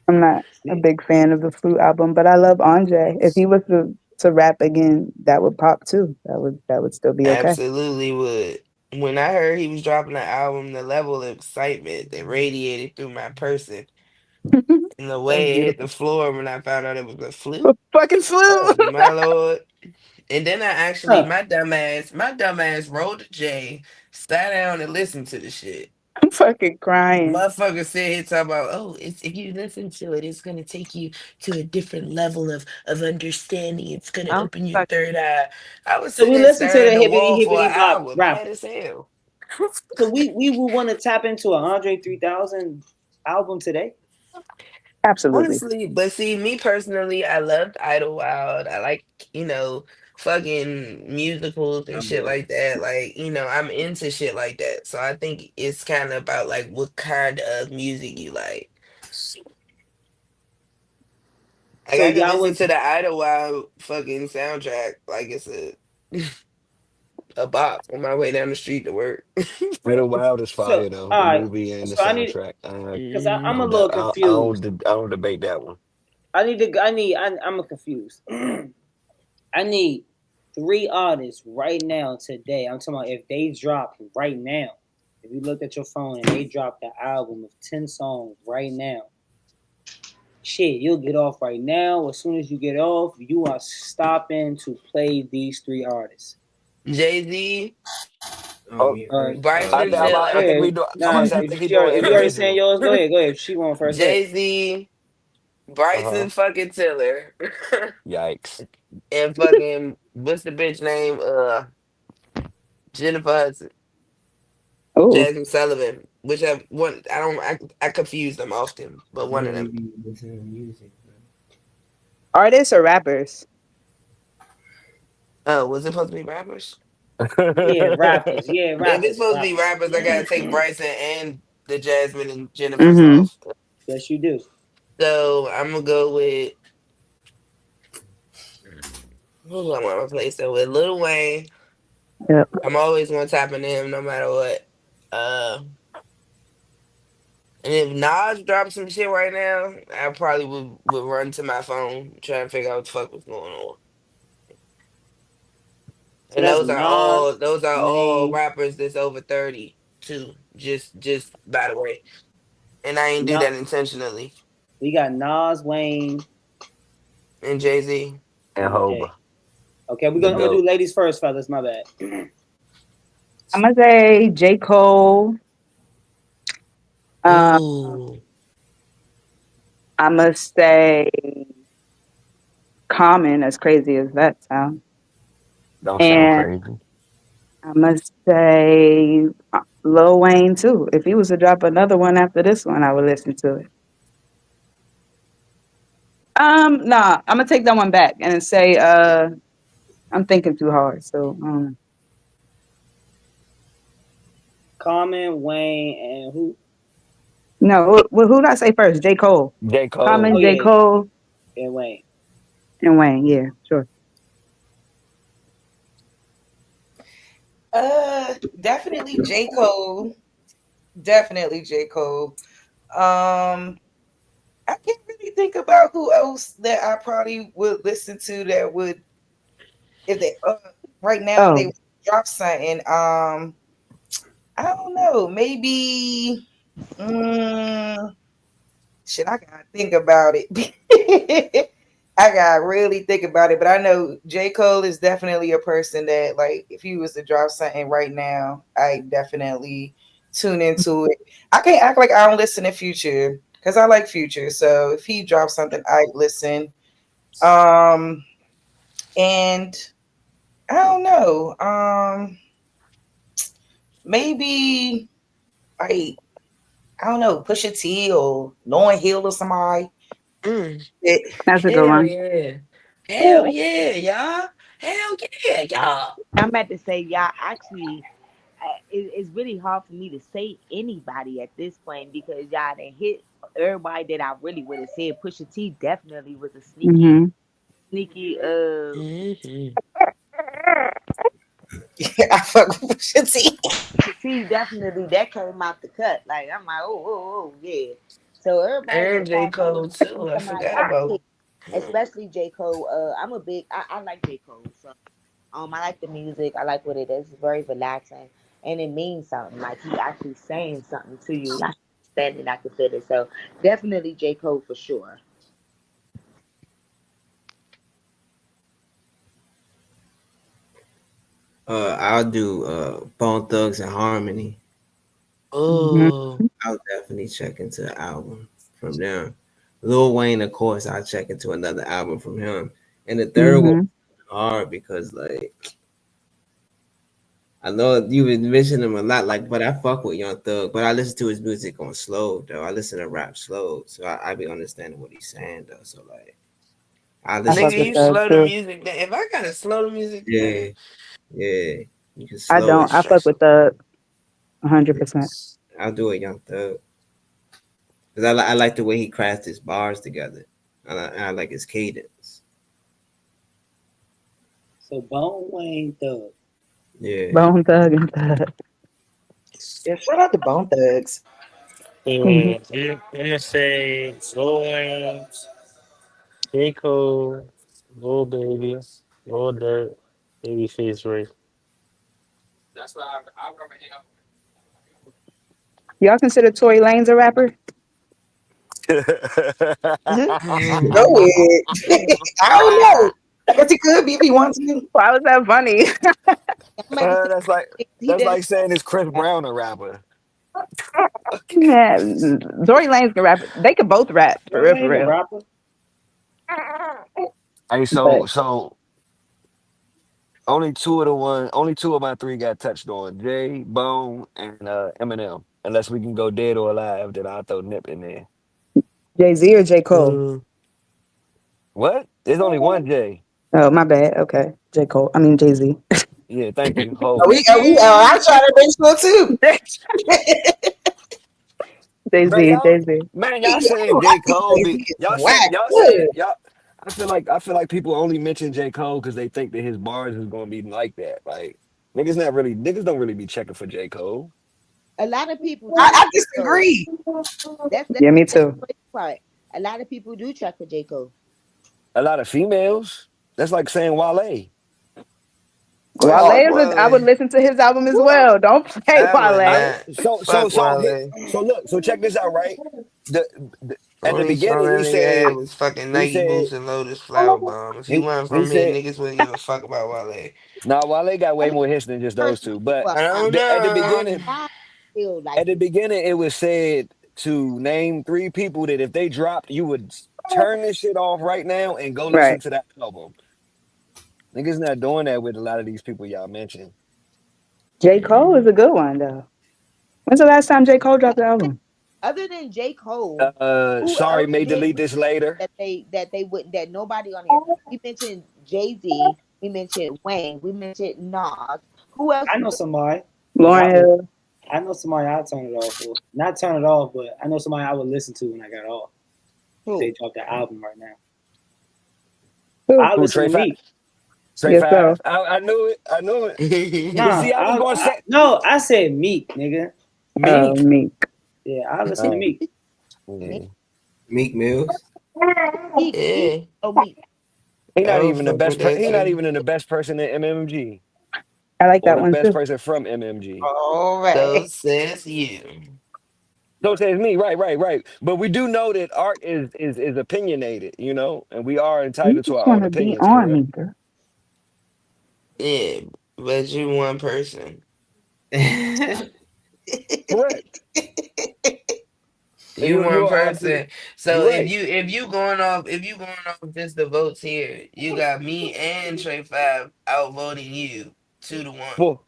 I'm not a Yeah. big fan of the Flute album, but I love Andre. If he was to rap again, that would pop too. That would still be okay. Absolutely would. When I heard he was dropping the album, the level of excitement that radiated through my person and the That's way it hit the beautiful. floor when I found out it was a flute. Fucking Oh Flute. my lord. And then Huh. my dumb ass rolled the J, sat down and listened to the shit. I'm fucking crying. Motherfucker said he talking about, oh, it's if you listen to it, it's gonna take you to a different level of understanding. It's gonna I'm open your fucking third eye. I was So sitting we there listen to the staring at the hippity wall for an hippity bop hour, mad rapper. as hell. So we would want to tap into a Andre 3000 album today. Absolutely. Honestly, but see, me personally, I loved Idlewild. I like, you know, fucking musicals and I shit would. like that. Like, I'm into shit like that. So I think it's kind of about like what kind of music you like. Like So I could y'all listen would. to the Idlewild fucking soundtrack like it's a bop on my way down the street to work. Middle Wild is So fire though. all The right. movie and the So I need soundtrack. because Mhm. I'm a little confused. I don't debate that one. I'm confused. I need three artists right now today. I'm talking about if they dropped right now. If you looked at your phone and they dropped the album of 10 songs right now, shit, you'll get off right now. As soon as you get off, you are stopping to play these three artists. Jay-Z, Oh, Me All right. first. Bryson Go I think Tiller, we ahead. do. I'm Nah, about to say I think we doing if you already saying individual. yours, go ahead. Go ahead. She going first. Go ahead. Jay-Z, Uh huh. Bryson fucking Tiller, Yikes. and fucking what's the bitch name? Jennifer Hudson, Oh, Jasmine Sullivan. Which I one I don't I confuse them often, but I one of don't them. even listen to music, bro. artists or rappers? Oh, was it supposed to be rappers? Yeah, rappers. Yeah, If it's rappers. supposed to be Rappers. rappers, I gotta take Bryson and the Jasmine and Jennifer's Mm-hmm. off. Yes, you do. So I'm gonna go with who do I want to replace that with? Lil Wayne. Yep. I'm always gonna tap into him no matter what. And if Nas dropped some shit right now, I probably would run to my phone trying to figure out what the fuck was going on. So And that's those are all Wayne, rappers that's over 30 too. Just by the way. And I ain't do not that intentionally. We got Nas, Wayne, And Jay-Z. And and Jay. Hova, Okay, the I'm gonna do goat. ladies first, fellas. My bad. I'm gonna say J. Cole. Um, Ooh. I'm gonna say Common, as crazy as that sounds. Don't sound And crazy. I must say Lil Wayne too. If he was to drop another one after this one, I would listen to it. Nah, I'm gonna take that one back and say I'm thinking too hard. So Common, Wayne, and who? no, who did I say first? J. Cole. J. Oh Common, Cole. J. yeah, Cole, and Wayne. and Wayne. Yeah, sure. Definitely J. Cole. Definitely J. Cole. I can't really think about who else that I probably would listen to that would if they right now if they Oh, would drop something. I don't know. Maybe shit, I gotta think about it. I gotta really think about it. But I know J. Cole is definitely a person that, like, if he was to drop something right now, I definitely tune into it. I can't act like I don't listen to Future because I like Future. So if he drops something, I listen. Um, and I don't know. Maybe I I don't know, Pusha T or Lauren Hill or somebody. Mm. It, that's a good Hell one. yeah. Hell yeah, y'all. Hell yeah, y'all. I'm about to say, y'all, actually, it's really hard for me to say anybody at this point because y'all done hit everybody that I really would have said. Pusha T definitely was a Hmm. sneaky. Mm-hmm. I fuck with Pusha T. Pusha T definitely that came out the cut. Like I'm like, yeah. So everybody And that J. y'all Cole named, too. I somebody forgot I picked, about him. especially J Cole. I'm a big. I like J Cole. So I like the music. I like what it is. It's very relaxing, and it means something. Like he actually saying something to you. I understand it. I can feel it. So definitely J Cole for sure. I'll do Bone Thugs and Harmony. Hmm. Oh. I'll definitely check into the album from them. Lil Wayne, of course, I'll check into another album from him. And the third one Hmm. hard because like I know you've been mentioning him a lot, like, but I fuck with Young Thug, but I listen to his music on slow though. I listen to rap slow, so I be understanding what he's saying though. So like, I I listen fuck Nigga, to with you Thug slow the too. music down. If I gotta slow the music yeah, down, yeah. You can I slow that's it. don't. I fuck with stressful. Thug 100%. I'll do a Young Thug because I like the way he crafts his bars together. I like his cadence. So Bone, Wayne, Thug. Yeah. Bone Thug and Thug. Yeah, shout out to Bone Thugs. Mhm. Yeah, I'm gonna say Lil Wayne, J. Cole, Lil Baby, Lil Dirt, Babyface Ray. Y'all consider Tory Lanez a rapper? Go Mm. ahead. I don't know. I guess he could be if he wants to. Why was that funny? I'm about to say That's like he that's did. like saying it's Chris Brown a rapper. Yeah, Tory Lanez can rap. They could both rap for Tory real, for ain't a real. rapper. Hey, But so only two of my three got touched on. Jay, Bone, and Eminem. Unless we can go dead or alive, then I'll throw Nip in there. Jay Z or J Cole? Mm. What? There's only one Jay. Oh, my bad. Okay, J Cole. I mean Jay Z. Yeah, thank you. We, Hova. I'm trying to make sure too. Jay Bro, Z. y'all, Jay Z. man, I y'all saying J. think Cole Jay-Z be is y'all saying whack. y'all saying Good. y'all I feel like people only mention J. Cole because they think that his bars is gonna be like that. Like niggas don't really be checking for J. Cole. A lot of people check I for J. Cole. disagree. Yeah, me That's the too. crazy part. A lot of people do check for J Cole. A lot of females. That's like saying Wale. Wale Fuck is a. I would Wale. listen to his album as well. Don't play I would Wale. not. So Fuck Wale. look, so check this out, right? The At the Only beginning, song that nigga had was fucking he Nike said, boots and Lotus Flower Bomb. If he wasn't he from here, said, niggas wouldn't give a fuck about Wale. nah, Wale got way Only more hits than just those person two. But fuck I out. don't at the know. beginning, I feel like it. it was said to name three people that if they dropped, you would turn this shit off right now and go listen Right. to that album. Niggas not doing that with a lot of these people y'all mentioned. J. Cole is a good one though. When's the last time J. Cole dropped an album? Other than J. Cole, who Sorry, else may did delete this later. that they wouldn't, that nobody on here? We mentioned Jay-Z, we mentioned Wayne, we mentioned Nas. Who else? I know somebody. Lauren Hill. I know somebody I'd turn it off for. Not turn it off, but I know somebody I would listen to when I got off. If they Who? dropped the album right now. Who? I Who, listen Trey to Five? Meek. Trey Yes, so. Five? I knew it. I knew it. But Nah, see, I was going to say no, I said Meek, nigga. Meek. Meek. Yeah, I listen to Oh, Meek. yeah. Meek Mills. Meek. Yeah, Oh, Meek. He I not would even the fuck with best. that He not too. even the best person in MMG I like or that the one best too. person from MMG. All So right. says you. So says me, right. But we do know that art is opinionated, you know, and we are You entitled to just our own want to be opinions, on me, correct? girl. Yeah, but you one person. Correct. You You one are absolutely person. So you're right. if you going off just the votes here, you got me and Trey Five outvoting you 2-1. For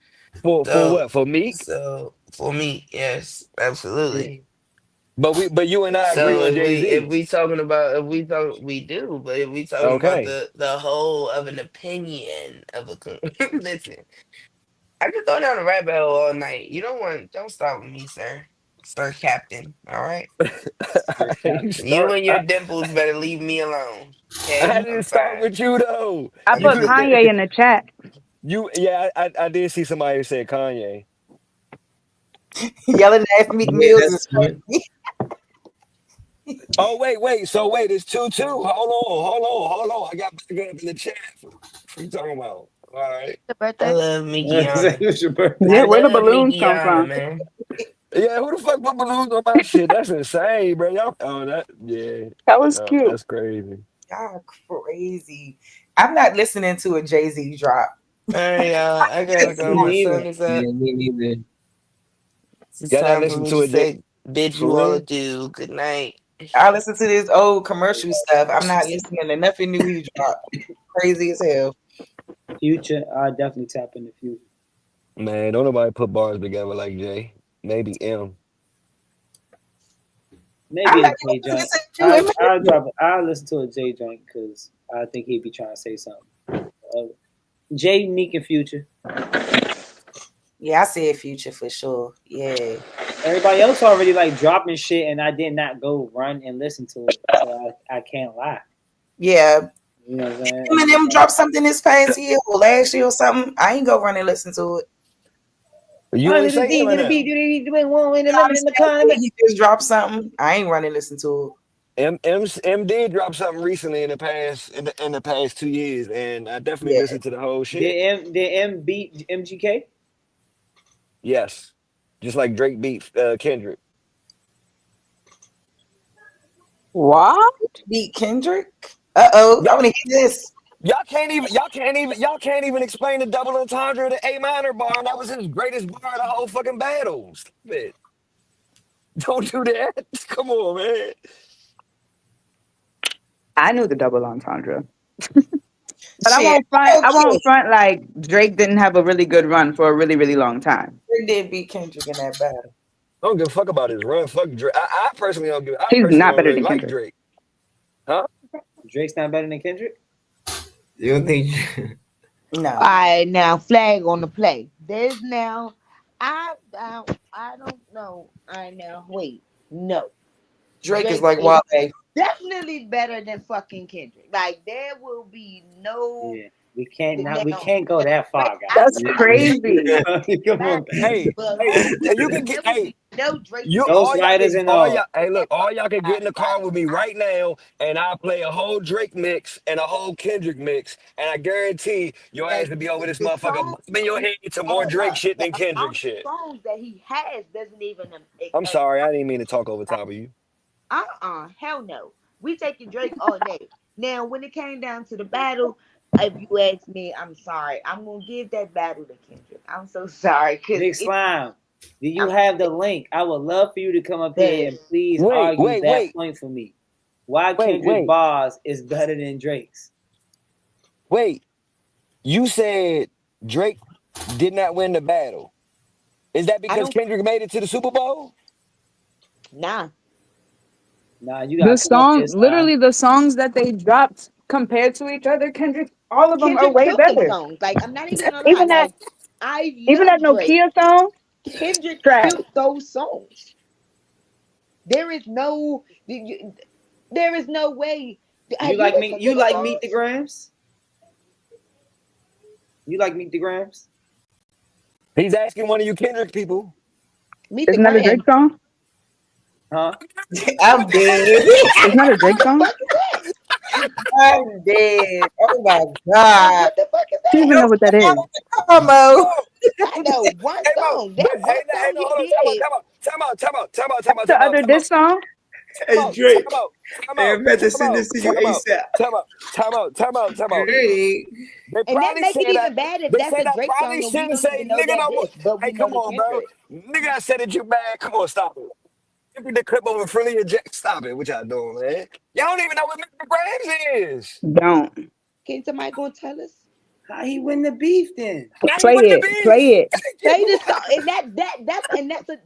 for So what? For Meek? so for me, yes, Yeah. absolutely. But you and I agree So on Jay if Z. we talking about if we talk we do, but if we talking about Okay. the whole of an opinion of a listen, I could go down the rabbit hole all night. Don't stop with me, sir Captain. All right, Sir I Cap. didn't you start. and your dimples better leave me alone. I Okay, I'm didn't start fine. with you though. I You put could Kanye in the chat. you yeah, I did see somebody who said Kanye. Yelling at Meek Yeah, Mills that's is fine. crazy. Oh wait. So wait, it's 2-2. Hold on. I got back up in the chat. What you talking about? All right. The I birthday. love Mikiana. It's your I Yeah, birthday. where the love balloons come Mikiana, from? man. Yeah, who the fuck put balloons on my shit? That's insane, bro. Y'all, That was cute. that's crazy. Y'all crazy. I'm not listening to a Jay-Z drop. All right, y'all. I gotta Me go. My neither. son is up. Yeah, me neither. It's Y'all not time for listen me to to it, Jay, say bid for you all real? adieu. Good night. I listen to this old commercial stuff. I'm not listening to nothing new he dropped. Crazy as hell. Future, I definitely tap in the future. Man, don't nobody put bars together like Jay. Maybe M. I'm Maybe not a J even joint. listening to him. I'll listen to a J joint because I think he'd be trying to say something. J, Meek, and Future. Yeah, I said Future for sure. Yeah. Everybody else already like dropping shit, and I did not go run and listen to it, so I can't lie. Yeah. You know what I'm saying? Eminem dropped something this past year or last year or something. I ain't go run and listen to it. You ain't Under the say D to the B Eminem. to the doing one in the lemon in the Honestly, condiment. he just dropped something. I ain't running listen to it. M did drop something recently in the past 2 years, and I definitely Yeah. listened to the whole shit. Did M beat MGK? Yes, just like Drake beat Kendrick. What? Beat Kendrick. Uh-oh. I Y'all, want to hear this. y'all can't even explain the double entendre of the A minor bar, and that was his greatest bar of the whole fucking battle. Stop it. Don't do that. Come on, man. I knew the double entendre. But I Shit. won't front. I Okay. won't front like Drake didn't have a really good run for a really, really long time. Drake did beat Kendrick in that battle. I don't give a fuck about his run. Fuck Drake. I He's personally not don't better really than like Kendrick. Drake. Huh? Drake's not better than Kendrick. You don't think? No. All right, now flag on the play. There's now. I don't know. I now wait. No, Drake is Drake like is Wale. definitely better than fucking Kendrick. Like there will be no Yeah, we now. can't go that Drake, far, I That's guys. love Drake crazy. Come back, on, Hey, but you can get there will be no Drake you better Ghost all y'all Riders can and all. than all y'all can get in the car everybody. with me right now, and I'll play a whole Drake mix and a whole Kendrick mix, and I guarantee your ass And will be over this the motherfucker songs bobbing your don't head to more add Drake up. shit The than Kendrick amount of shit. songs that he has doesn't even I'm sorry, I didn't mean to talk over top of you. Hell no. We taking Drake all day. Now, when it came down to the battle, if you ask me, I'm sorry. I'm gonna give that battle to Kendrick. I'm so sorry, cause Big it. Slime, do you I'm have the link? I would love for you to come up here dead. and please Wait, argue wait, that wait, point for me. Why wait, Kendrick wait, bars is better than Drake's? wait. You said Drake did not win the battle. Is that I because don't. Kendrick made it to the Super Bowl? Nah. Nah, you The gotta come up here, song, Slime. literally the songs that they dropped compared to each other, Kendrick, all of them are Kendrick way killed them better. songs. Like I'm not even gonna lie. Even that, Like I even that love Drake. Nokia song, Kendrick trash. killed those songs. There is no. There is no way. You Have you like me? listened to You the like Meet the songs? Grams? You like Meet the Grams? He's asking one of you Kendrick people. Meet the Isn't that a Drake Gram. song? Huh? I'm dead. Isn't that a Drake What the song? fuck is that? I'm dead. Oh my Like god. what the fuck is I don't that? even know what that is. Combo. Oh, I know one hey, Mo, song. but, That hey, one hey, song no, he hold on, did. The other diss song? time Hey out, Drake, time out, time hey, out, I'm about to time send out, this to you time out, ASAP. time out. Great. They And that probably make it said that. even bad if They that's said a I Drake probably song and we shouldn't don't say even know nigga that no more. diss, but we Hey, know come the on, bro. Kendrick. Nigga, I said that you bad. Come on, stop it. Give me the clip over friendly eject. Stop it. What y'all doing, man? Y'all don't even know what Mr. Grams is. Don't. Can somebody gonna tell us? How he win the beef then? How he Play win the it. beef? Play it. Thank Play you. the song, and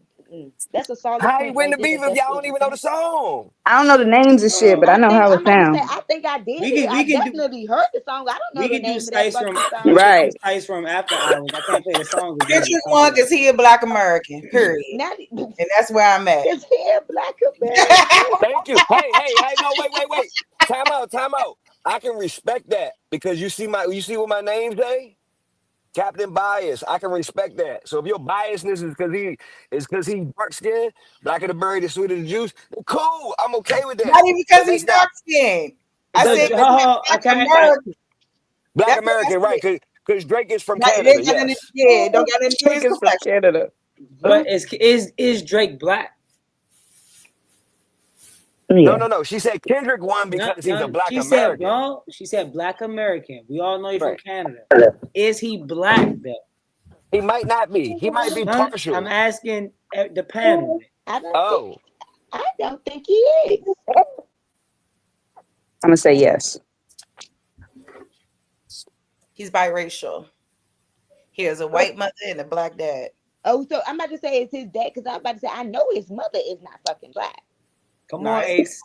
that's a solid How he point win right the there. beef If if that's y'all what don't you're even know the saying. song? I don't know the names of shit, but I I know think how I'm it about to say sounds. I think I did We it. can I we can do definitely heard the song. I don't know we the can do name of that Sice fucking Room. song. We can do Right. Sice Room after hours. I can't play the songs again. Kendrick Don't do won that. because he a black American. Period. Not And that's where I'm at. is he a black American? Thank you. Hey, no, wait. Time out. I can respect that because you see what my name say? Captain Bias. I can respect that. So if your biasness is because he dark skinned, blacker the berry, the sweeter the juice, then cool. I'm okay with that. Not even But because he's that's not dark skinned. I So said okay. because he's I black can't. American. Black That's what I American, right? said. Because Drake is from Not, it Canada. ain't got nothing, Yes. yeah, it don't got nothing to do with Drake his is from complexion. Canada. But is Drake black? Yeah. No. She said Kendrick won No, because he's a no. black She said American. no. She said black American. We all know he's from Right. Canada. Is he black though? He might not be. He might be No, I'm partial. asking the panel. I don't think Oh. I don't think he is. I'm gonna say yes. He's biracial. He has a white mother and a black dad. Oh, so I'm about to say it's his dad because I'm about to say I know his mother is not fucking black. Come on, Nice. Ace.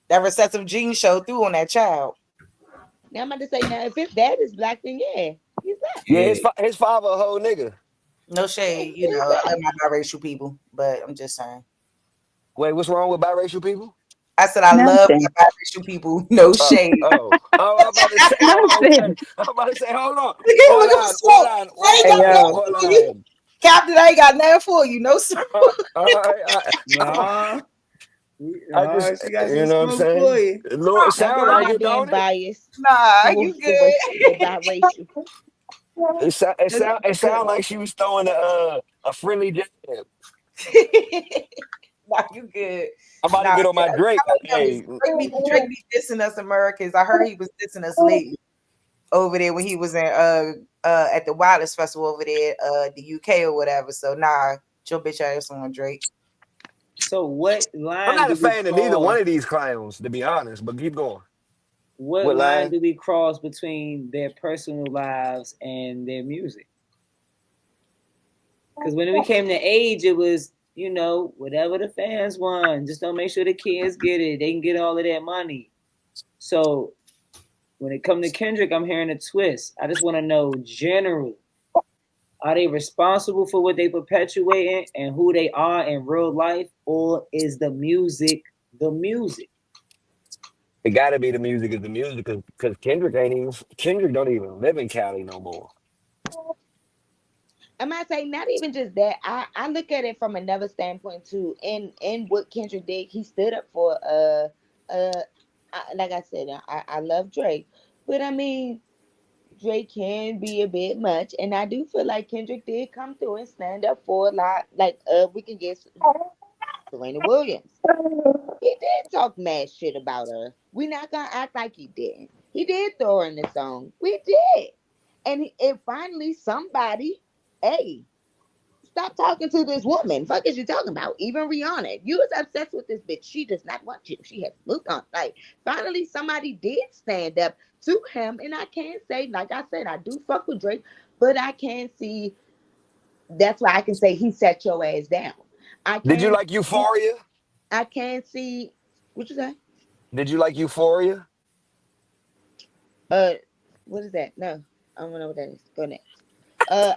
That recessive gene showed through on that child. Now I'm about to say now if his dad is black, then yeah, he's black. Yeah, Yeah. his father a whole nigga. No shade, you know, He's I black. love my biracial people, but I'm just saying. Wait, what's wrong with biracial people? I said I love Nothing. my biracial people. No shade. I'm about to say, okay. Nothing. I'm about to say, hold on, Look at smoke. I ain't Hey got nothing yo. hold for you. on. Captain, I ain't got nothing for you. No, sir. Nah, I just, nah, she got you some know what I'm smoke for saying? you. Lord, it Now sound we're like not it, being don't it? biased Nah, you towards the good. biracial. It sound like she was throwing a friendly jab. Nah, you good. I'm about to Nah, get on my Drake. tell him Hey, Drake be dissing us Americans. I heard he was dissing us lately over there when he was in at the Wireless Festival over there, the UK or whatever. So nah, your bitch ass on Drake. So what I'm line not do a we fan of neither one cross? of these clowns, to be honest. But keep going. What What line line? do we cross between their personal lives and their music? Because when we came to age, it was, whatever the fans want. Just don't make sure the kids get it. They can get all of that money. So when it comes to Kendrick, I'm hearing a twist. I just want to know general. Are they responsible for what they perpetuating and who they are in real life? Or is the music the music? It got to be the music is the music because Kendrick don't even live in Cali no more. I might say not even just that. I look at it from another standpoint too. And what Kendrick did, he stood up for like I said, I love Drake, but I mean Drake can be a bit much, and I do feel like Kendrick did come through and stand up for a lot. Like we can get Serena Williams. He did talk mad shit about her. We not gonna act like he didn't. He did throw her in the song. We did. And finally somebody, hey, stop talking to this woman. Fuck is you talking about? Even Rihanna. You was obsessed with this bitch. She does not want you. She has moved on. Like, finally somebody did stand up to him. And I can't say, like I said, I do fuck with Drake, but I can't see that's why I can say he set your ass down. I Did you can't like see Euphoria? I can't see what you say? Did you like Euphoria? Uh, what is that? No, I don't know what that is. Go next.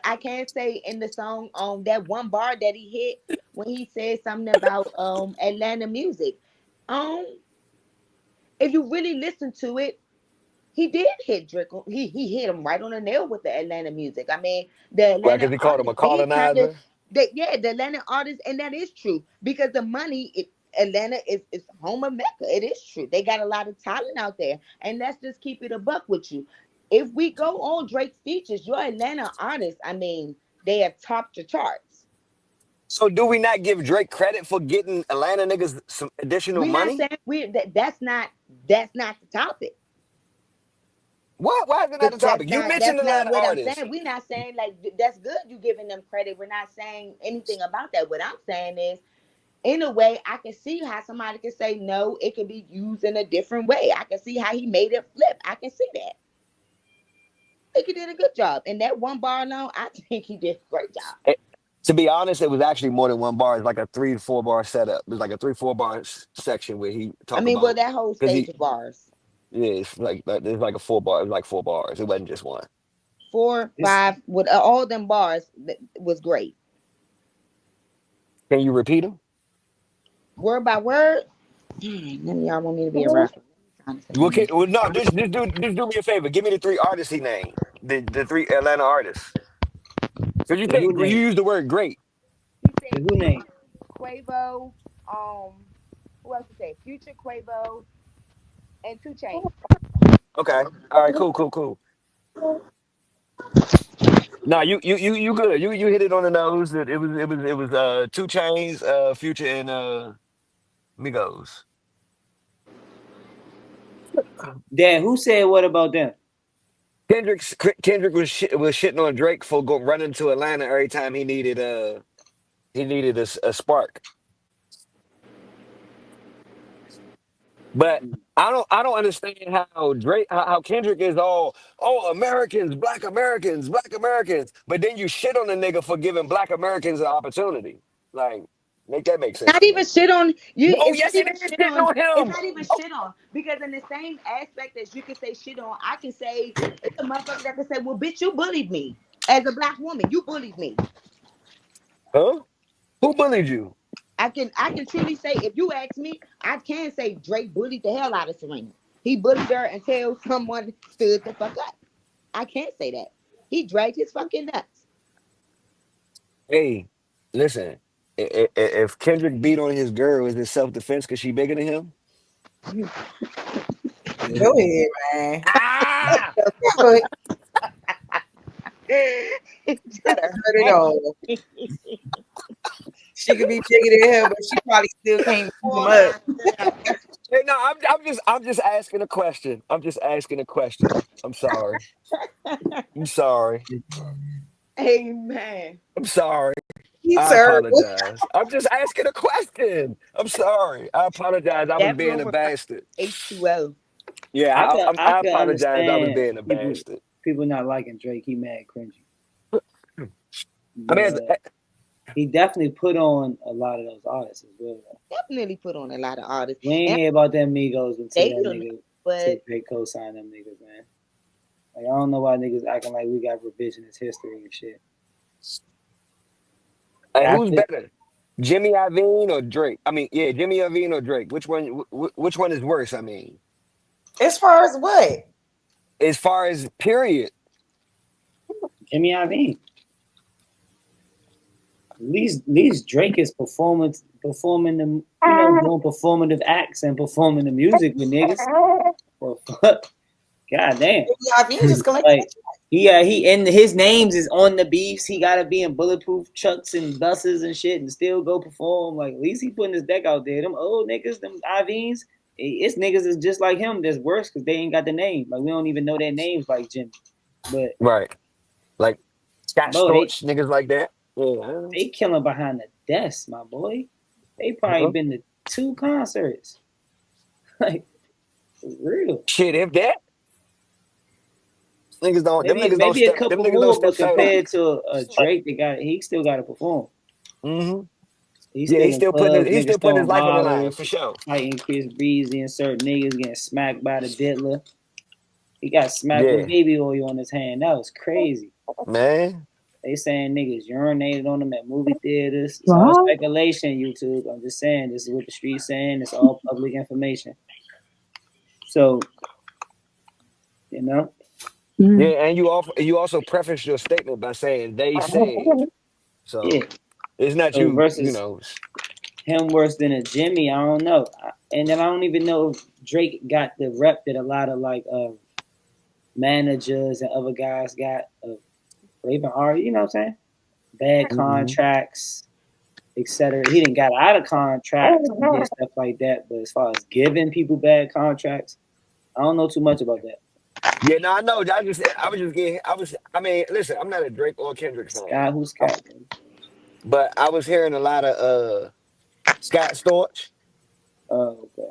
I can't say in the song that one bar that he hit when he said something about Atlanta music. Um, if you really listen to it, he did hit Drake. He hit him right on the nail with the Atlanta music. I mean, the Right, Atlanta because he called him a artists did kind of colonizer. yeah, the Atlanta artists, and that is true because the money. Atlanta is home of Mecca. It is true. They got a lot of talent out there, and let's just keep it a buck with you. If we go on Drake's features, your Atlanta artists, I mean, they have topped the charts. So do we not give Drake credit for getting Atlanta niggas some additional We're not money? saying that's not the topic. What? Why is it not the topic? You mentioned That's not Atlanta what I'm artists. saying. We're not saying like that's good. You giving them credit. We're not saying anything about that. What I'm saying is, in a way, I can see how somebody can say no. It can be used in a different way. I can see how he made it flip. I can see that. I think he did a good job. And that one bar alone, I think he did a great job. To be honest, it was actually more than one bar. It's like a 3 to 4 bar setup. It was like a 3 4 bar section where he I talk mean, well, about that whole because stage he of bars, yeah, it's like a 4 bar. It was like 4 bars. It wasn't just one. four, This five, with all them bars, was great. Can you repeat them? Word by word. None of y'all want me to be a rapper. I'm trying to Well, say well, no, just do me a favor. Give me the 3 artists he named. The 3 Atlanta artists. Because you the say who you name? use the word great. he The said who name? Quavo, who else to say? Future, Quavo, and Two Chainz. Okay. All right. Cool. No, you good. You hit it on the nose. It was 2 Chains, Future, and Migos. Dad, who said what about them? Kendrick was shitting on Drake for running to Atlanta every time he needed a spark. But I don't understand how Kendrick is all Americans, black Americans, but then you shit on the nigga for giving black Americans an opportunity. Like, make that make sense Not to me. even shit on you. No, It's not yes, it even is shit shitting on. on It's him. not even shit on because in the same aspect as you can say shit on, I can say it's a motherfucker that can say, "Well, bitch, you bullied me as a black woman. You bullied me." Huh? Who bullied you? I can truly say, if you ask me, I can say Drake bullied the hell out of Serena. He bullied her until someone stood the fuck up. I can't say that. He dragged his fucking nuts. Hey, listen. If Kendrick beat on his girl, is it self defense because she bigger than him? Go ahead, man. Ah! Go ahead. I done heard it all. She could be bigger than him, but she probably still can't move him up. Hey, no, I'm just asking a question. I'm just asking a question. I'm sorry. I'm sorry. Amen. I'm sorry. He I terrible. apologize. I'm just asking a question. I'm sorry. I apologize. I was That being room a reminds bastard. me of H2O. Yeah, I I could apologize. I was understand being a bastard. people not liking Drake. He mad cringy, I but mean, he definitely put on a lot of those artists as well. Definitely put on a lot of artists. We ain't And hear about them Migos until they that don't know, nigga but took Drake co-signed them niggas, man. Like, I don't know why niggas acting like we got revisionist history and shit. who's After better, Jimmy Iovine or Drake? I mean, yeah, Jimmy Iovine or Drake. Which one? Which one is worse? I mean, As far as what? as far as period. Jimmy Iovine, at least Drake is performing the doing performative acts and performing the music with niggas. Well, fuck, god damn. Yeah, I mean, just collect Like He and his names is on the beefs. He gotta be in bulletproof trucks and buses and shit and still go perform. Like at least he putting his deck out there. Them old niggas, them IVs, it's niggas is just like him. That's worse because they ain't got the name. Like we don't even know their names like Jimmy. But Right. Like Scott bro, Storch, niggas like that. Yeah. they killing behind the desk, my boy. They probably been to 2 concerts. Like for real. Shit, if that niggas don't, them niggas don't Maybe a step, them couple niggas don't more, step but side on. compared to a Drake, he still got to perform. Mm-hmm. He's Yeah, still in clubs, he's niggas still putting his throwing life on the line bottles, for sure. fighting Chris Breezy and certain niggas getting smacked by the diddler. He got smacked with Yeah, baby oil on his hand. That was crazy. man. They saying niggas urinated on him at movie theaters. It's all What? speculation, YouTube. I'm just saying this is what the street's saying. It's all public information. So, you know, Mm. Yeah, and you also preface your statement by saying they said. yeah. So it's not So you, versus know. him worse than a Jimmy, I don't know. And then I don't even know if Drake got the rep that a lot of like managers and other guys got of even are, you know what I'm saying? Bad Mhm. contracts, etc. He didn't got out of contracts and did stuff like that. But as far as giving people bad contracts, I don't know too much about that. Yeah, no, I know. I mean, listen, I'm not a Drake or Kendrick fan. Scott, who's Scott? But I was hearing a lot of Scott Storch. Oh, okay.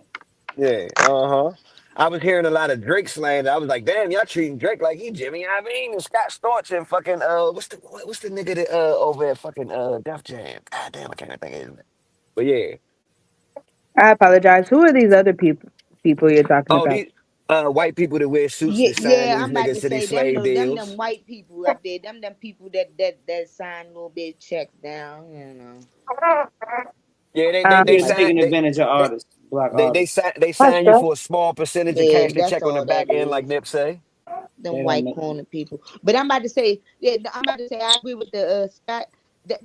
Yeah, uh-huh. I was hearing a lot of Drake slang. I was like, damn, y'all treating Drake like he Jimmy Iovine and Scott Storch and fucking what's the nigga that over at fucking Def Jam? God damn, I can't think of his name. But yeah. I apologize. Who are these other people you're talking Oh, about? these white people that wear suits Yeah, that sign yeah, these I'm about niggas to to these say them slave no them deals. white people up there, them people that sign little bit checks down, you know. Yeah, they Yeah, Um, Like taking sign advantage of they artists, black artists. they sign you for a small percentage and yeah, cash the that's check on the all that back end is. like Nip say. Them They don't white make. corner people. But I'm about to say, yeah, I'm about to say I agree with the Scott.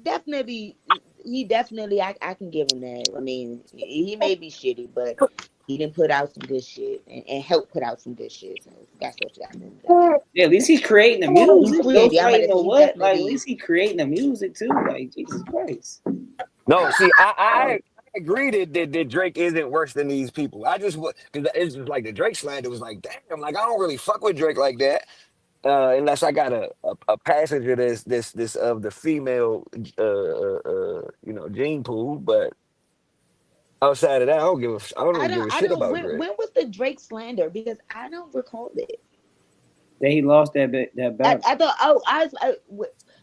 Definitely, he definitely I can give him that. I mean, he may be shitty, but he didn't put out some good shit and help put out some good shit. So that's what you got to do with that. Yeah, at least he's creating the He music. No created. I'm about fighting to say or he what? Like at definitely. least he creating the music too. Like Jesus Christ. No, see, I agree that Drake isn't worse than these people. I just because it's just like the Drake slander was like, damn, like I don't really fuck with Drake like that. Unless I got a passage of this of the female gene pool, but outside of that, I don't really give a I shit don't. about When Drake. was the Drake slander? Because I don't recall it. That he lost that battle. I thought. Oh,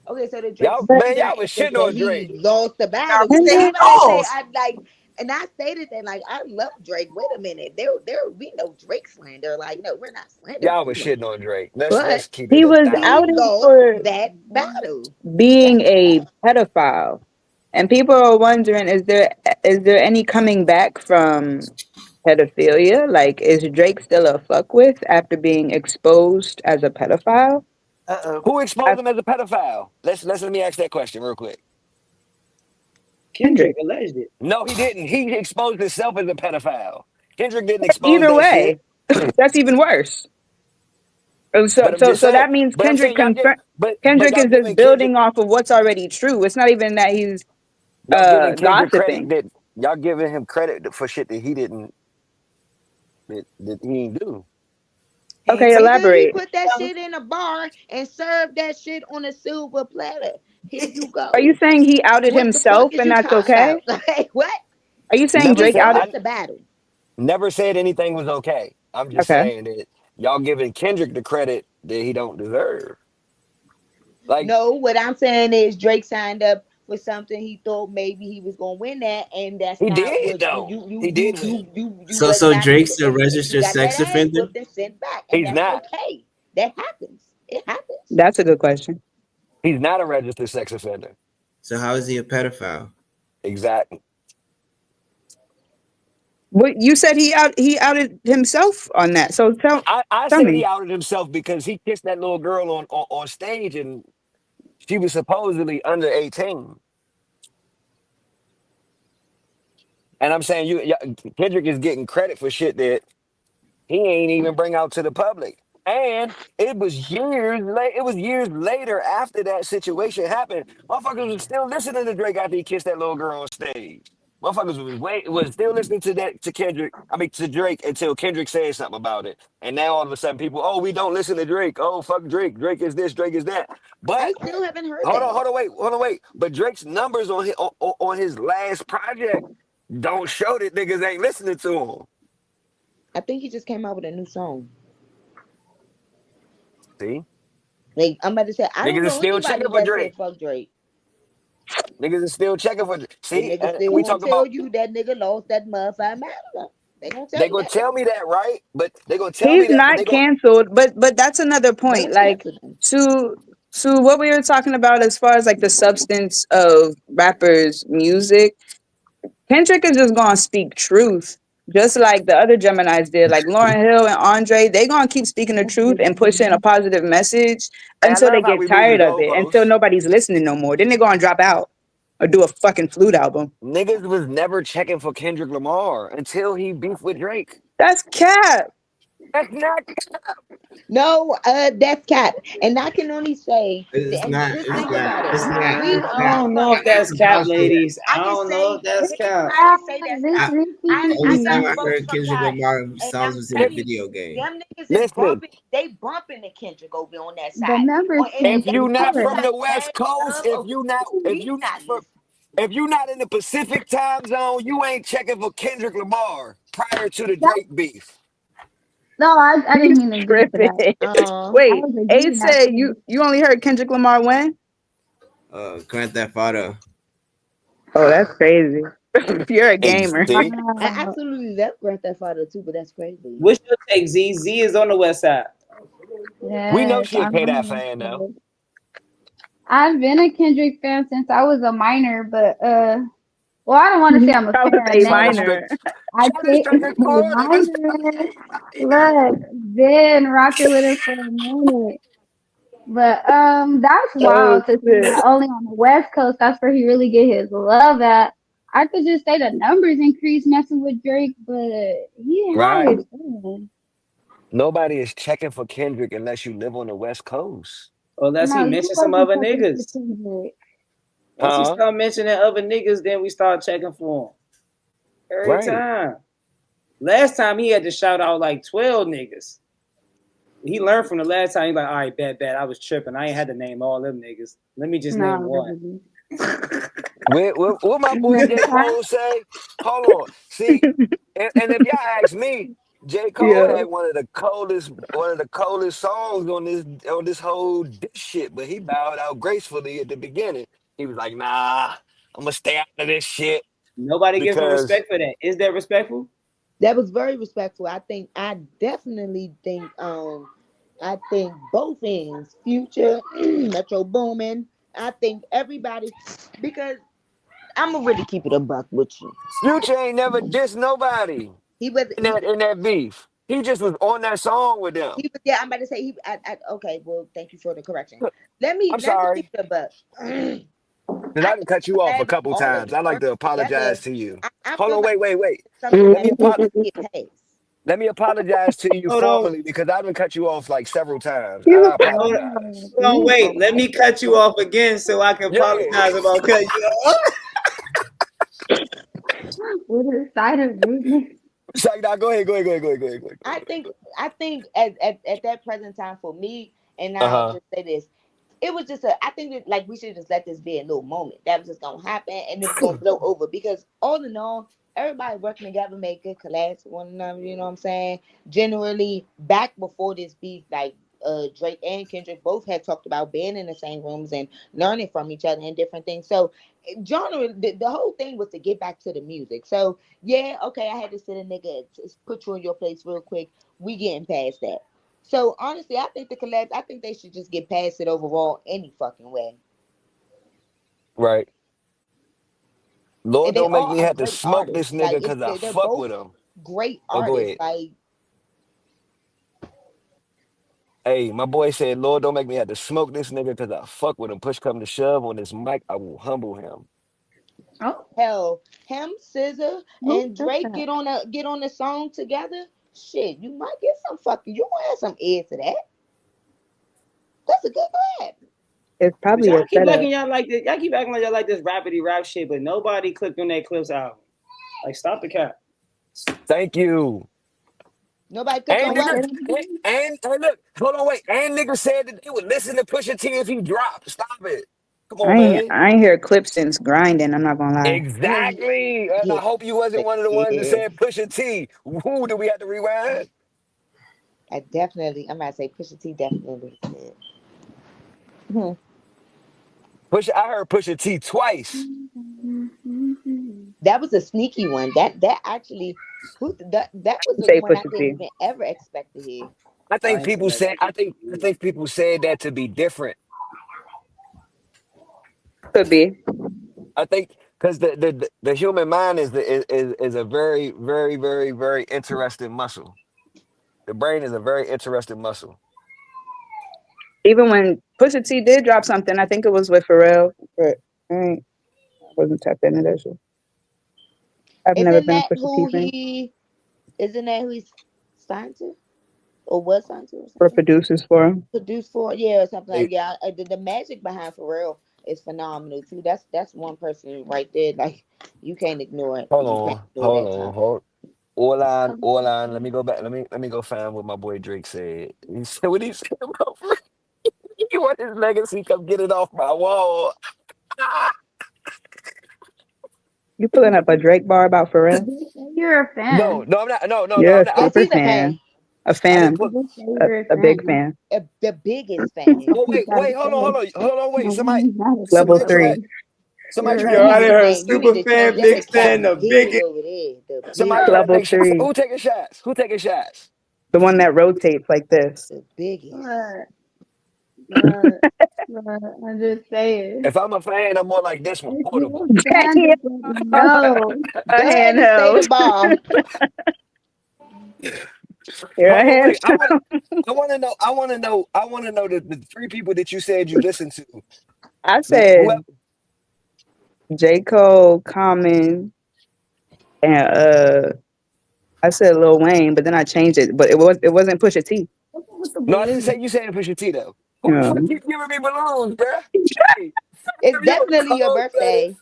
okay. So the Drake Y'all man, slander y'all was was shitting that on Drake. he lost the Now battle. he Because said I'm he about to say lost. I like, and I stated that like I love Drake. Wait a minute, there will be no Drake slander. Like no, we're not slandering Y'all was anyone. shitting on Drake. Let's But keep it he a was he thousand. outed lost for that battle. being That's a why. pedophile, and people are wondering: is there any coming back from pedophilia? Like, is Drake still a fuck with after being exposed as a pedophile? Uh-oh. Who exposed That's him as a pedophile? Let me ask that question real quick. Kendrick Kendrick. alleged it. No, he didn't. He exposed himself as a pedophile. Kendrick didn't expose Either that shit. way, that's even worse. So, But I'm so, just so saying. that means But I'm saying but Kendrick y'all is just giving Kendrick building off of what's already true. It's not even that he's y'all giving Kendrick credit gossiping. that y'all giving him credit for shit that he didn't that he didn't do. Okay, Nigga, he elaborate. put that shit in a bar and served that shit on a silver platter. Here you Are you go. saying he outed What the fuck himself is and you that's talking okay? about? Like what? Are you saying Never He Drake said outed? lost I the battle. never said anything was okay. I'm just Okay. saying that y'all giving Kendrick the credit that he don't deserve. Like No, what I'm saying is Drake signed up for something he thought maybe he was gonna win that, and that's he not did what though. He did win. you So was so not Drake's a and he registered got sex that ass offender? whooped and sent back, and He's that's not. okay. That happens. It happens. That's a good question. He's not a registered sex offender. So how is he a pedophile? Exactly. What you said he outed himself on that. So I tell said he me. outed himself because he kissed that little girl on stage and she was supposedly under 18. And I'm saying Kendrick is getting credit for shit that he ain't even bring out to the public. And it was years late. It was years later after that situation happened. Motherfuckers was still listening to Drake after he kissed that little girl on stage. Motherfuckers was still listening to that to Kendrick. I mean to Drake until Kendrick said something about it. And now all of a sudden people, oh, we don't listen to Drake. Oh, fuck Drake. Drake is this. Drake is that. I But still haven't heard hold on, that. hold on, wait. But Drake's numbers on his last project don't show that niggas ain't listening to him. I think he just came out with a new song. See, Like I'm about to say, I don't niggas is know still anybody checking for that said Drake. fuck Drake. Niggas is still checking for. The See, nigga still we gonna talk tell about you that nigga lost that motherfucking matter. They gonna tell they you gonna that. tell me that, right? But they gonna tell me He's that. But they not gonna canceled, but that's another point. Don't Like cancel them. to to what we were talking about as far as like the substance of rappers' music, Kendrick is just gonna speak truth. Just like the other Geminis did, like Lauren Hill and Andre, they gonna keep speaking the truth and pushing a positive message Hey, I until they love how get we move the tired of it, until goalposts. nobody's listening no more. Then they're gonna drop out or do a fucking flute album. Niggas was never checking for Kendrick Lamar until he beefed with Drake. That's cap. That's not. No, that's cat. And I can only say, It's and not. just It's think not. about it. It's not. We It's I not. all don't know fuck. if that's It's cap, bullshit. ladies. I I can don't know say, if that's cap. I can say that's I, cat. I only got time I folks heard from Kendrick cat, Lamar and songs I'm was in a telling you, video game. them niggas is Listen, bumping. They bumping the Kendrick over on that The side. numbers Or and can't if if they you speak not for fucking it. from got the West mad Coast, love over, we not listening. if you not in the Pacific time zone, you ain't checking for Kendrick Lamar prior to the That, Drake beef. no, I didn't He's mean to agree to tripping. that. I Wait, was Ace agreeing that said too. you only heard Kendrick Lamar when? Grand Theft Auto. Oh, that's crazy. You're a Hey, gamer. see, I Wow. absolutely love Grand Theft Auto too, but that's crazy. What's your take, Z? Z is on the west side. we know Yes, she a I'm K on that this fan though. shit. I've been a Kendrick fan since I was a minor, but well, I don't want to say I'm a I was fan a Shout out to now. Drake. minor. I Shout out to can't Drake Lamar, niggas. minor. Look, been rocking with him for a minute. But that's Oh wild to see shit. that only on the West Coast. That's where he really get his love at. I could just say the numbers increased messing with Drake, but he had Right. his fun. Nobody is checking for Kendrick unless you live on the West Coast. Unless he No, you mentioned some wasn't other checking for niggas. Kendrick. Once he Huh? start mentioning other niggas, then we start checking for him. Every Right. time. Last time he had to shout out like 12 niggas. He learned from the last time. He's like, all right, bad. I was tripping. I ain't had to name all them niggas. Let me just name No, one. literally. What my And boy at the J. time, Cole say? Hold on. See, and if y'all ask me, J. Cole Yeah. had one of the coldest songs on this whole diss shit, but he bowed out gracefully at the beginning. He was like, nah, I'm gonna stay out of this shit Nobody gives him because respect for that. Is that respectful? That was very respectful. I definitely think I think both ends, Future, Metro Boomin, I think everybody, because I'm gonna really keep it a buck with you. Future ain't never dissed nobody He was in that beef. He just was on that song with them. he was yeah. I'm about to say okay. Well, thank you for the correction. I'm Let me keep sorry. it a buck. Because I I think done cut you off a collabs couple all of times. them I like work to together. apologize to you. I Hold feel on, like wait. something Let that me needs to get passed. let me apologize to you Hold on. formally because I've been cut you off like several times. You I Hold on. apologize. Hold on, wait. Let me cut you off again so I can Yeah. apologize about cutting you off. with his side of rudeness. Shaq, now go ahead. I think at that present time for me, and I'll Uh-huh. just say this. It was just I think that like we should just let this be a little moment that was just gonna happen and it was gonna blow over because all in all, everybody working together make good collabs with one another, you know what I'm saying? Generally back before this beef, like Drake and Kendrick both had talked about being in the same rooms and learning from each other and different things. So genre the whole thing was to get back to the music. So yeah, okay, I had to sit a nigga put you in your place real quick. We getting past that. So honestly, I think the collabs. I think they should just get past it overall any fucking way. Right. And Lord they don't make all me are have to great smoke this artists. nigga Like because I they're fuck both with him. great Oh, go artists. ahead. Like Hey, my boy said, Lord don't make me have to smoke this nigga because I fuck with him. Push come to shove on this mic, I will humble him. Oh, hell, him, Scissor, who and said Drake that? get on a song together. shit, you might get some fucking. You gonna have some ear to that. That's a good collab. It's But probably y'all a keep setup. acting y'all like this. Y'all keep acting like y'all like this rapidy rap shit, but nobody clicked on that Clips album. Like, stop the cap. Thank you. Nobody clicked And on Wait, what? say niggas, that again? and look, hold on, wait. And niggas said that they would listen to Pusha T if he dropped. Stop it. Come on, man. I ain't hear clips since grinding. I'm not gonna lie. Exactly. And I Yeah, hope you wasn't one of the ones that yeah. said Pusha T. Who do we have to rewind? I definitely. I'm about to say Pusha T definitely did. Hmm. I heard Pusha T twice. That was a sneaky one. That actually, that was the Say one I Pusha didn't T. even ever expect to hear. I I think ain't people saying said that. I think people said that to be different. Could be. I think because the human mind is a very, very, very, very interesting muscle. The brain is a very interesting muscle. Even when Pusha T did drop something, I think it was with Pharrell, but I wasn't tapped into that shit. I've never Isn't been a that Pusha T who fan. he? Isn't that who he's signed to, or was signed to, or For something? producers for him. Produced for, yeah, or something like Hey, yeah. The magic behind Pharrell is phenomenal too. That's one person right there. Like you can't ignore it. hold You can't on, ignore hold that on, talent. hold. All on. Let me go back. Let me go find what my boy Drake said. He said what he said about you want his legacy. Come get it off my wall. You pulling up a Drake bar about Pharrell? Just say you're a No, fan. no, I'm not. No, no, no, You're I'm a not. Yes, super he's a fan. fan. A I didn't fan. put. Just say you're a A big fan. fan. The biggest fan. Oh You wait, gotta hold on, say, wait. no, he's not a Level super Somebody, 3. fan. somebody You're a trying Yo, to You I need done fan. to heard change. You need super to fan, change that big to fan, Captain the Big biggest. over there. The somebody trying biggest. to Level take shots. 3. Who taking shots? Who taking shots? The one that rotates like this. The biggest. But, but, I'm just saying. If I'm a fan, I'm more like this one, If you're portable. a fan, Yeah, just let me know. a Go ahead and say the handheld. bar. You're a Hold on, wait. handheld. I want to know the three people that you said you listened to. I Whoever. said J. Cole, Common, and I said Lil Wayne, but then I changed it. But it wasn't Pusha T. What's up with the No, I didn't say balloon? you saying Pusha T though. Who the fuck No. keep giving me balloons, bruh? Hey, It's you a definitely your cold blooded. birthday.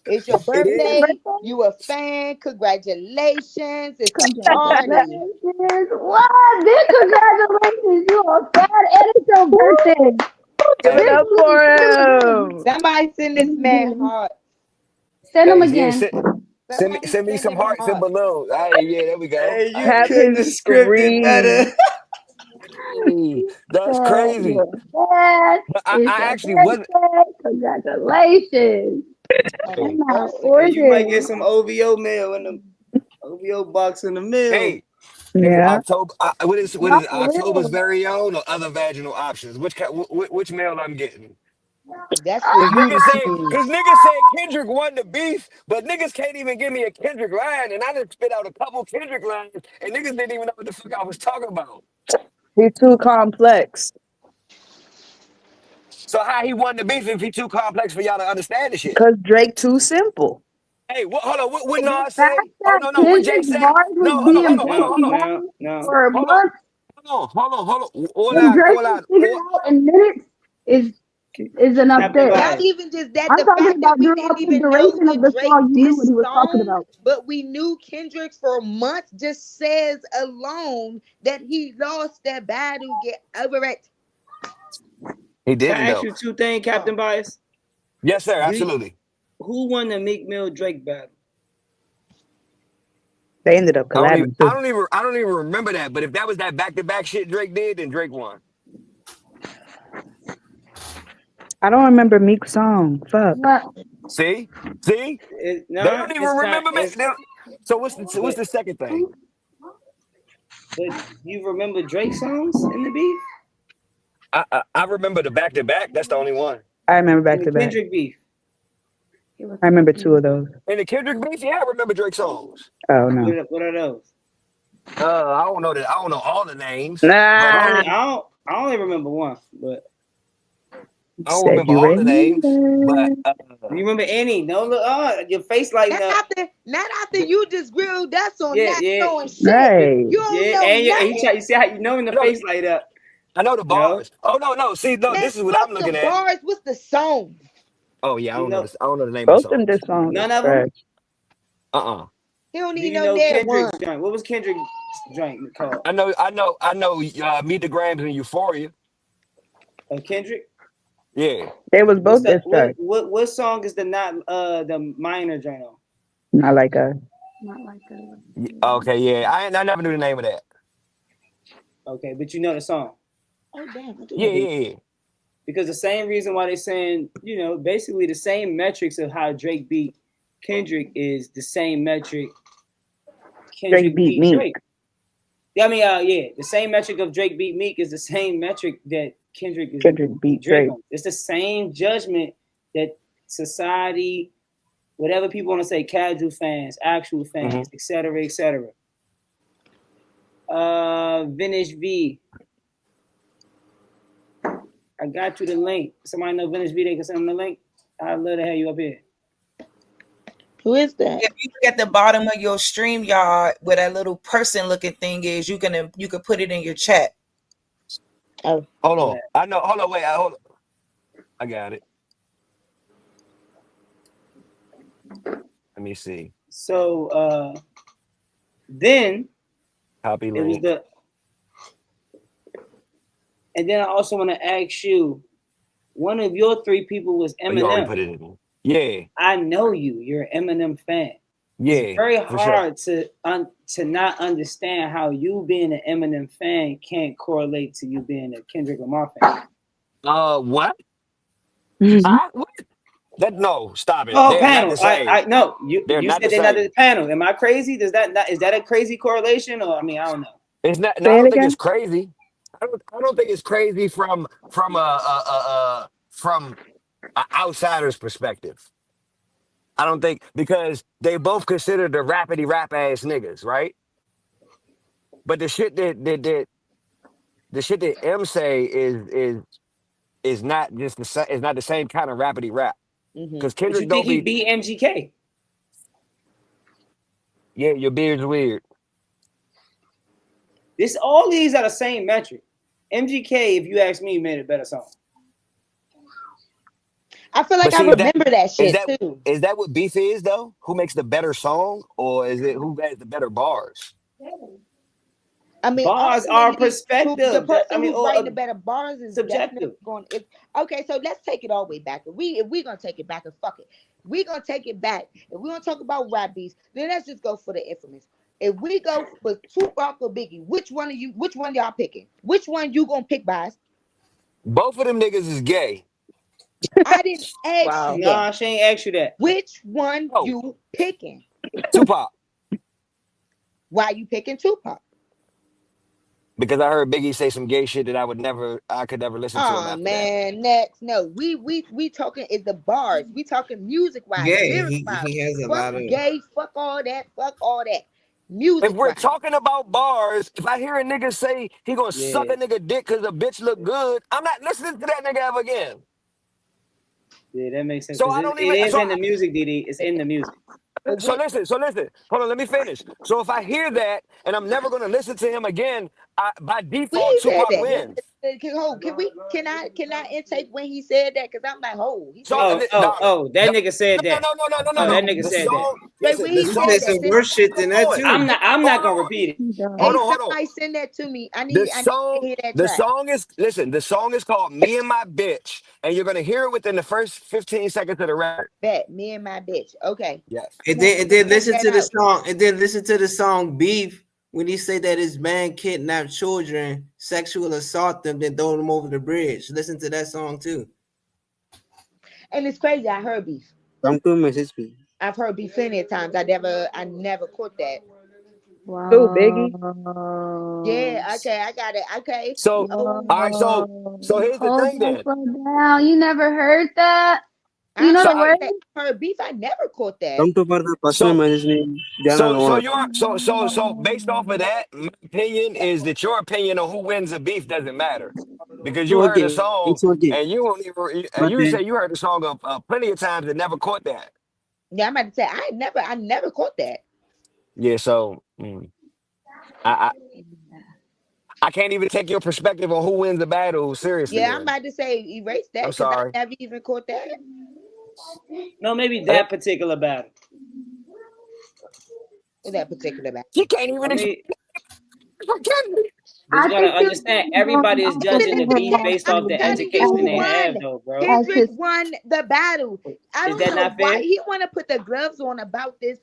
It's your It It's your is. birthday. birthday? You a fan. Congratulations. It's a party. Congratulations. What? Big congratulations. You are fat and it's your Woo! birthday. Give it Big Hey, up balloon. for Send them again. him. Somebody send this Big man balloon. heart. Send them hey, yeah, again. Somebody send me send some him hearts and heart. balloons. Hey, yeah, there we go. Hey, you Tap Hey, couldn't his have scripted screen. better. hey, that's So crazy. you're fat. But It's I your actually wasn't. birthday. Congratulations. Happy Hey, I'm out of Hey, birthday. you might get order. some OVO mail in the OVO box in the mail. hey, is it Yeah. October? What is Not it? for October's real. very own or other vaginal options? Which mail I'm getting? That's for you to choose. Cause niggas said Kendrick won the beef, but niggas can't even give me a Kendrick line, and I just spit out a couple Kendrick lines, and niggas didn't even know what the fuck I was talking about. He's too complex. So how he won the beef if he too complex for y'all to understand the shit? Cause Drake too simple. Hey, hold on, what The Nas fact say? Oh that no, what Jay Kendrick's say? bars was No, being No, broken no, down no. for hold on, months hold on. and Drake All can out, figure it out in minutes is is enough Captain there. Not Bias. even just that, I'm the talking fact that about we throughout didn't the even know duration the of the Drake song, you knew what diss he was talking song, about. but we knew Kendrick for months just says alone that he lost that battle. Get over it. he Can didn't I ask though. you two things, Oh, Captain Bias? Yes, sir, Do you, absolutely. who won the Meek Mill Drake battle? They ended up collabing too. I don't even remember that. But if that was that back to back shit Drake did, then Drake won. I don't remember Meek's song. Fuck. What? See, see, they Nah, don't even it's kind. remember me. It's So what's but the second thing? you remember Drake songs in the beef I remember the back to back. That's the only one. I remember in back the to back. Kendrick beef. I remember two of those. And the Kendrick beef, yeah, I remember Drake songs. Oh no. What are those? I don't know that. I don't know all the names, but I Nah. only remember one, but I don't Said remember you all the names, but remember. You remember any? No, look, your face lighting Not up. after you just grilled us on Yeah, not yeah, knowing shit. Right. You don't yeah. know And he nothing. try. You see how you know when the I know, face light up? I know the No, bars. Oh no. See, no, Man, this is what fuck I'm the looking at. bars. What's the song? Oh yeah, I you don't know know this. I don't know the name of the Both them songs. diss songs none is of them. trash. Uh-uh. He don't Do need you no know dead one. Kendrick's joint? What was Kendrick's joint called? I know. Meet the Grams and Euphoria. Kendrick. Yeah. They was What's both that? diss tracks. What song is the not the minor joint on? Not like us. Not like a. Okay. Yeah. I never knew the name of that. Okay, but you know the song. Oh damn, I do Yeah. know the. Yeah. Because the same reason why they're saying, basically the same metrics of how Drake beat Kendrick is the same metric Drake Kendrick beat beat Meek. Drake. I mean, the same metric of Drake beat Meek is the same metric that Kendrick is Kendrick beat beat Drake Drake. on. It's the same judgment that society, whatever people want to say, casual fans, actual fans, Mm-hmm. etc., etc. Vintage V. I got you the link. Somebody know Vintage V? They can send them the link. I'd love to have you up here. Who is that? If you look at the bottom of your stream yard where that little person looking thing is, you could put it in your chat. Oh, Hold on. Yeah. I know. Hold on. Wait. Hold on. I got it. Let me see. So then Copy it was link. and then I also want to ask you, one of your three people was Oh, you already Eminem. put it in. Yeah. I know you. You're an Eminem fan. It's Yeah. very For sure. hard to not understand how you being an Eminem fan can't correlate to you being a Kendrick Lamar fan. What? What? That no. Stop it. Oh, They're not panel. the same. I no. You They're not said the they're not the same. panel. Am I crazy? Is that a crazy correlation? Or I mean, I don't know. It's not. No, Say I it don't think it's again. crazy. I don't think it's crazy from an outsider's perspective. I don't think because they both consider the rapidy rap ass niggas, right? But the shit that M say is not just is not the same kind of rapidy rap. mm-hmm. Because But you Kendrick think don't he be beat MGK? yeah, your beard's weird. All these are the same metric. MGK, if you ask me, made a better song. I feel like But I see, remember that is shit that too. is that what beef is though? Who makes the better song, or is it who has the better bars? I mean, Bars are ultimately, the perspective. person who's writing the better bars is definitely Subjective. going. Okay, so let's take it all the way back. If we gonna take it back, and fuck it, we gonna take it back. If we gonna talk about rap beats, then let's just go for the infamous. If we go for Tupac or Biggie, which one y'all picking? Which one you gonna pick, guys? Both of them niggas is gay. I didn't ask Wow. you that. Nah, she ain't asked you that. Which one Oh, you picking? Tupac. Why you picking Tupac? Because I heard Biggie say some gay shit that I could never listen to him Oh after that. man, next. No, we talking is the bars. We talking music wise, Yeah, lyric he wise. he has a Fuck lot of. gay, fuck all that, fuck all that. If Music we're wise. talking about bars, if I hear a nigga say he gonna suck Yeah, a nigga dick because a bitch look good, I'm not listening to that nigga ever again. yeah, that makes sense So because I it don't even. is in the music, Diddy. It's in the music. But So with listen. So listen. Hold on. Let me finish. So if I hear that and I'm never gonna listen to him again, by default he said Tupac that. wins. Can I intake when he said that? Because I'm like, oh, he So said that. dog, That the, nigga said no, that. no, no, no, no, no, Oh, that no. nigga The said that. song. Wait, when Listen. The he He song. said said that, some worse shit than that Hold on. too. I'm not Hold gonna on. repeat it. Hold hey, on. Hold on. somebody send that to me. The I need to song, hear that the track. song is listen. The song is called "Me and My Bitch," and you're gonna hear it within the first 15 seconds of the record. Bet me and my bitch. Okay. Yes. And then Check listen that to the out. song. And then listen to the song "Beef" when he say that his man kidnapped children, sexual assault them, then throw them over the bridge. Listen to that song too. And it's crazy. I heard beef. Come to message me. I've heard beef plenty of times. I never caught that. Who, Biggie? Yeah, Wow. okay, I got it. Okay. So, Oh, all right. So here's the Hold thing on, then. slow down. You never heard that? Do you I know So, the heard word? that. Heard beef. I never caught that. Come to further personal so, message me. Jana so Noor. you're so based off of that, my opinion is that your opinion on who wins a beef doesn't matter. because you heard a Okay, song it's okay. and you only and But you say you heard the song plenty of times and never caught that. Yeah, I'm about to say I never caught that. Yeah, so I, I I can't even take your perspective on who wins the battle seriously. Yeah, I'm Then about to say erase that I'm because I sorry. never even caught that. No, maybe Eh, that particular battle. In that particular battle. She can't I even explain mean, it. Kendrick. but you I gotta think this understand, is everybody is going off judging Even the if of it beef is, based I'm off the telling you education who they as have, won. though, bro. Kendrick his won the battle. I Is don't that know not why fair? he want to put the gloves on about this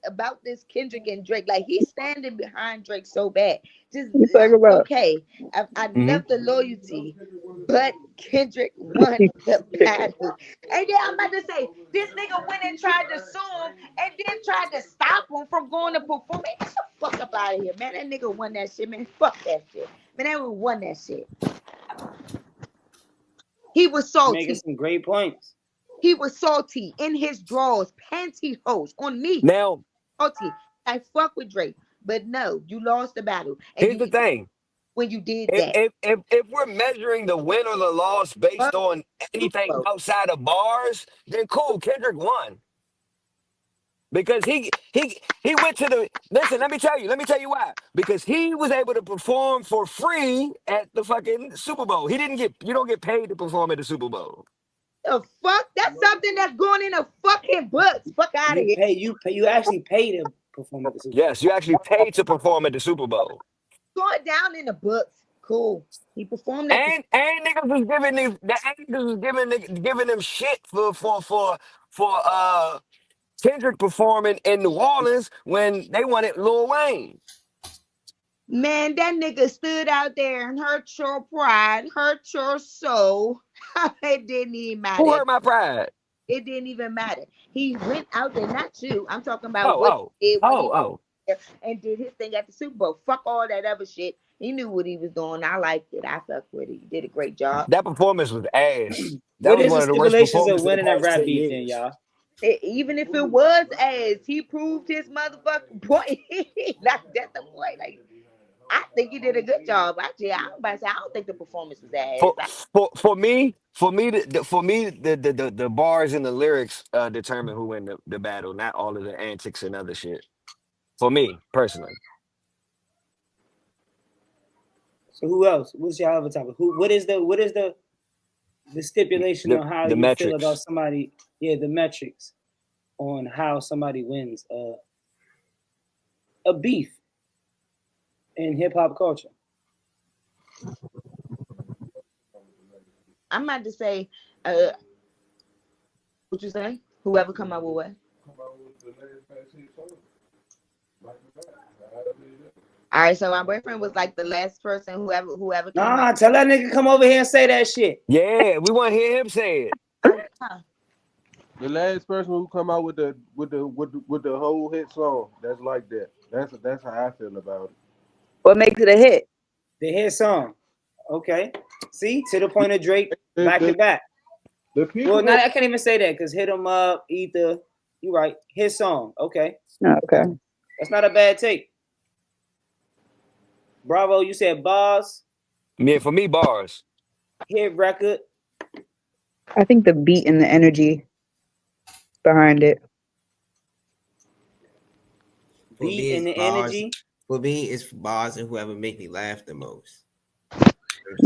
Kendrick and Drake. Like he's standing behind Drake so bad. Just You talk about okay. I Hmm. love the loyalty, but Kendrick won the battle. And then I'm about to say this nigga went and tried to sue him and then tried to stop him from going to perform. Man, get the fuck up out of here, man. That nigga won that shit, man. Fuck that shit. Man, that nigga won that shit. He was You're making salty. some great points. He was salty in his drawers, pantyhose on me. Now, Salty. I fuck with Drake, but no, you lost the battle, and here's you the thing. when you did If, that. if if if we're measuring the win or the loss based Fuck on Super anything Bowl. outside of bars, then cool, Kendrick won. Because he went to the listen, let me tell you why. Because he was able to perform for free at the fucking Super Bowl. He didn't get you don't get paid to perform at the Super Bowl. The fuck? That's something that's going in the fucking books. Fuck out of here. You actually pay to perform at the Super Bowl. Yes, you actually paid to perform at the Super Bowl. Going down in the books. Cool. He performed at the. And niggas was giving niggas was giving them shit for Kendrick performing in New Orleans when they wanted Lil Wayne. Man, that nigga stood out there and hurt your pride, hurt your soul. It didn't even Who matter. hurt my pride? It didn't even matter. He went out there, not you. I'm talking about Oh, what oh, he did when he oh, oh. and did his thing at the Super Bowl. Fuck all that other shit. He knew what he was doing. I liked it. I fucked with it. He did a great job. That performance was ass. That What was is one the of the worst stipulations of performances in the winning a past rap 10 beef then, years. y'all? Even if it was ass, he proved his motherfucking point. Like that's the point. Like I think he did a good job. Actually, I'm about to say I don't think the performance was ass. For me, the bars and the lyrics determine who win the battle, not all of the antics and other shit. For me, personally. So who else? What's your other topic? What is the stipulation The on how the you feel about metrics. somebody? Yeah, the metrics on how somebody wins a beef in hip hop culture. I'm about to say, uh, what you say? Whoever come up with what? All right, so my boyfriend was like the last person whoever came up. Nah, tell that nigga come over here and say that shit. Yeah, we want to hear him say it. Yeah. the last person who come out with the whole hit song, that's like that. That's how I feel about What makes it a hit? The hit song. Okay. See, to the point of Drake, it. back to back. The people Well, that not I can't even say that because hit 'em up, Ether. You right. His song. Okay. Okay. That's not a bad take. Bravo, you said bars, Yeah, for me, bars. hit record. I think the beat and the energy behind it. For Beat me, and it's the bars. energy. For me, it's bars and whoever make me laugh the most.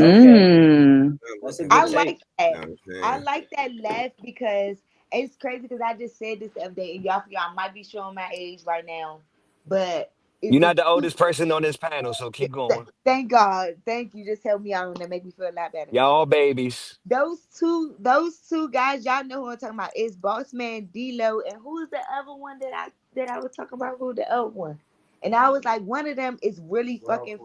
Okay. Mm. That's a I good Like, take. like that. you know what I'm I saying? like that laugh because it's crazy because I just said this the other day, and y'all might be showing my age right now, but You're is not it the oldest person on this panel, so keep going. thank God. Thank you. Just help me out and that make me feel a lot better. Y'all all babies. Those two guys, y'all know who I'm talking about. It's Boss Man D-Lo, and who's the other one that I was talking about? Who the other one? And I was like, one of them is really fucking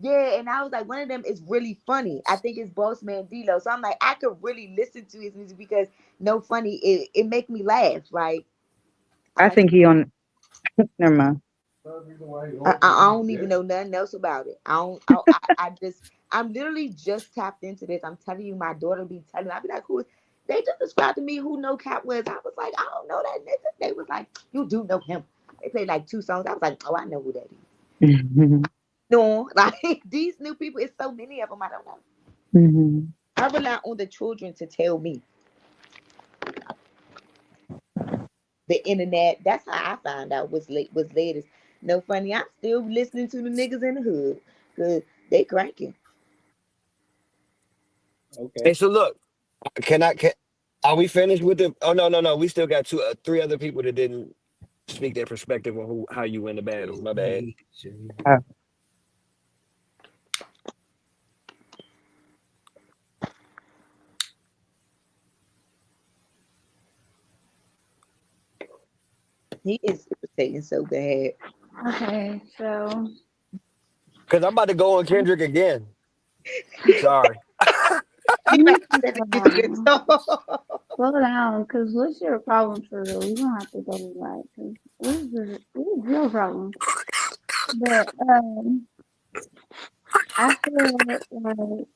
yeah, and I was like, one of them is really funny. I think it's Boss Man D-Lo. So I'm like, I could really listen to his music because no funny, it make me laugh. I Like think he on. Never mind. I don't even know nothing else about it. I don't. I just. I'm literally just tapped into this. I'm telling you, my daughter be telling me. I be like, who? They just described to me who No Cap was. I was like, I don't know that nigga. They was like, you do know him. They played like two songs. I was like, oh, I know who that is. No, like these new people. It's so many of them. I don't know. Mm-hmm. I rely on the children to tell me the internet. That's how I find out what's late, what's latest. No funny, I'm still listening to the niggas in the hood because they cranking. Okay. Hey, so look, can are we finished with the? Oh no, no, no. We still got three other people that didn't speak their perspective on how you win the battle. My bad. He is irritating so bad. Okay, so Because I'm about to go on Kendrick again. Sorry. He let might me just have to get to this song. slow down, cause what's your problem for real? We gonna have to go like, cause what is your problem? But I feel like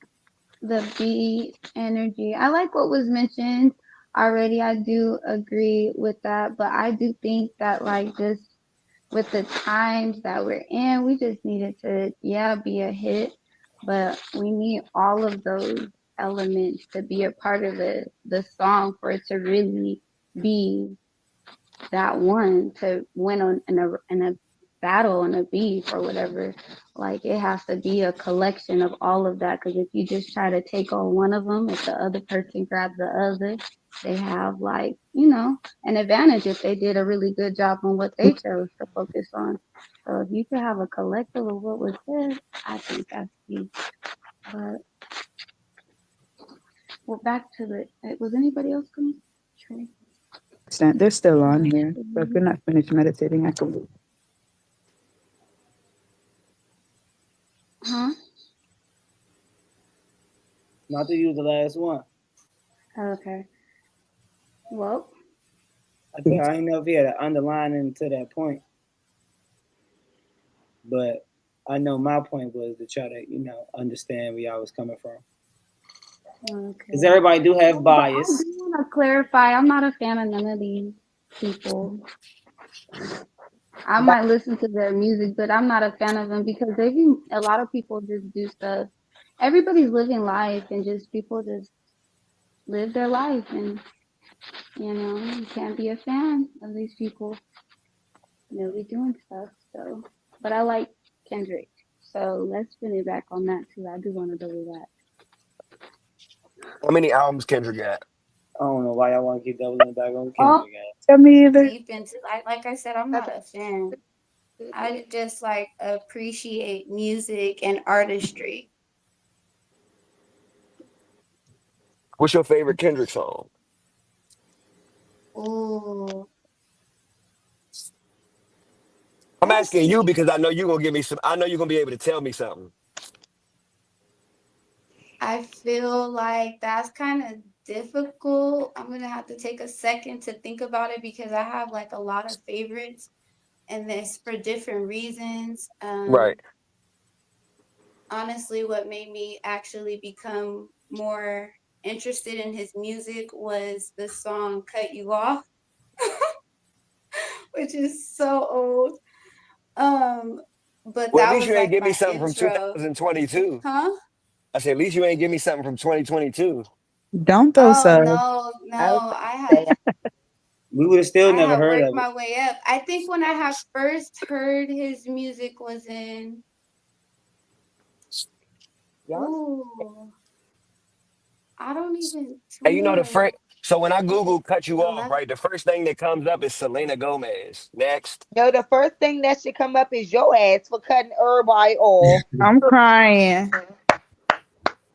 the beat energy. I like what was mentioned already. I do agree with that, but I do think that like just with the times that we're in, we just needed to be a hit, but we need all of those elements to be a part of the song for it to really be that one to win on in a battle and a beef or whatever. Like it has to be a collection of all of that. Because if you just try to take on one of them, if the other person grabs the other, they have like an advantage if they did a really good job on what they chose to focus on. So if you could have a collective of what was said, I think that's key. But well, back to was anybody else going? Trey? They're still on Uh, here. So if you're not finished meditating, I can. huh? Not to use the last one. Okay. Well, I think I ain't know if he had an underlining to that point, but I know my point was to try to, understand where y'all was coming from. Because okay. everybody do have But I bias. do want to clarify, I'm not a fan of none of these people. I might listen to their music, but I'm not a fan of them because a lot of people just do stuff. Everybody's living life and just people just live their life and you can't be a fan of these people. Really doing stuff. So, but I like Kendrick. So let's spin it back on that too. I do want to double that. How many albums Kendrick got? I don't know why y'all want to keep doubling back on Oh, Kendrick. Me either. deep into like I said, I'm not a fan. I just like appreciate music and artistry. What's your favorite Kendrick song? Ooh, I'm that's asking you because I know you're gonna give me some. I know you're gonna be able to tell me something. I feel like that's kind of difficult. I'm gonna have to take a second to think about it because I have like a lot of favorites, and it's for different reasons. Right. Honestly, what made me actually become more interested in his music was the song "Cut You Off," which is so old. Um, but Well, at that least was you ain't like give me my something from intro, 2022. huh? I said, at least you ain't give me something from 2022. Don't throw Oh subs. no, I was no, about to say, We would have still I never have heard worked of it. my way up. I think when I have first heard his music was in y'all. ooh, I don't even And you know the first. 2011. So when I Google "cut you off," right, the first thing that comes up is Selena Gomez. Next, No, the first thing that should come up is your ass for cutting everybody off. I'm crying.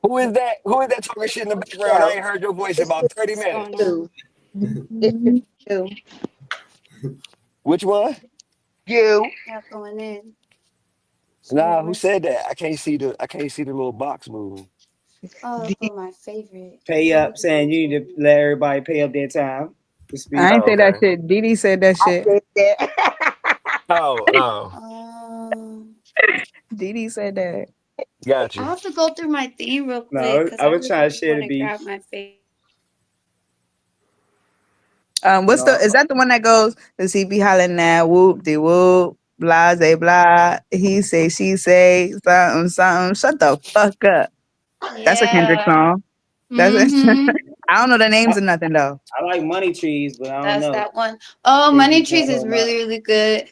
who is that? Who is that talking shit in the background? I Yo, ain't heard your voice in it should about 30 What's going minutes. do. on? It should do. Which one? You. Y'all going in. Nah, Shit, who let's said see. that? I can't see the little box moving. Oh, D- for my favorite. Pay up, saying you need to let everybody pay up their time to speak. I ain't Oh, say that okay. shit. Diddy said that I shit. said that. Oh, oh, Um, Diddy said that. got I you. have to go through my theme real No, quick because I I was just trying to really share want the to beef. grab my favorite. What's the? No, Is that the one that goes? Does he be hollering that whoop de whoop, blah blah blah? He say, she say, something something. Shut the fuck up. That's a Kendrick Yeah. song. That's Mm-hmm. I don't know the I, names of nothing though. I like Money Trees, but I don't That's know. that one. Oh, Money Kendrick don't Trees is hold my really, really good.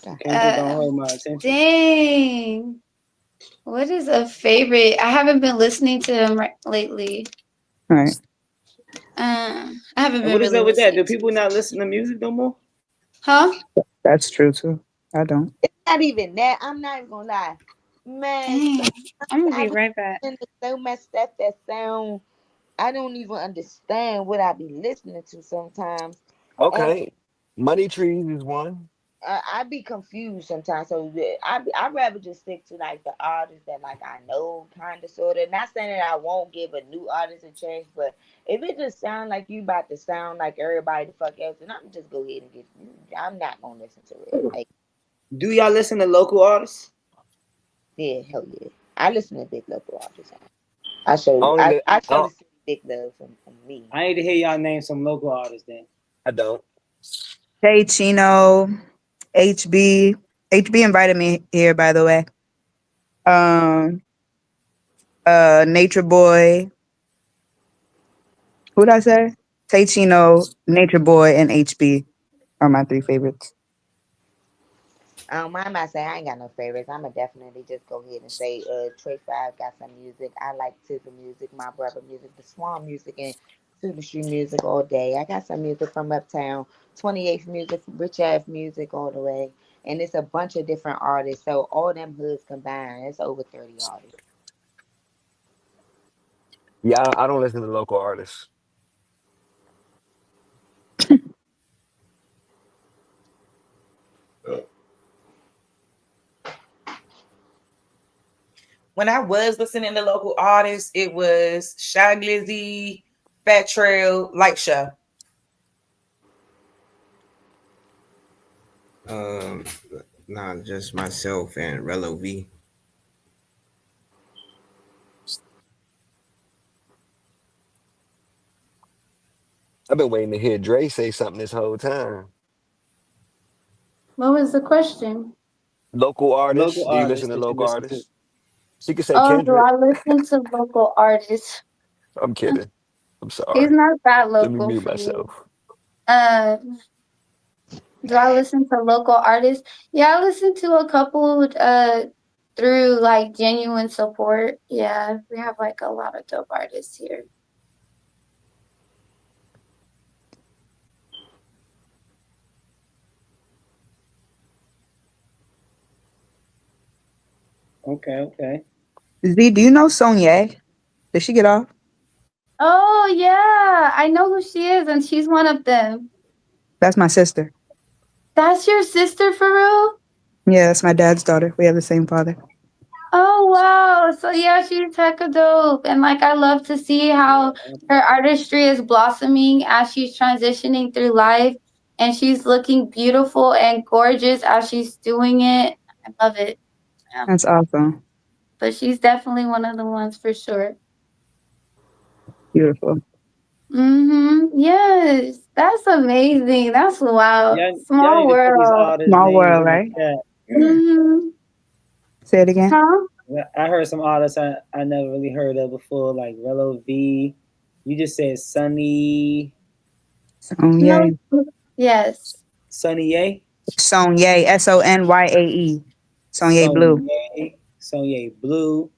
Kendrick don't hold my attention. Dang. What is a favorite? I haven't been listening to him lately. All right. I haven't And been what is really up with that? listening Do to people his not music. listen to music no more? Huh? That's true too. I don't. It's not even that. I'm not even gonna lie. Man, Dang. I'm gonna I be be right back. listening to so much stuff that sound I don't even understand what I be listening to sometimes. And Okay. Money trees is one. I be confused sometimes. So I'd rather just stick to like the artists that like I know kind of sort of. Not saying that I won't give a new artist a chance, but if it just sound like you about to sound like everybody the fuck else, then I'm just go ahead and get. I'm not gonna listen to it. Like Do y'all listen to local artists? yeah, hell yeah. I listen to big local artists. I show Only I, li- I show I, the city big love from me. I need to hear y'all name some local artists then. I don't. Hey Chino, HB. HB invited me here by the way. Um Nature Boy. Who'd I say? Tay Chino, Nature Boy, and HB are my three favorites. I might say I ain't got no favorites. I'ma definitely just go ahead and say Trey Five got some music. I like Tizzle music, my brother music, the Swan music and Super Street music all day. I got some music from Uptown, 28th music, Rich Ave music all the way. And it's a bunch of different artists. So all them hoods combined, it's over 30 artists. Yeah, I don't listen to local artists. When I was listening to local artists, it was Shy Glizzy, Fat Trail, Light Show. Um, not just myself and Relo V. I've been waiting to hear Dre say something this whole time. What was the question? Local artists. Local Do you listen artists to that you local listen to. artists? She could say Oh, do Kendrick. I listen to local artists? I'm kidding. I'm He's sorry. not that Let me local mute for me. myself. Uh, do I listen to local artists? Yeah, I listen to a couple through like genuine support. Yeah, we have like a lot of dope artists here. Okay, okay. Z, do you know Sonya? Did she get off? Oh yeah, I know who she is, and she's one of them. That's my sister. That's your sister for real? Yeah, that's my dad's daughter. We have the same father. Oh wow. So yeah, she's hecka dope. And like I love to see how her artistry is blossoming as she's transitioning through life and she's looking beautiful and gorgeous as she's doing it. I love it. Yeah. That's awesome. But she's definitely one of the ones for sure. Beautiful. Yes. That's amazing. That's wild. Y'all Small need to put these world. artists' Small names world, in the right? chat. Mm-hmm. Say it again. Huh? I heard some artists I never really heard of before, like Relo V. You just said Sonya. No. Yes. Sunny A, Sonye. Sonyae. Sonye Blue. Sonye Blue.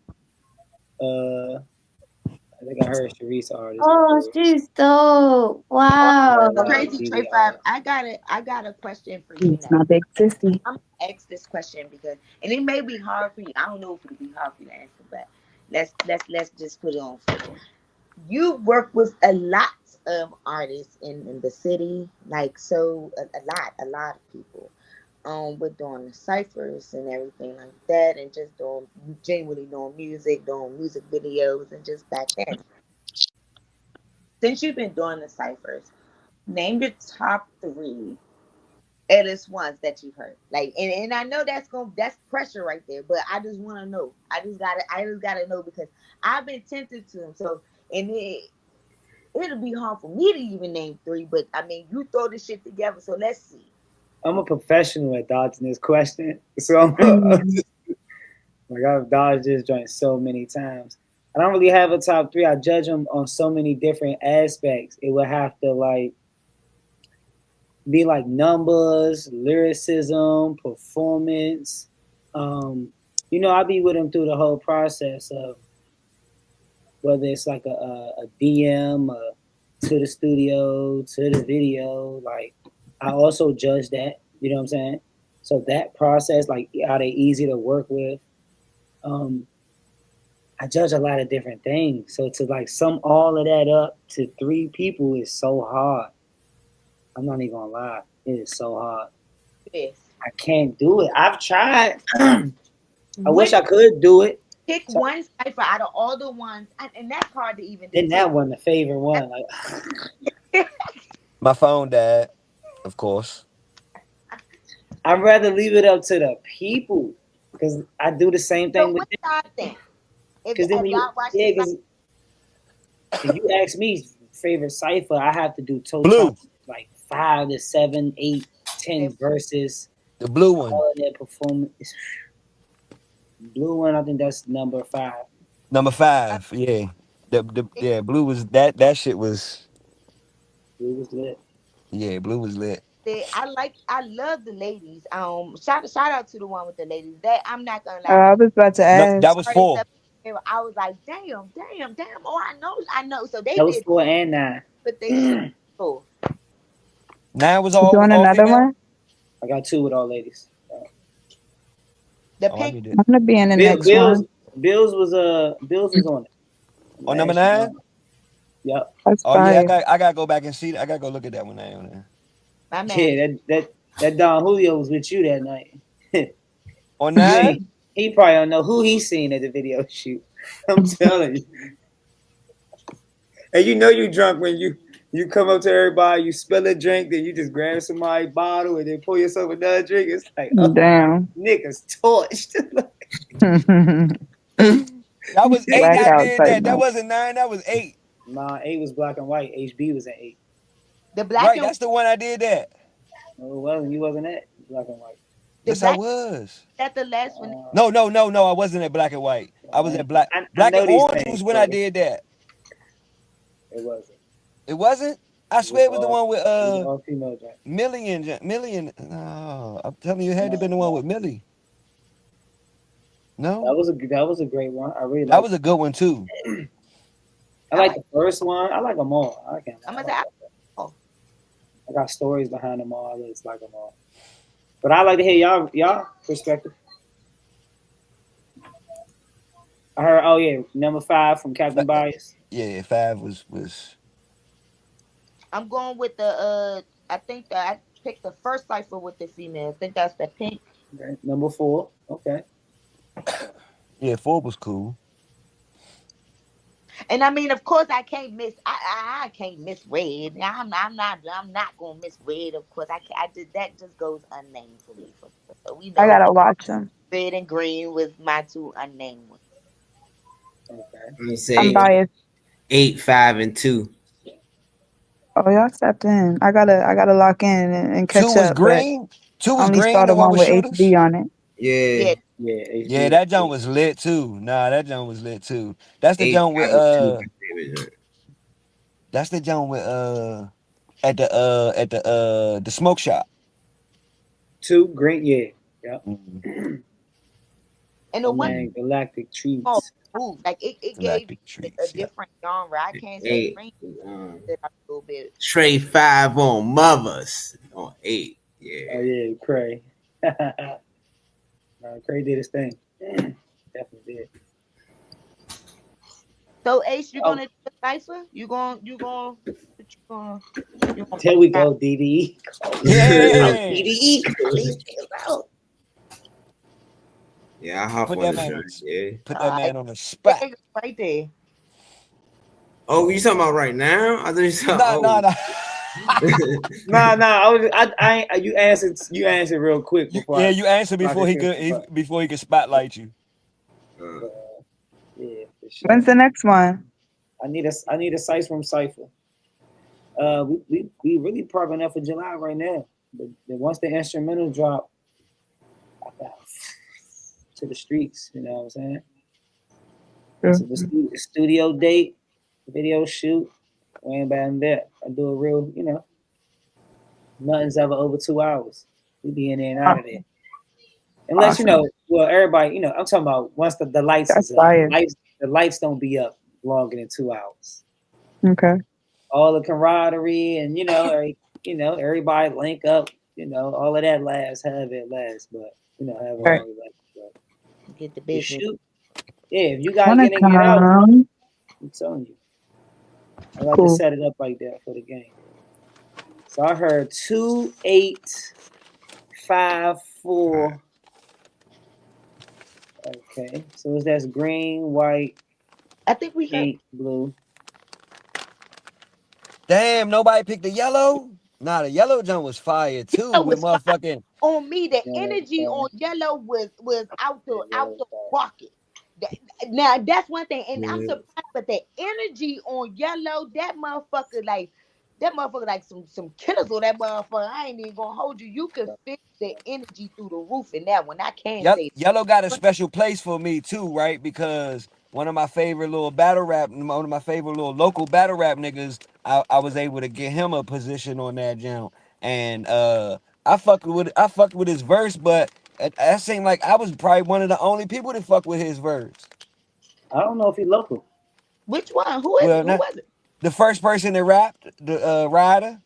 I think I heard Sharice artist Oh, before. she's dope. Wow. Crazy Trey Five. DVR. I got a question for you It's now. my big sissy. I'm gonna ask this question because, and it may be hard for you. I don't know if it'll be hard for you to answer, but let's just put it on first. You work with a lot of artists in the city, like so a lot of people. With doing the ciphers and everything like that, and just doing genuinely doing music videos, and just back then. Since you've been doing the ciphers, name your top three illest ones that you've heard. Like, and I know that's pressure right there, but I just want to know. I just gotta know because I've been tempted to them. So, and it'll be hard for me to even name three, but I mean, you throw this shit together, so let's see. I'm a professional at dodging this question, so I'm Mhm. Like I've dodged this joint so many times. I don't really have a top three. I judge them on so many different aspects. It would have to like be like numbers, lyricism, performance. Um, I'll be with them through the whole process of whether it's like a DM to the studio, to the video. Like I also judge that, you know what I'm saying? So that process, like are they easy to work with? Um, I judge a lot of different things. So to like sum all of that up to three people is so hard. I'm not even gonna lie. It is so hard. Yes. I can't do it. I've tried. I wish Which I could do it. pick So one cipher out of all the ones, and that's hard to even do then too. that one, the favorite one. Like My phone died, of course. I'd rather leave it up to the people because I do the same So thing with what them. y'all think? Because then If when y'all watch yeah, this, like, because if you ask me favorite cipher, I have to do total Blue, like 5 to 7, 8, 10 okay, verses, the blue one, all of their performance. Blue one, I think that's number 5. number 5. Yeah, yeah, blue was that shit was Blue was lit. yeah, blue was lit. I love the ladies. Shout out to the one with the ladies. That I'm not gonna lie. I was about to No, that ask. was Artists 4. up there, I was like, damn. Oh, I know. So they That was did 4 and 9. put they shit cool. 9 was You doing all another female. one? I got 2 with all ladies. The Oh, I pink need it. I'm gonna be in the Bill, next Bills one. Bills was on it On number last year. 9. Yep. That's Oh yeah, fire. I gotta go back and see. I gotta go look at that one now. my man. Yeah, that Don Julio was with you that night. On You 9. ain't. He probably don't know who he's seen at the video shoot. I'm telling you. And you drunk when you come up to everybody, you spill a drink, then you just grab somebody's bottle and then pour yourself another drink. It's like, oh, Damn. niggas torched. That was 8. I Blackout did type that. That night. wasn't 9. That was 8. Nah, 8 was black and white. HB was at 8. The black Right. and That's the one I did that. No, it wasn't. You wasn't at black and white. the Yes, I black was. that the last one. No, no, no, no. I wasn't at black and white. I was Man, at black. I Black and know these orange things, was when I Craig. did that. It wasn't. It wasn't. I It was swear it was the all one with it was all female drink. Million. No, I'm telling you, it had to No, have been the one no. with Millie. No, That was a great one. I really that like was a good one too. I I like like. the first one. I like them all. I can't lie. I'm I gonna say, like all. oh, I got stories behind them all. I just like them all. But I like to hear y'all perspective. I heard, oh yeah, number 5 from Captain Bias. Yeah, 5 was. I'm going with the I think that I picked the first cipher with the female. I think that's the pink. Okay. Number 4. Okay. Yeah, 4 was cool. And I mean, of course, I can't miss. I can't miss red. I'm not gonna miss red. Of course, I can't. I did that. Just goes unnamed for me. So we I know gotta watch them. red and green was my 2 unnamed ones. Okay. Let me I'm say biased. 8, 5, and 2. Oh, y'all stepped in. I gotta lock in and 2 catch was up, but green. 2 I was only green. saw The the one one with with shooters. HB on it. Yeah, Yeah, Yeah, HB Yeah, was that jump cool. was lit too. Nah, that jump was lit too. That's the 8, jump with 5, and 2. My favorite joint. That's the jump with at the smoke shop. 2 green, yeah. Yep. Mhm. and the My one man Galactic oh, Treats. ooh, like it gave Galactic a treats. Yeah. different genre. I can't say 8. green did a little bit. Straight 5 on mothers. On 8. Oh Yeah. yeah, Cray. Cray did his thing. Definitely did. So Ace, you Oh, gonna do the cipher? You gonna here break we down? go, DDE. Oh, Yeah. DDE. Out. Yeah, I hop Put on that the man on joint. Yeah. put that All right, man on the there spot. you go, right there. Oh, you talking about right now? I thought you said, Nah, nah, oh. nah. Nah. You answered real quick Yeah, before you answer I before could he finish could the part. before he could spotlight you. Uh, But yeah, for When's sure. the next one? I need a Sice Room cipher. We really prepping up for July right now. But then once the instrumental drop, I got to the streets. You know what I'm saying? True. So the studio date, video shoot, way back in there. I do a real, nothing's ever over 2 hours. We be in there and out of there. Awesome. Unless Awesome. well, everybody, I'm talking about once the lights That's is up. fire. The lights don't be up longer than 2 hours. Okay. All the camaraderie and everybody link up. All of that lasts, however it lasts, but however Right. long it lasts. But Get the the business. shoot, yeah, if you gotta Wanna get in, get out. come? I'm telling you, I like to Cool. set it up like that for the game. So I heard 2854. Okay, so that's green, white, I think we heard pink, blue. Damn, nobody picked the yellow. Nah, the yellow jump was fire too. that With was fire motherfucking on me. The Yellow energy fire. on yellow was out Yeah, the yellow fire. rocket. Now that's one thing, and I'm Yeah. surprised, but the energy on yellow, that motherfucker like some killers on that motherfucker. I ain't even gonna hold you. You could feel the energy through the roof in that one. I can't say yellow got a that. special place for me too, right? Because one of my favorite little battle rap, one of my favorite little local battle rap niggas, I was able to get him a position on that jam, and I fucked with his verse, but that seemed like I was probably one of the only people that fuck with his verse. I don't know if he local. Which one? Who is it? Well, Who not was it? the first person that rapped, the Ryder.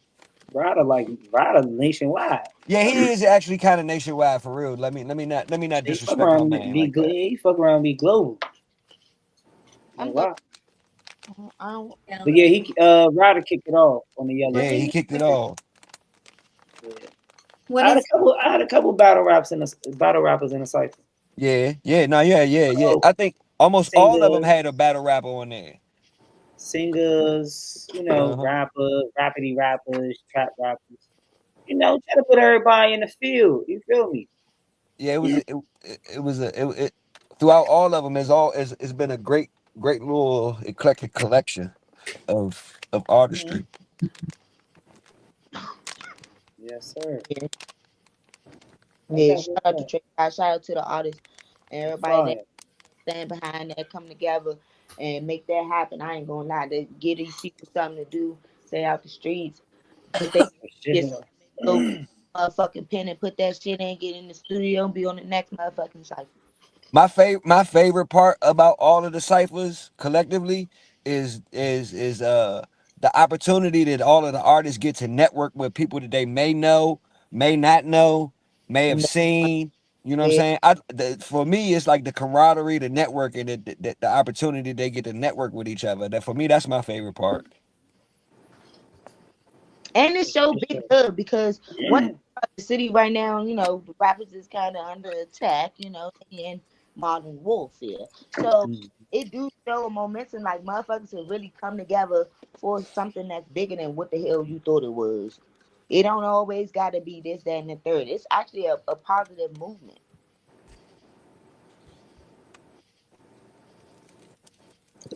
Ryder nationwide. Yeah, he is actually kind of nationwide for real. Let me not He fuck disrespect my around man like that. he fuck around be global. No I'm gonna. lie. I don't. But yeah, he Ryder kicked it off on the yellow Was Yeah, it joint. he he? kicked it off. Yeah. What is I had a couple battle rappers in the cipher. Yeah, no, yeah. Oh, I think almost all of them singers, had a battle rapper on there. singers, Uh-huh. rapidy rappers, trap rappers. Try to put everybody in the field. You feel me? Yeah, it throughout all of them it's been a great little eclectic collection of Mhm. artistry. Yes, sir. Yeah, Ain't yeah. that Shout what's out to up? Trey. Shout out to the artists and It's everybody that fire. stand behind that, come together and make that happen. I ain't gonna lie. They give these people something to do. Stay out the streets. Put they Shit. get some go motherfucking pen and put that shit in. Get in the studio and be on the next motherfucking cycle. My favorite part about all of the ciphers collectively is the opportunity that all of the artists get to network with people that they may know, may not know, may have No, seen. You know what I'm yeah. saying? For me, it's like the camaraderie, the networking, the opportunity they get to network with each other. That for me, that's my favorite part. And it show For big sure. love because one the city right now, the rappers is kind of under attack, in modern warfare. So Mm. it do show a momentum like motherfuckers to really come together for something that's bigger than what the hell you thought it was. It don't always got to be this, that, and the third. It's actually a positive movement.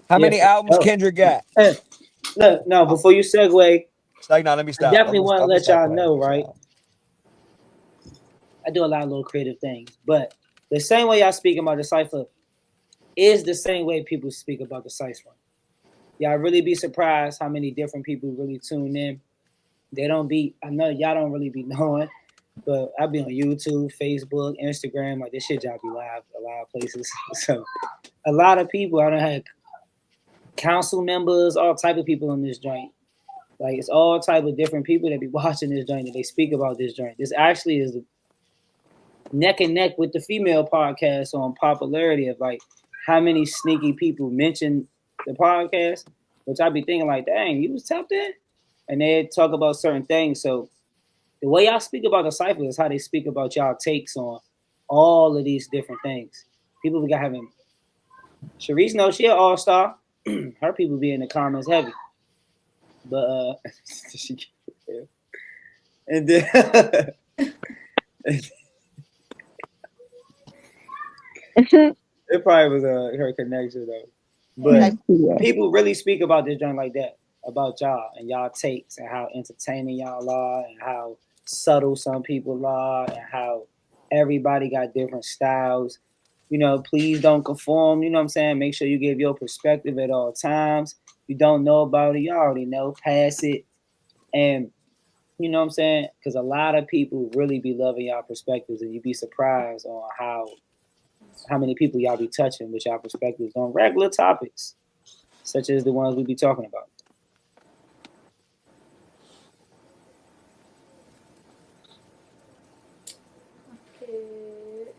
How Yeah, many for albums sure. Kendrick got? Look, no, before you segue, It's like, no, let me I stop. definitely want to I'm gonna let stop y'all playing know, with right? y'all. I do a lot of little creative things, but the same way y'all speaking about the cipher is the same way people speak about the Sice Room. Y'all really be surprised how many different people really tune in. I know y'all don't really be knowing, but I be on YouTube, Facebook, Instagram, like this shit y'all be live a lot of places. So a lot of people, I don't have council members, all type of people on this joint. Like it's all type of different people that be watching this joint and they speak about this joint. This actually is neck and neck with the female podcast on popularity of like how many sneaky people mention the podcast, which I be thinking like, dang, you was tapped in, and they talk about certain things. So the way y'all speak about the cipher is how they speak about y'all takes on all of these different things. People we got having Sharice knows she an all star. Her people be in the comments heavy, but she, and then it probably was her connection though. But Okay. Yeah. people really speak about this joint like that, about y'all and y'all takes and how entertaining y'all are and how subtle some people are and how everybody got different styles. Please don't conform. You know what I'm saying? Make sure you give your perspective at all times. You don't know about it, you already know. Pass it. And you know what I'm saying? Because a lot of people really be loving y'all perspectives, and you'd be surprised on how many people y'all be touching with y'all perspectives on regular topics, such as the ones we be talking about. Okay.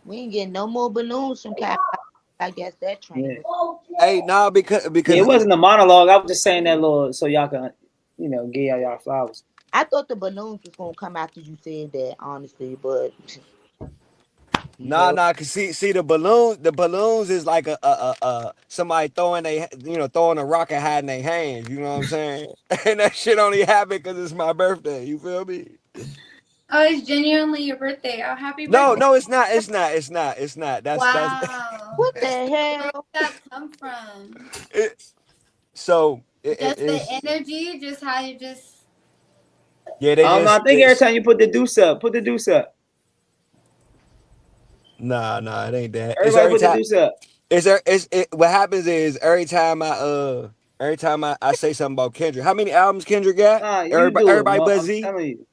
We ain't getting no more balloons from Kai. I guess that train Yeah. was. Hey, nah, because Yeah, it because wasn't a monologue. I was just saying that little so y'all can, give y'all flowers. I thought the balloons was gonna come after you said that, honestly, but you nah, held. nah, cause see the balloons is like a somebody throwing throwing a rock and hiding their hands. You know what I'm saying? And that shit only happened because it's my birthday. You feel me? Oh, it's genuinely your birthday. Oh, happy No, birthday. no, it's not. It's not. It's not. It's not. That's Wow. What the Where did hell? that come from? it. So Just the it's energy, just how you just. yeah. They I just think every time you put the deuce up, put the deuce up. nah. It ain't that. It's Everybody every put the time. deuce up. What happens is every time I say something about Kendrick. How many albums Kendrick got? Nah, you Everybody do it, everybody Mo. but I'm Z. telling you.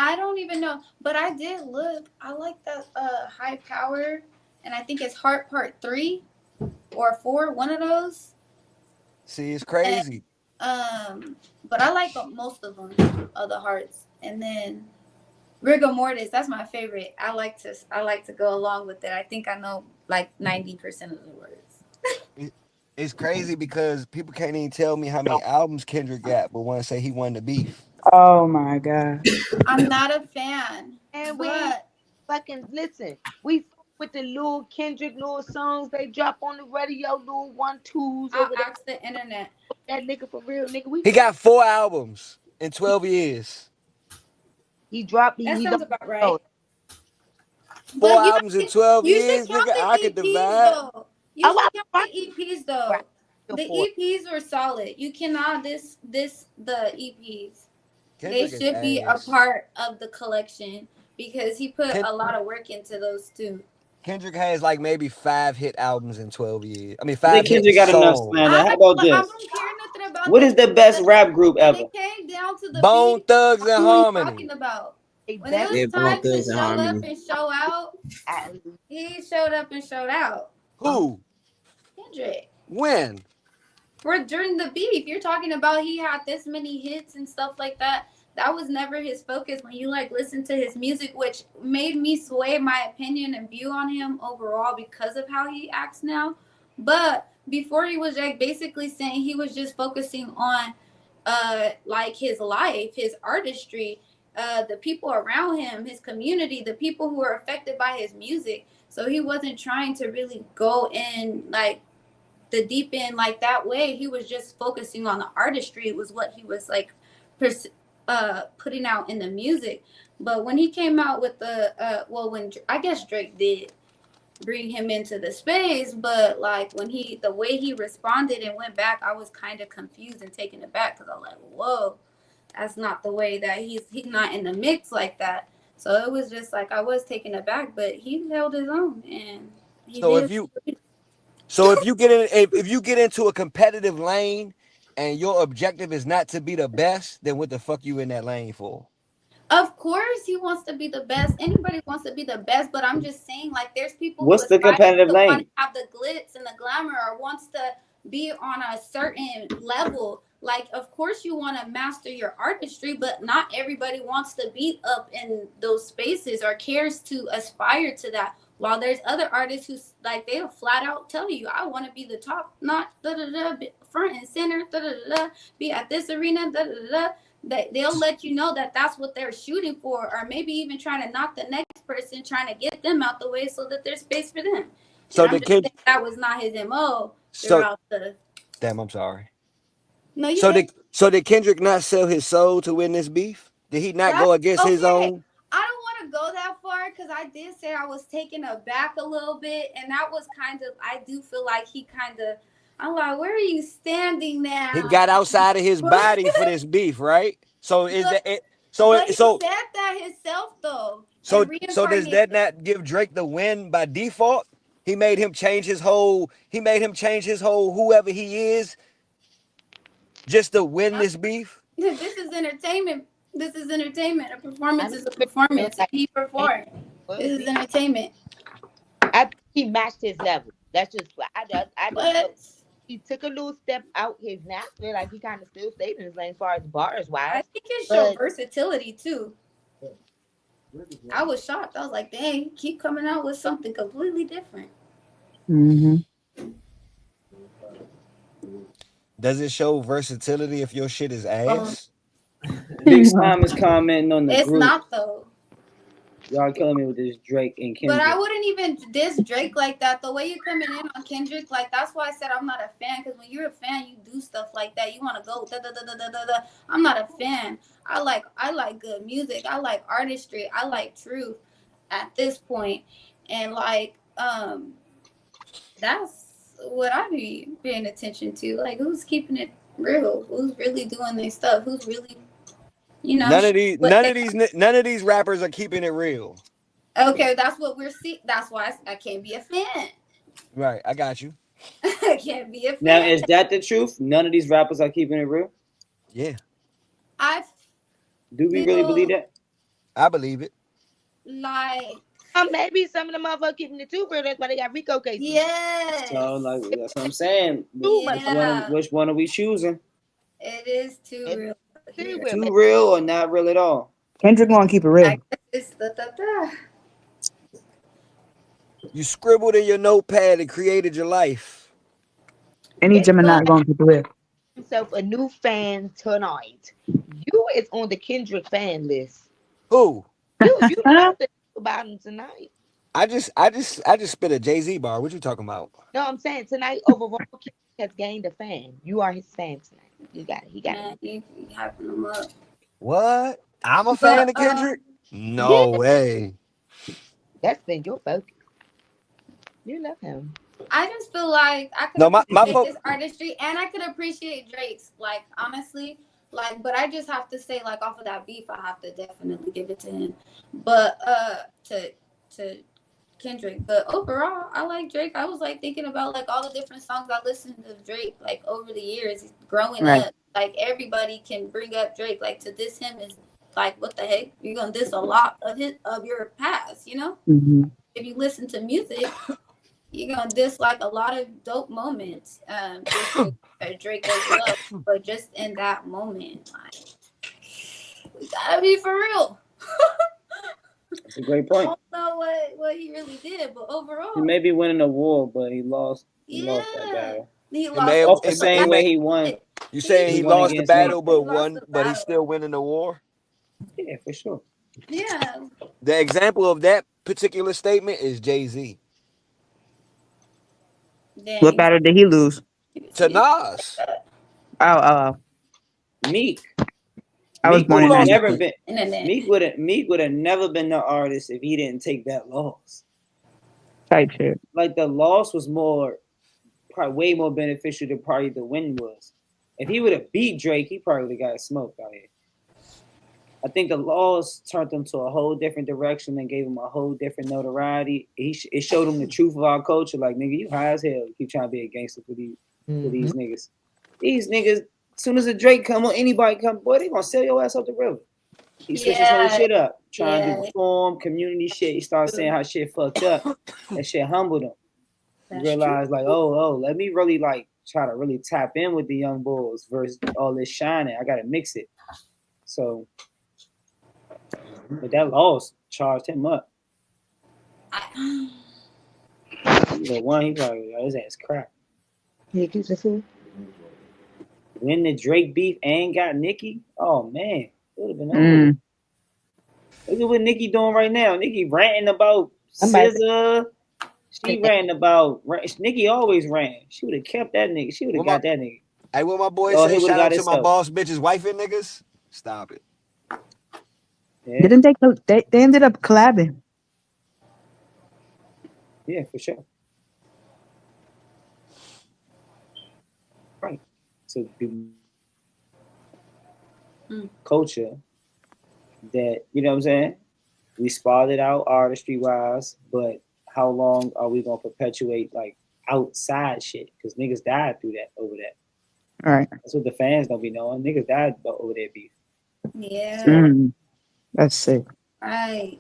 I don't even know, but I did look. I like that high power, and I think it's Heart Part 3 or 4, one of those. See, it's And crazy. but I like most of them, of the hearts, and then rigor mortis. That's my favorite. I like to go along with it. I think I know like 90% of the words. It, it's crazy because people can't even tell me how many albums Kendrick got, but want to say he won the beef. Oh my God. I'm not a fan, And we ain't but fucking listen. We fuck with the little Kendrick little songs they drop on the radio, little 1 2s or I'll whatever. ask the internet. That nigga for real, nigga. We He fuck. got 4 albums in 12 years. He dropped. That He sounds don't about know. right. Four But albums in 12 you should years, count nigga. the I could EPs divide. though. You Oh, I should count the right EPs right though. here The for it. EPs were solid. You cannot this the EPs. They Kendrick is should be a ass. part of the collection because he put Ken- a lot of work into those too. Kendrick has like maybe 5 hit albums in 12 years. I mean, I think 5 hit Kendrick got enough slander. I How songs. about don't I this? don't care nothing about What the is the best the rap group when it ever? came down to the Bone beat. Thugs and Who are you Harmony. talking about? They When it best was Yeah, Bone time to Thugs and show up Harmony. and show out, at least. he showed up and showed out. Who? Kendrick. When? For during the beef, you're talking about he had this many hits and stuff like that. That was never his focus when you like listen to his music, which made me sway my opinion and view on him overall because of how he acts now. But before he was like basically saying he was just focusing on like his life, his artistry, the people around him, his community, the people who were affected by his music. So he wasn't trying to really go in like the deep end like that way. He was just focusing on the artistry. It was what he was like putting out in the music. But when he came out with the well, when I guess Drake did bring him into the space, but like when he the way he responded and went back, I was kind of confused and taken aback because I was like, whoa, that's not the way that he's not in the mix like that. So it was just like I was taken aback, but he held his own and he So did. if you get in if you get into a competitive lane and your objective is not to be the best, then what the fuck you in that lane for? Of course, he wants to be the best. Anybody wants to be the best, but I'm just saying, like, there's people who What's the aspire competitive to want to lane? have the glitz and the glamour or wants to be on a certain level. Like, of course, you want to master your artistry, but not everybody wants to be up in those spaces or cares to aspire to that. While there's other artists who, like, they'll flat out tell you, I want to be the top, not da da da, front and center, da da da, be at this arena, da da da. They'll let you know that that's what they're shooting for, or maybe even trying to knock the next person, trying to get them out the way so that there's space for them. And So I'm the just kid saying that was not his MO so throughout the. damn, I'm sorry. No, you good. So did Kendrick not sell his soul to win this beef? Did he not That's go against his okay. own? I don't want to go that far because I did say I was taken aback a little bit, and that was kind of. I do feel like he kind of I'm like, where are you standing He now? got outside of his But, body for this beef, right? So is but that it? So he so said that himself though, so and so does reincarnated. that not give Drake the win by default? He made him change his whole. He made him change his whole whoever he is just to win this beef. This is entertainment. This is entertainment. A I performance don't is a feel performance, and like he it performed. was This is beef. entertainment. I think he matched his level. That's just what I just felt But he took a little step out his natural, like he kind of still stayed in his lane as far as bars I wise. think it showed But versatility too. I was shocked. I was like, dang, he keep coming out with something completely different. Mm-hmm. Does it show versatility if your shit is Um, ass? Big Slime is commenting on the it's group. not though. Y'all killing me with this Drake and But I Kendrick. wouldn't even diss Drake like that. The way you're coming in on Kendrick, like that's why I said I'm not a fan. Because when you're a fan, you do stuff like that. You want to go da da da da da da da. I'm not a fan. I like good music. I like artistry. I like truth. At this point, and that's what I be paying attention to. Like who's keeping it real? Who's really doing their stuff? Who's really what they None of these rappers are keeping it real. okay, that's what we're seeing. That's why I can't be a fan. Right, I got you. I can't be a Now, fan. is that the truth? None of these rappers are keeping it real. Yeah, I Do we really believe feel that? I believe it. like maybe some of the motherfuckers keeping it too real. That's why they got Rico cases. So, yes, like, that's what I'm saying. Too much yeah, Which one are we choosing? it is too it's real too here. real. Too real or not real at all? Kendrick gonna keep it I real. guess it's the. You scribbled in your notepad and created your life. Any Big Gemini Slug gonna keep it real. himself a new fan tonight. You is on the Kendrick fan list. Who? You learned to talk about him tonight. I just spit a Jay Z bar. What you talking about? No, I'm saying tonight overall Kendrick has gained a fan. You are his fan tonight. You got it. He got it. Man, you hyping them up, What? I'm a fan but of Kendrick? Yeah, No way. that's been your focus. You love him. I just feel like I could No, my appreciate folk. his artistry and I could appreciate Drake's. Like honestly, like but I just have to say like off of that beef, I have to definitely give it to him. But to Kendrick. But overall, I like Drake. I was like thinking about like all the different songs I listened to Drake like over the years growing Right. up. Like everybody can bring up Drake. Like to diss him is like what the heck? You're gonna diss a lot of your past, you know? Mm-hmm. If you listen to music, you're gonna dislike a lot of dope moments. Just Drake as well. But just in that moment, like we gotta be for real. That's a great I point. don't know what he really did, but He overall, may be winning a war, but he lost. He lost that yeah, battle. he It may lost. have, Off the it same may, way he won. you saying He he won lost the against battle, Nate. but He lost won, the but he's battle. still winning the war? Yeah, for sure. Yeah, The example of that particular statement is Jay Z What dang, battle did he lose? to you didn't like Nas. that. Oh. Meek. I was Meek born would Who in have lost? never '96. been. Internet. Meek would have never been the artist if he didn't take that loss. Type shit. Like the loss was probably way more beneficial than probably the win was. If he would have beat Drake, he probably would have got smoked out here. I think the loss turned him to a whole different direction and gave him a whole different notoriety. It showed him the truth of our culture. Like nigga, you high as hell. You keep trying to be a gangster for these niggas. These niggas, as soon as a Drake come or anybody come, boy, they gonna sell your ass up the river. He switched his whole Yeah, shit up, trying to do yeah, reform, community shit. He started saying how shit fucked up. That shit humbled him. He that's true. realized like, oh, let me really like try to really tap in with the young bulls versus all this shining. I gotta mix it. So, but that loss charged him up. I, The one he probably his ass crap. He keeps it food. Win the Drake beef and got Nicki. Oh man, it would have been over. Mm. Look at what Nicki doing right now. Nicki ranting about I'm about to SZA. She ranting about Nicki always ran. She would have kept that nigga. She would have What my got that nigga. hey, what my boy Oh, he say? would have Shout out got to my himself. boss bitches, wife and niggas. Stop it. Yeah, Didn't they ended up collabing? yeah, for sure. to be Mm. culture that you know what I'm saying. We spotted out artistry wise, but how long are we gonna perpetuate like outside shit? Because niggas died through that over that. All right. That's what the fans don't be knowing. Niggas died over that beef. Yeah, So That's sick. right.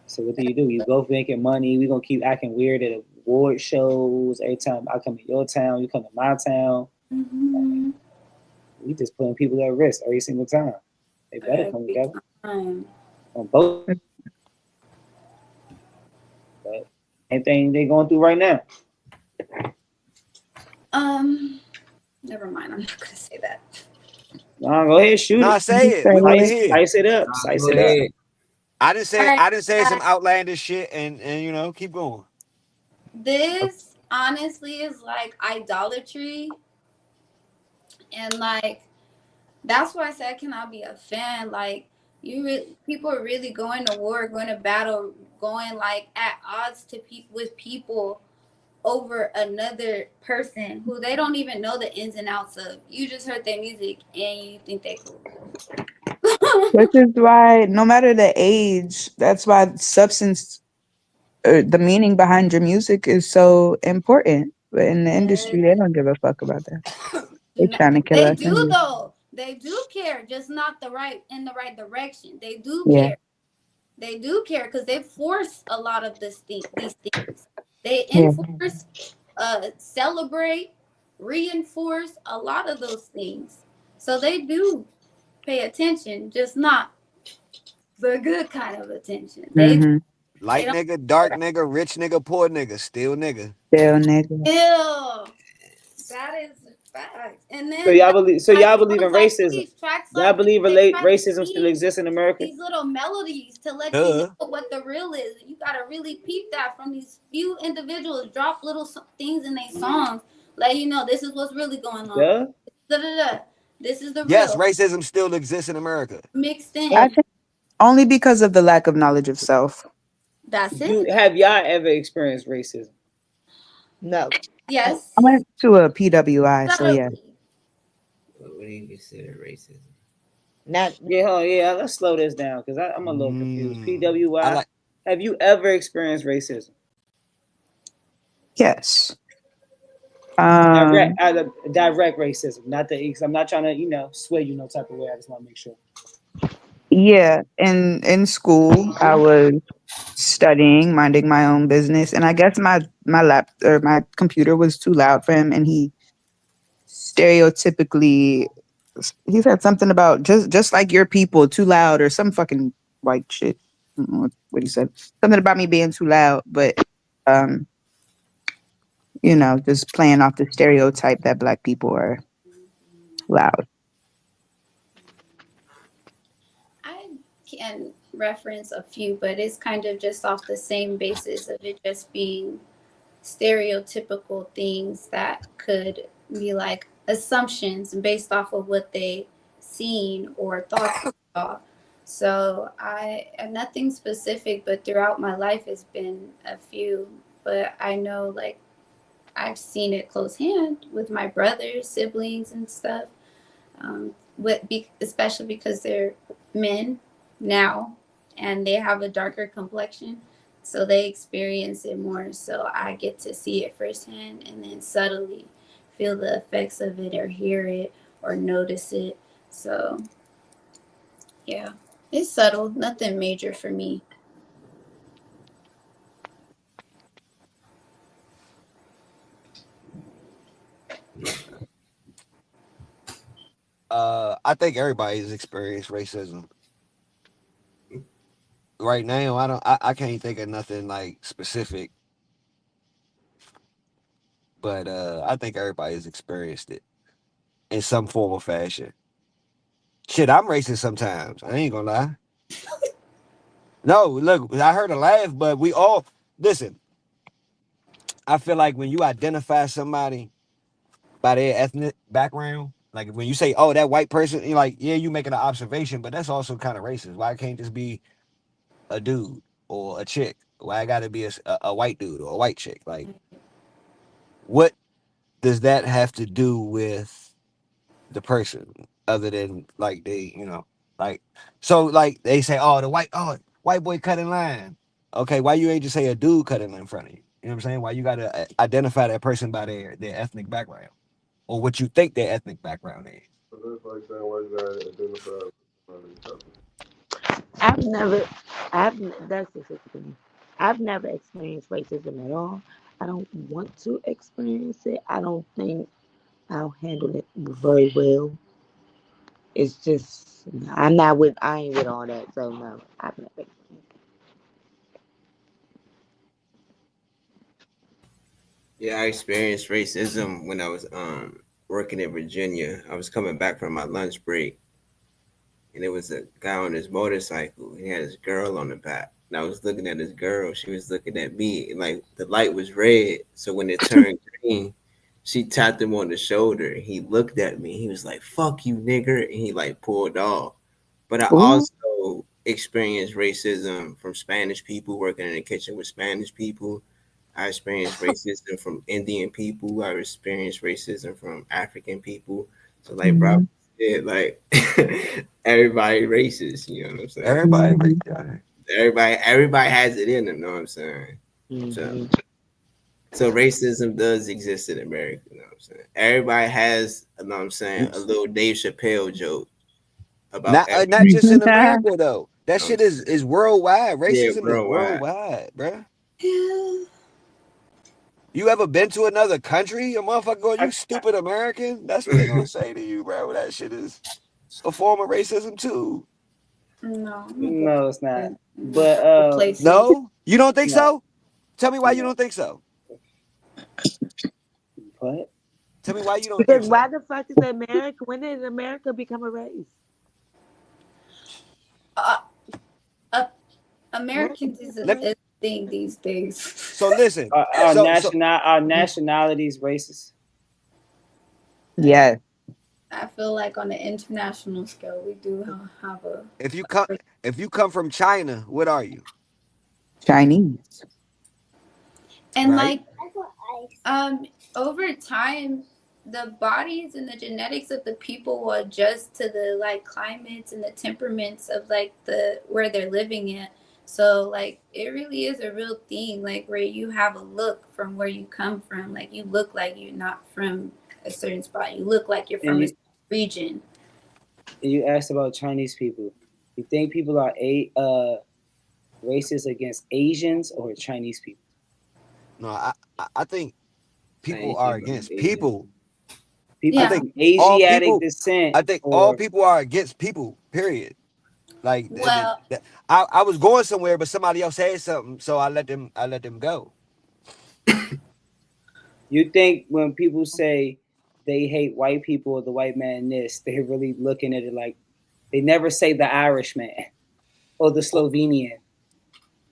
so what do? You go making money. We gonna keep acting weird at award shows. Every time I come to your town, you come to my town. Mm-hmm. We just putting people at risk every single time. They better come Every together time. on both. But same thing they going through right now. Um, Never mind. I'm not gonna say that. Nah, go ahead, shoot Nah, it. say it. We want to Spice, hear. spice it up. Nah, Spice go it up. ahead. All right. I didn't say some outlandish shit, and you know, keep going. This honestly is like idolatry, and like that's why I said I cannot be a fan. Like people are really going to war, going to battle, going like at odds to with people over another person who they don't even know the ins and outs of. You just heard their music and you think they cool. Which is why, no matter the age, that's why substance, the meaning behind your music is so important. But in the Yeah. industry, they don't give a fuck about that. They trying to kill They us do anyway. though. They do care, just not in the right direction. They do Yeah, care. They do care because they force a lot of these things. They yeah. enforce, celebrate, reinforce a lot of those things. So they do pay attention, just not the good kind of attention. Mm-hmm. They Light don't nigga, dark nigga, rich nigga, poor nigga, still nigga. Still nigga. feel. That is a fact. And So then y'all believe? So like y'all believe in songs like racism? these, tracks Y'all like this, believe they try to racism still feed exists in America? these little melodies to let you Duh. know what the real is. You gotta really peep that from these few individuals. Drop little things in their songs, let you know this is what's really going on. Yeah. Da, da, da. This is the Yes, real racism still exists in America. mixed I in. think only because of the lack of knowledge of self. That's Do it. have y'all ever experienced racism? No. I Yes, went to a PWI, so yeah. subtly. What do you consider racism? Not Yeah, yeah. Let's slow this down because I'm a little confused. I PWI. like. Have you ever experienced racism? Yes. Direct, Um, direct racism, not the. Cause I'm not trying to, sway you no type of way. I just want to make sure. yeah. In school, I was studying, minding my own business, and I guess my lap or my computer was too loud for him, and stereotypically he said something about just like your people too loud or some fucking white shit. I don't know what he said. Something about me being too loud, but um, just playing off the stereotype that black people are loud. I can reference a few, but it's kind of just off the same basis of it just being stereotypical things that could be like assumptions based off of what they seen or thought they saw. So I nothing specific, but throughout my life has been a few. But I know like I've seen it close hand with my brothers, siblings, and stuff. Especially because they're men now and they have a darker complexion, so they experience it more. So I get to see it firsthand and then subtly feel the effects of it or hear it or notice it. So yeah, it's subtle, nothing major for me. I think everybody's experienced racism. Right now, I don't. I can't think of nothing like specific, but I think everybody's experienced it in some form or fashion. Shit, I'm racist sometimes. I ain't gonna lie. No, look, I heard a laugh, but we all listen. I feel like when you identify somebody by their ethnic background, like when you say, "Oh, that white person," you're like, "Yeah, you making an observation," but that's also kind of racist. Why can't this be a dude or a chick? Why I got to be a white dude or a white chick? Like, what does that have to do with? the person, other than like they, like so like they say, oh white boy cut in line. Okay, why you ain't just say a dude cut in line in front of you? You know what I'm saying? Why you gotta identify that person by their ethnic background or what you think their ethnic background is? So that's like saying why you gotta identify with each other. I've never, that's just it for me. I've never experienced racism at all. I don't want to experience it. I don't think I'll handle it very well. It's just, I ain't with all that. So no, I've never experienced Yeah, I experienced racism when I was working in Virginia. I was coming back from my lunch break, and there was a guy on his motorcycle. He had his girl on the back. And I was looking at this girl. She was looking at me. And like the light was red. So when it turned green, she tapped him on the shoulder. He looked at me. He was like, "Fuck you, nigger." And he like pulled off. But I it. Ooh. also experienced racism from Spanish people working in the kitchen with Spanish people. I experienced racism from Indian people. I experienced racism from African people. So like, bro, Hmm. like everybody racist, you know what I'm saying? Everybody, Hmm. Everybody has it in them, you know what I'm saying? So Hmm. so racism does exist in America, you know what I'm saying? Everybody has, you know what I'm saying, a little Dave Chappelle joke about every not race. just in America though. That You know what I'm shit saying? is worldwide. Yeah, Racism is worldwide. worldwide, bruh. Yeah. You ever been to another country? A motherfucker going, you stupid American? That's what they gonna say to you, bro. That shit is a form of racism too. No, I'm gonna No, it's not. in a But couple places. No? You don't think no, so? Tell me why you no. don't think so. What? Tell me why you don't think Because why so. the fuck is America? When did America become a race? Uh, uh, America Americans is became a, a Let race. is a thing these days. so listen. So Our nationalities racist. Yes. I feel like on an international scale, we do have a if you come if you come from China, what are you? Chinese. and Right? like um over time the bodies and the genetics of the people will adjust to the like climates and the temperaments of like the where they're living in. So like it really is a real thing, like where you have a look from where you come from. Like you look like you're not from a certain spot. You look like you're And from a region. you asked about Chinese people. You think people are racist against Asians or Chinese people? No, I think people Chinese are people against hate Asian. people. I People Yeah. think from all Asiatic people descent I think all or people are against people, period. Like Well, I was going somewhere, but somebody else said something, so I let them go. you think when people say they hate white people or the white man this, they're really looking at it like they never say the Irishman or the Slovenian.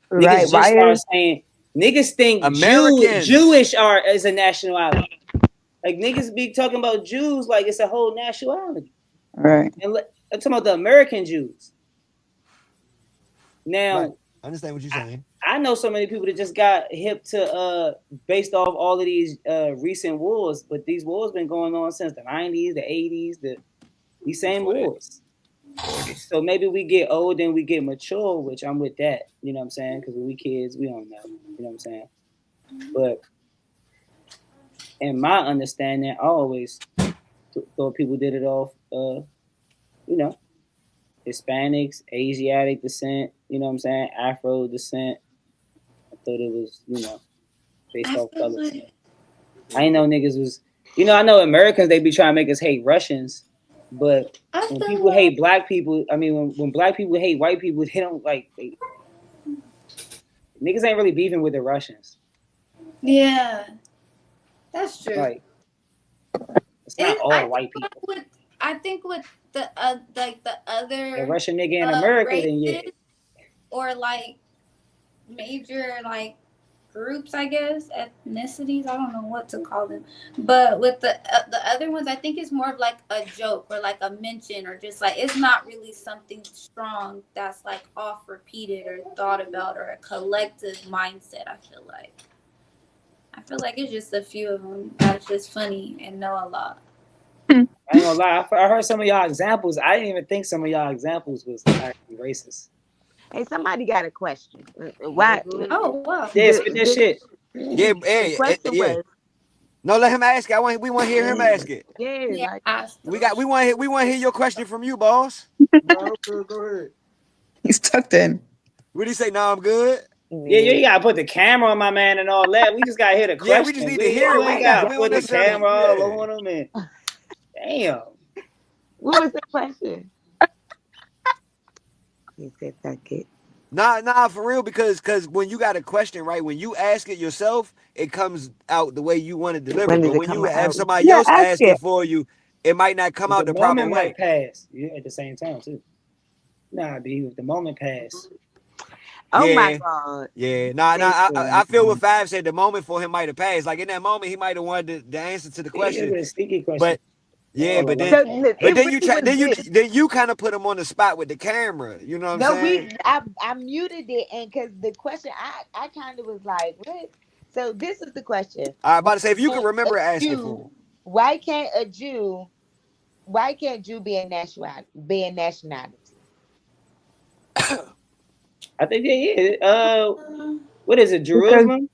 Right. Niggas just Why start is saying niggas think Americans. Jewish are as a nationality. Like niggas be talking about Jews like it's a whole nationality. right? And I'm talking about the American Jews. Right. Now, I understand what you're I, saying. I know so many people that just got hip to based off all of these recent wars, but these wars been going on since the 90s, the 80s, these same Before that, wars. 40s. So maybe we get old and we get mature, which I'm with that. You know what I'm saying? Because when we kids, we don't know. You know what I'm saying? But in my understanding, I always thought people did it off, you know, Hispanics, Asiatic descent. You know what I'm saying? Afro descent. I thought it was, based I off feel color. like I ain't know niggas was, I know Americans they be trying to make us hate Russians, but I when feel people like hate black people, I mean when black people hate white people, they don't niggas ain't really beefing with the Russians. yeah, that's true. Like it's not I all think white people. I think with the like the A other Russian nigga in America, then yeah. races or like major like groups, I guess ethnicities. I don't know what to call them, but with the other ones, I think it's more of like a joke or like a mention or just like it's not really something strong that's like off repeated or thought about or a collective mindset. I feel like it's just a few of them that's just funny and know a lot. I ain't gonna lie. I heard some of y'all examples. I didn't even think some of y'all examples was actually racist. Hey, somebody got a question. Why? Oh wow. Yeah, spit that shit. Yeah, The question yeah. was, No, let him ask it. We want to hear him ask it. yeah, Yeah, like, We want to hear your question from you, boss. No, go ahead. He's tucked in. What do you say? No, I'm good. Yeah, yeah. you gotta put the camera on my man and all that. We just gotta hear the Yeah, we just question. need to hear Oh it. You We ain't my ain't got. gotta We God. don't put the necessarily. camera all Yeah. on him and damn. What was the question? He said, "Tuck it." Nah, for real. Because when you got a question, right? When you ask it yourself, it comes out the way you want to deliver. When did But it when come you have out? somebody Yeah, else ask ask it. it for you, it might not come out The the proper moment way. might pass. Yeah, at the same time too. Nah, B, if the moment pass. Oh my Yeah. God. Yeah, Listen, I feel what Five said. The moment for him might have passed. Like in that moment, he might have wanted the answer to the It question. was a sneaky question. But yeah, All but along. then so it you really try was this. then you kind of put him on the spot with the camera. You know what I'm No, saying? I muted it, and because the question, I kind of was like, what? So this is the question: I Why about to say if you can can't a remember asking Jew? for him. Why can't a Jew? Why can't Jew be a nationality? I think yeah. What is it? Because Jerusalem?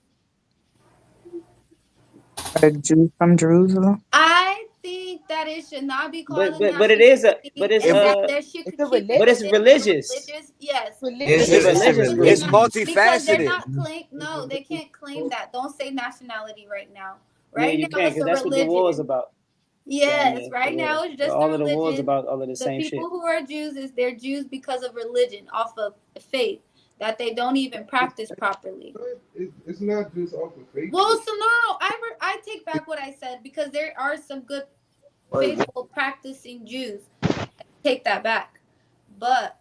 a Jew from Jerusalem. I think that it should not be called a But it is a nationality, but it's and If that there should It's a keep it but it's religion. within the religious. religious. Yes, Religion. It's a It's a religious because group. it's religion. they're multifaceted. not claim. No, they can't claim that. Don't say nationality right now. Yeah, Right you now, can't it's because a that's what the war is religion. about. Damn Yes, near the right war. now it's just a All of the wars religion. about all of the The same shit. people who are Jews is they're Jews because of religion, off of faith that they don't even practice properly. It's not just off of faith. Well, so no, I take back what I said because there are some good faithful practicing Jews. Take that back, but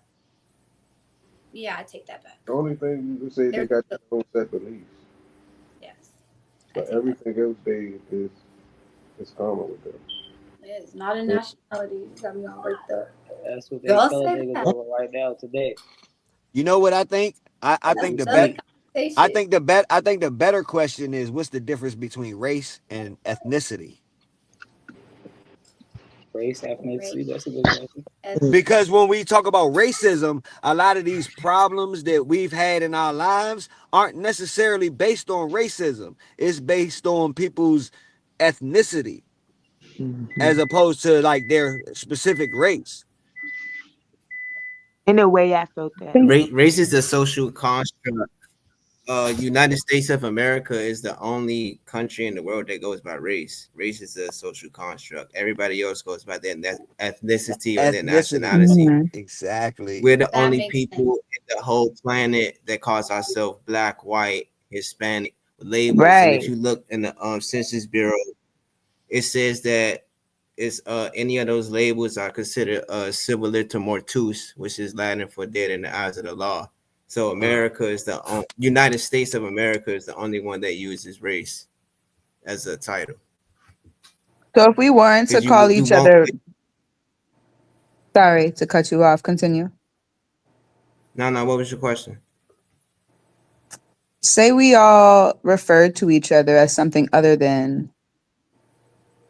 yeah, I take that back. The only thing you can say they There's got their own set beliefs, yes, I but take that. everything else they is common with them. It's not a nationality. You got me all worked up. That's what they Y'all telling say niggas that. over right now today. You know what I think? I As That's we think the another bet speak. conversation. I think the better question is what's the difference between race and ethnicity? Race, Race, ethnicity. That's a good question. ethnicity. Because when we talk about racism, a lot of these problems that we've had in our lives aren't necessarily based on racism. It's based on people's ethnicity as opposed to like their specific race. In a way, I felt that. Think Race is a social construct. United States of America is the only country in the world that goes by race. Race is a social construct. Everybody else goes by their ethnicity or their Ethnicity. nationality. Mhm. Exactly. We're the That only makes sense. people in the whole planet that calls ourselves black, white, Hispanic labels. And if Right. you look in the Census Bureau, it says that it's any of those labels are considered civiliter mortuus, which is Latin for dead in the eyes of the law. So America is United States of America is the only one that uses race as a title. So if we weren't to Because call you each won't. other, sorry to cut you off. Continue. No. What was your question? Say we all referred to each other as something other than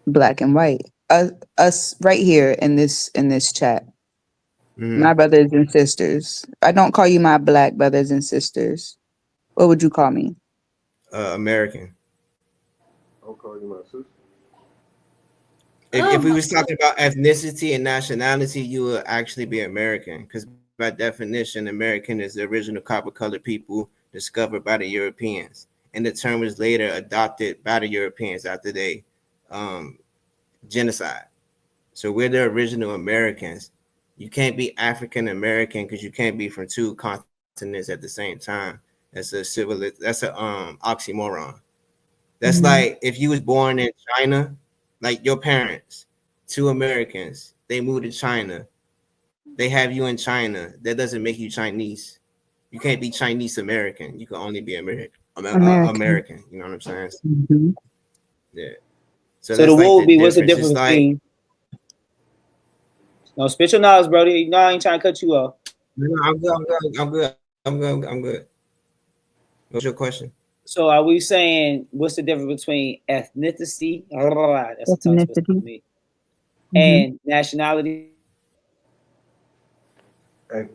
black and white. Us right here in this chat. Mm-hmm. My brothers and sisters. I don't call you my black brothers and sisters. What would you call me? American. I'll call you my sister. If Oh we my was talking about ethnicity and nationality, you would actually be American, because by definition, American is the original copper-colored people discovered by the Europeans, and the term was later adopted by the Europeans after they um, genocide. So we're the original Americans. You can't be African American because you can't be from two continents at the same time. That's a oxymoron. That's Mhm. like if you was born in China, like your parents, two Americans, they moved to China. They have you in China. That doesn't make you Chinese. You can't be Chinese American. You can only be American. American. You know what I'm saying? Mhm. Yeah. So So the that's like war would the be what's the difference. It's difference like between no spit your knowledge, Brody. No, I ain't trying to cut you off. no, I'm good. I'm good. What's your question? So are we saying what's the difference between ethnicity? That's a tongue twister for Ethnicity. me. And nationality. Hey,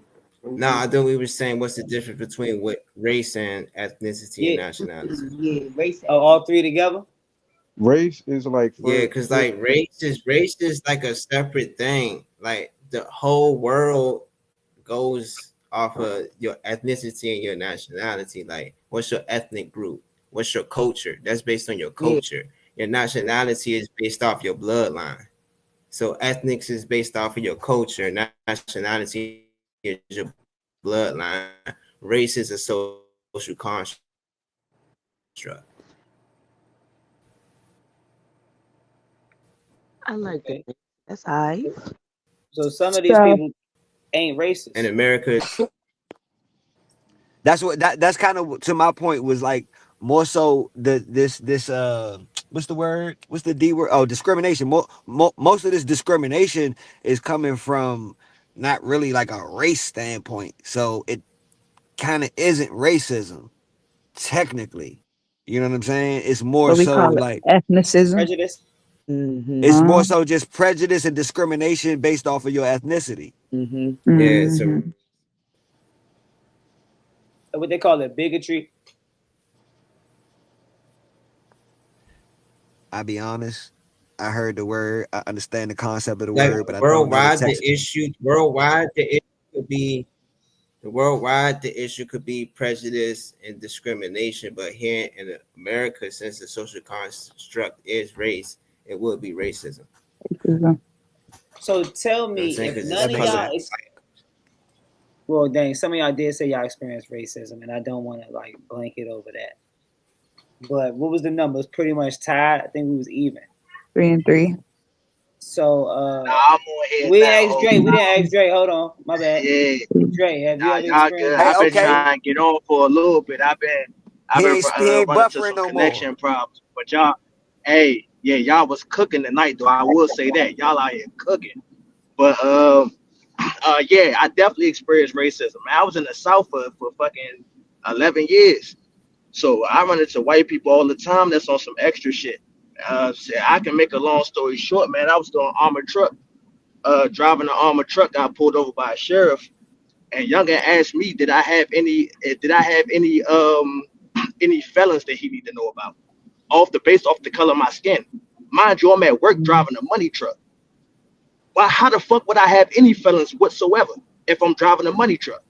No, I thought we were saying what's the difference between what race and ethnicity and Yeah. nationality. Yeah, race. Oh, all three together. race is like Yeah, for because like race is like a separate thing. Like the whole world goes off of your ethnicity and your nationality. Like, what's your ethnic group? What's your culture? That's based on your Yeah. culture. Your nationality is based off your bloodline. So ethnics is based off of your culture. Nationality is your bloodline. Race is a social construct. I like the Okay. mix. That's all right. So some of these So people ain't In racist. America, That's what that's kind of to my point was like more so this what's the word? What's the D word? Oh, discrimination. Most of this discrimination is coming from not really like a race standpoint. So it kind of isn't racism technically. You know what I'm saying? It's more what we so call it like ethnicism. Prejudice. Mm-hmm. it's more Uh, so just prejudice and discrimination based off of your ethnicity. Mm-hmm. yeah, so mhm. What they call it, bigotry. I'll be honest. I heard the word, I understand the concept of the like word, but I don't know the worldwide, the texture. issue worldwide, the issue could be the issue could be prejudice and discrimination. But here in America, since the social construct is race, it will be racism. Racism. So tell You know what I'm me, saying? if Because it's That none of makes colored. y'all, sense. well, dang, some of y'all did say y'all experienced racism, and I don't want to like blanket over that. But what was the number? It was pretty much tied. I think we was even. 3 and 3. So Nah, I'm on here we now. didn't ask Hold Dre. We on. didn't ask Dre. Hold on, my bad. Yeah, Dre, have you nah, ever y'all experienced good. Hey, I've been racism? okay. trying to get on for a little bit. He ain't Running into buffering some no more. connection problems. But y'all, hey, yeah, y'all was cooking tonight though. I will say that y'all out here cooking. But yeah, I definitely experienced racism. I was in the South for fucking 11 years. So I run into white people all the time that's on some extra shit. I can make a long story short, man. I was doing armored truck, driving an armored truck. Got pulled over by a sheriff, and Younger asked me, did I have any felons that he need to know about, based off the color of my skin. Mind you, I'm at work driving a money truck. Why? How the fuck would I have any felons whatsoever if I'm driving a money truck?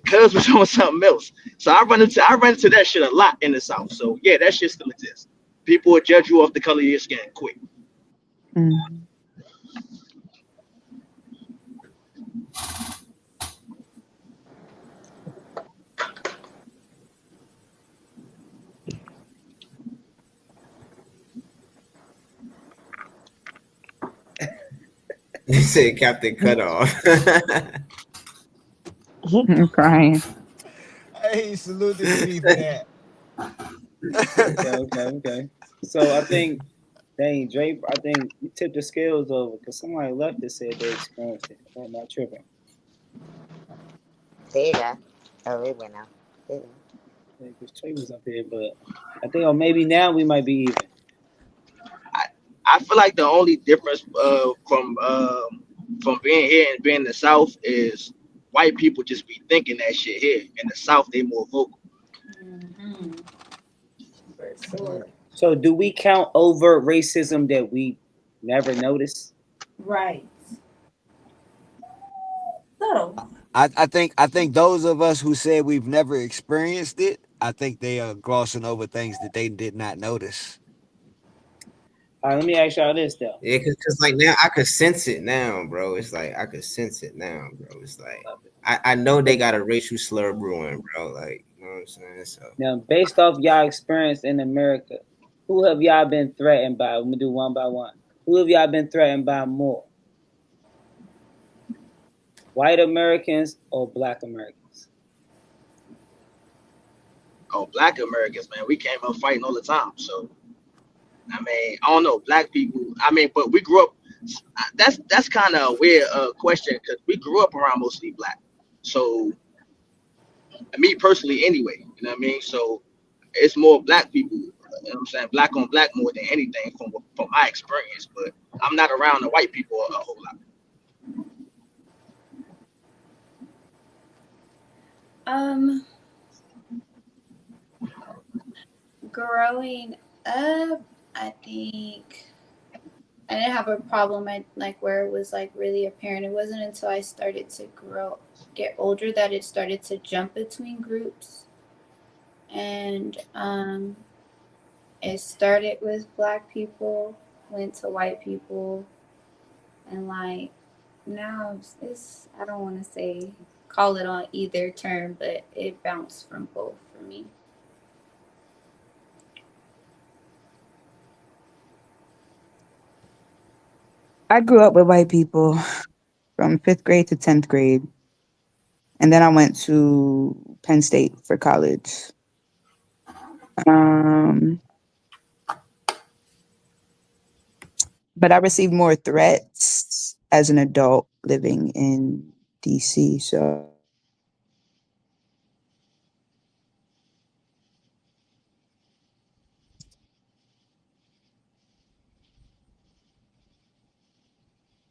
Cuz was on something else. So I run into that shit a lot in the South. So yeah, that shit still exists. People will judge you off the color of your skin quick. Mm. They said Captain Cutoff. I'm crying. Hey, salute to Diddy for that. Okay. So I think, dang, Dre, I think you tipped the scales over because somebody left that said they experienced it. I'm not tripping. There you go. Oh, it went out. There you go. Because Trey was up here, but I think, or maybe now we might be even. I, I feel like the only difference from being here and being in the South is white people just be thinking that shit here. In the South, they more vocal. Mm-hmm. For sure. So do we count overt racism that we never notice? Right. Subtle. I think those of us who said we've never experienced it, I think they are glossing over things that they did not notice. All right, let me ask y'all this though. Yeah, cause like now I could sense it now, bro. It's like I could sense it now, bro. It's like I know they got a racial slur brewing, bro. Like, you know what I'm saying? So Now, based off y'all experience in America, who have y'all been threatened by? I'm gonna do one by one. Who have y'all been threatened by more? White Americans or Black Americans? Oh, Black Americans, man, we came up fighting all the time. So I mean, I don't know, black people. I mean, but we grew up. That's kind of a weird question because we grew up around mostly black. So me personally, anyway, you know what I mean. So it's more black people. You know what I'm saying, black on black more than anything from my experience. But I'm not around the white people a whole lot. Um, Growing up, I think I didn't have a problem at like where it was like really apparent. It wasn't until I started to get older that it started to jump between groups. And it started with black people, went to white people, and like now it's I don't want to say call it on either term, but it bounced from both for me. I grew up with white people from 5th grade to 10th grade, and then I went to Penn State for college. Um, but I received more threats as an adult living in DC. So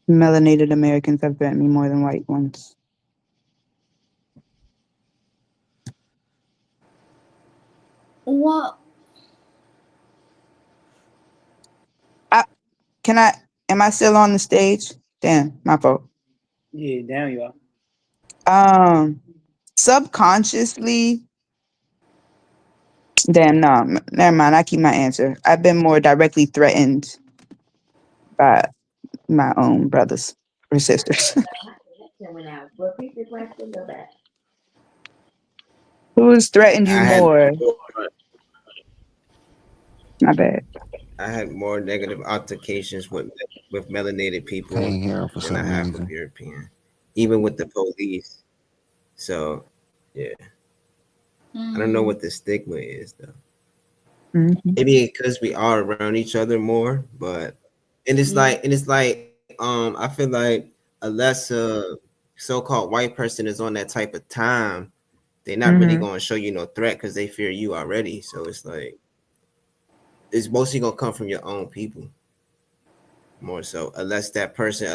melanated Americans have threatened me more than white ones. Well, I, can I? Am I still on the stage? Damn, my fault. Yeah, damn you are. Subconsciously, damn, no, never mind. I keep my answer. I've been more directly threatened by my own brothers or sisters. Coming out. Repeat the question. Go back. Who has threatened you I had more? My bad. I had more negative altercations with melanated people Can't hear him for than I some have with reason. European, even with the police. So yeah, I don't know mm, what the stigma is though. Mhm. Maybe because we are around each other more, but yeah, and it's like I feel like unless a so-called white person is on that type of time, they're not really Mhm. going to show you no threat because they fear you already. So it's like it's mostly gonna come from your own people more so, unless that person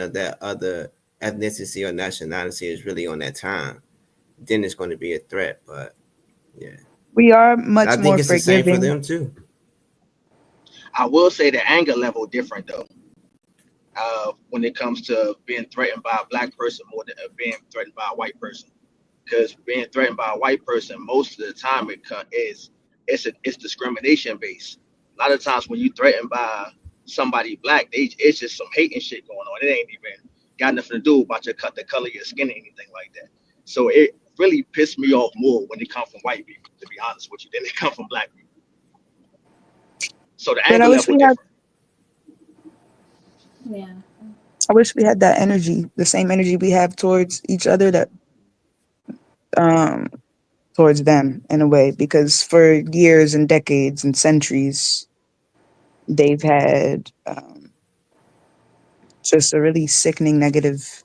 of that other ethnicity or nationality is really on that time, then it's going to be a threat. But yeah, We are and I much think more it's the same for forgiving. them too. I will say the anger level different though. When it comes to being threatened by a black person more than being threatened by a white person. Because being threatened by a white person, most of the time it's discrimination based. A lot of times when you threatened by somebody black, it's just some hate and shit going on. It ain't even got nothing to do about the color of your skin or anything like that. So it really pissed me off more when it come from white people, to be honest with you, than it come from black people. So the But anger level different. yeah. I wish we had that energy, the same energy we have towards each other that um towards them in a way, because for years and decades and centuries they've had just a really sickening negative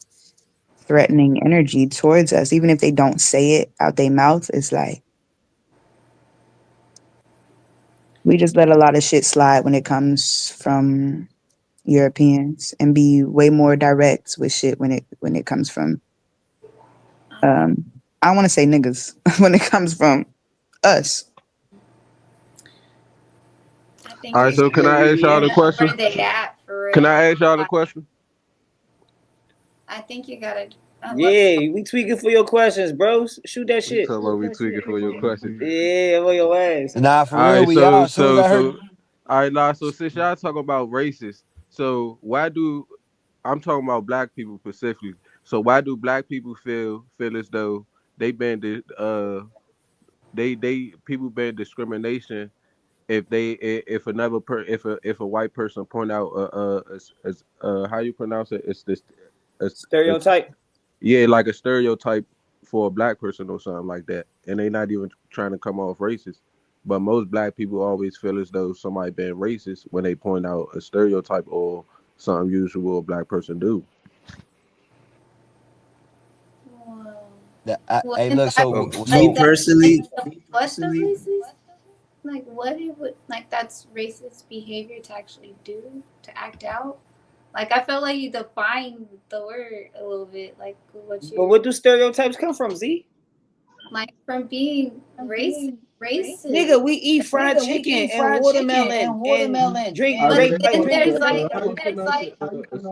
threatening energy towards us. Even if they don't say it out their mouth, it's like we just let a lot of shit slide when it comes from Europeans and be way more direct with shit when it comes from I think um I want to say niggas when it comes from us. I All think right, it's so can I ask y'all the question? where they at for Can real. I ask y'all the Like, question? I think you gotta. What? Yeah, we tweaking for your questions, bro. Shoot that You shit. talking about we tweaking for your question? Yeah, for your ass. Nah, for All real, right, we are. As soon as I heard, all right, nah. So since y'all talking about racist, so why do I'm talking about black people specifically? So why do black people feel as though they been they people been discrimination if another if a white person point out as how you pronounce it, it's this it's Stereotype. yeah, like a stereotype for a black person or something like that, and they not even trying to come off racist. But most black people always feel as though somebody been racist when they point out a stereotype or something usual a black person do. Whoa. that, What hey, in look, black? Well, Like me so that? Like personally, the what the racist? like what it would like that's racist behavior to actually do to act out. Like I feel like you define the word a little bit, like what But you're where do stereotypes come from, Z? like from being racist. Nigga, we eat fried chicken and watermelon and drink I But grape. think Like, then what the there's fuck? like I don't think that's a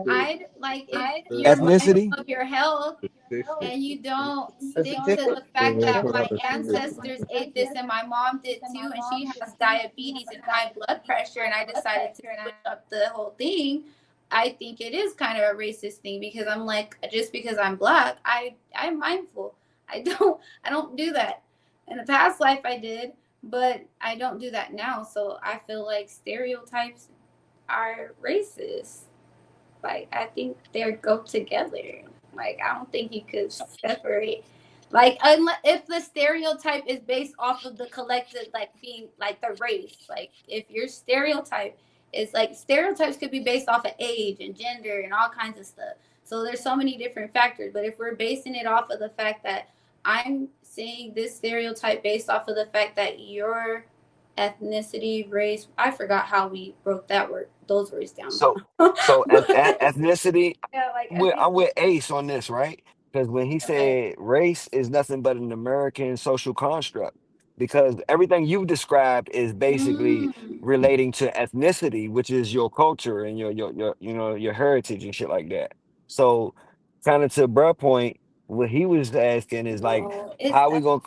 I'd like if you're mindful Ethnicity? of your health stereotype. and you don't stick to the fact that my ancestors ate this and my mom did too, and she has diabetes and high blood pressure, and I decided to switch up the whole thing. I think it is kind of a racist thing because I'm like, just because I'm black, I'm mindful. I don't do that. In the past life I did, but I don't do that now. So I feel like stereotypes are racist. Like I think they go together. Like I don't think you could separate. Like unless if the stereotype is based off of the collective, like being like the race. Like if your stereotype is like stereotypes could be based off of age and gender and all kinds of stuff. So there's so many different factors. But if we're basing it off of the fact that I'm saying this stereotype based off of the fact that your ethnicity, race, I forgot how we broke those words down. So, ethnicity, Yeah, like I'm with Ace on this, right? Because when he okay. said race is nothing but an American social construct, because everything you've described is basically Mm. relating to ethnicity, which is your culture and your your heritage and shit like that. So, kind of to Bruh point, what he was asking is like, No, how we gonna?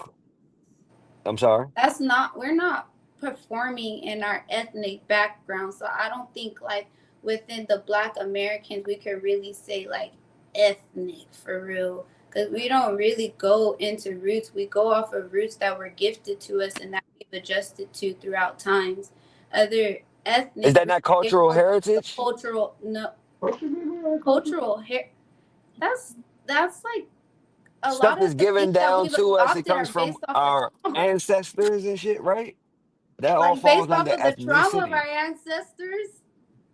I'm sorry. that's not we're not performing in our ethnic background. So I don't think like within the Black Americans we could really say like ethnic for real. Because we don't really go into roots. We go off of roots that were gifted to us and that we've adjusted to throughout times. Other Is ethnic that groups not cultural go off of heritage? cultural no cultural hair. That's like a Stuff lot of is the things given that down we've to us. It adopted comes are from based off of our trauma. ancestors and shit, right? That all Like falls based under off of the trauma of ethnicity. our ancestors.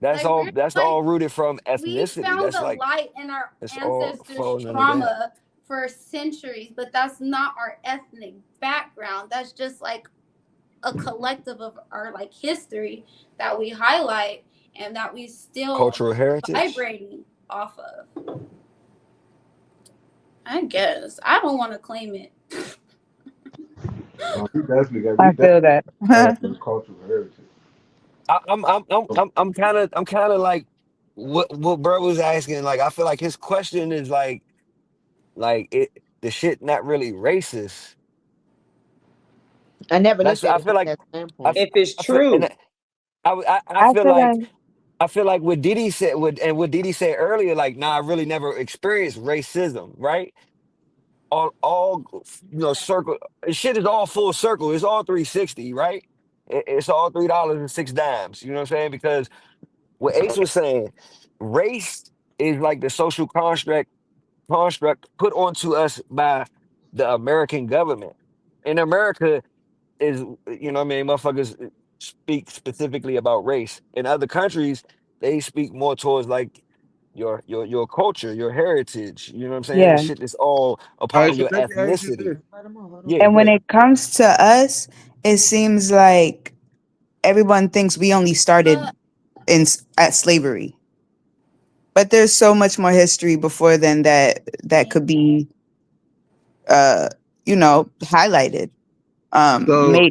That's Like all. we're That's like all rooted from we ethnicity. found That's the like light in our it's all ancestors' falls under that. trauma for centuries, but that's not our ethnic background. That's just like a collective of our like history that we highlight and that we still Cultural heritage. vibrating off of. I guess I don't want to claim it. We definitely got I feel that. some cultural heritage. I'm kind of like what bro was asking. Like I feel like his question is like it the shit not really racist. I never That's looked at I it feel from like that I standpoint. f- If it's I feel and true, I I feel feel like like what Diddy said what Diddy said earlier, like, nah, I really never experienced racism, right? All circle shit is all full circle. It's all 360, right? It's all $3.06. You know what I'm saying? Because what Ace was saying, race is like the social construct put onto us by the American government. In America is what I mean, motherfuckers speak specifically about race. In other countries, they speak more towards like your culture, your heritage. You know what I'm saying? The yeah. shit that's all a All part right, of so your let me ask you ethnicity. this. Yeah, And when yeah. it comes to us, it seems like everyone thinks we only started But at slavery, but there's so much more history before then that could be uh highlighted. So,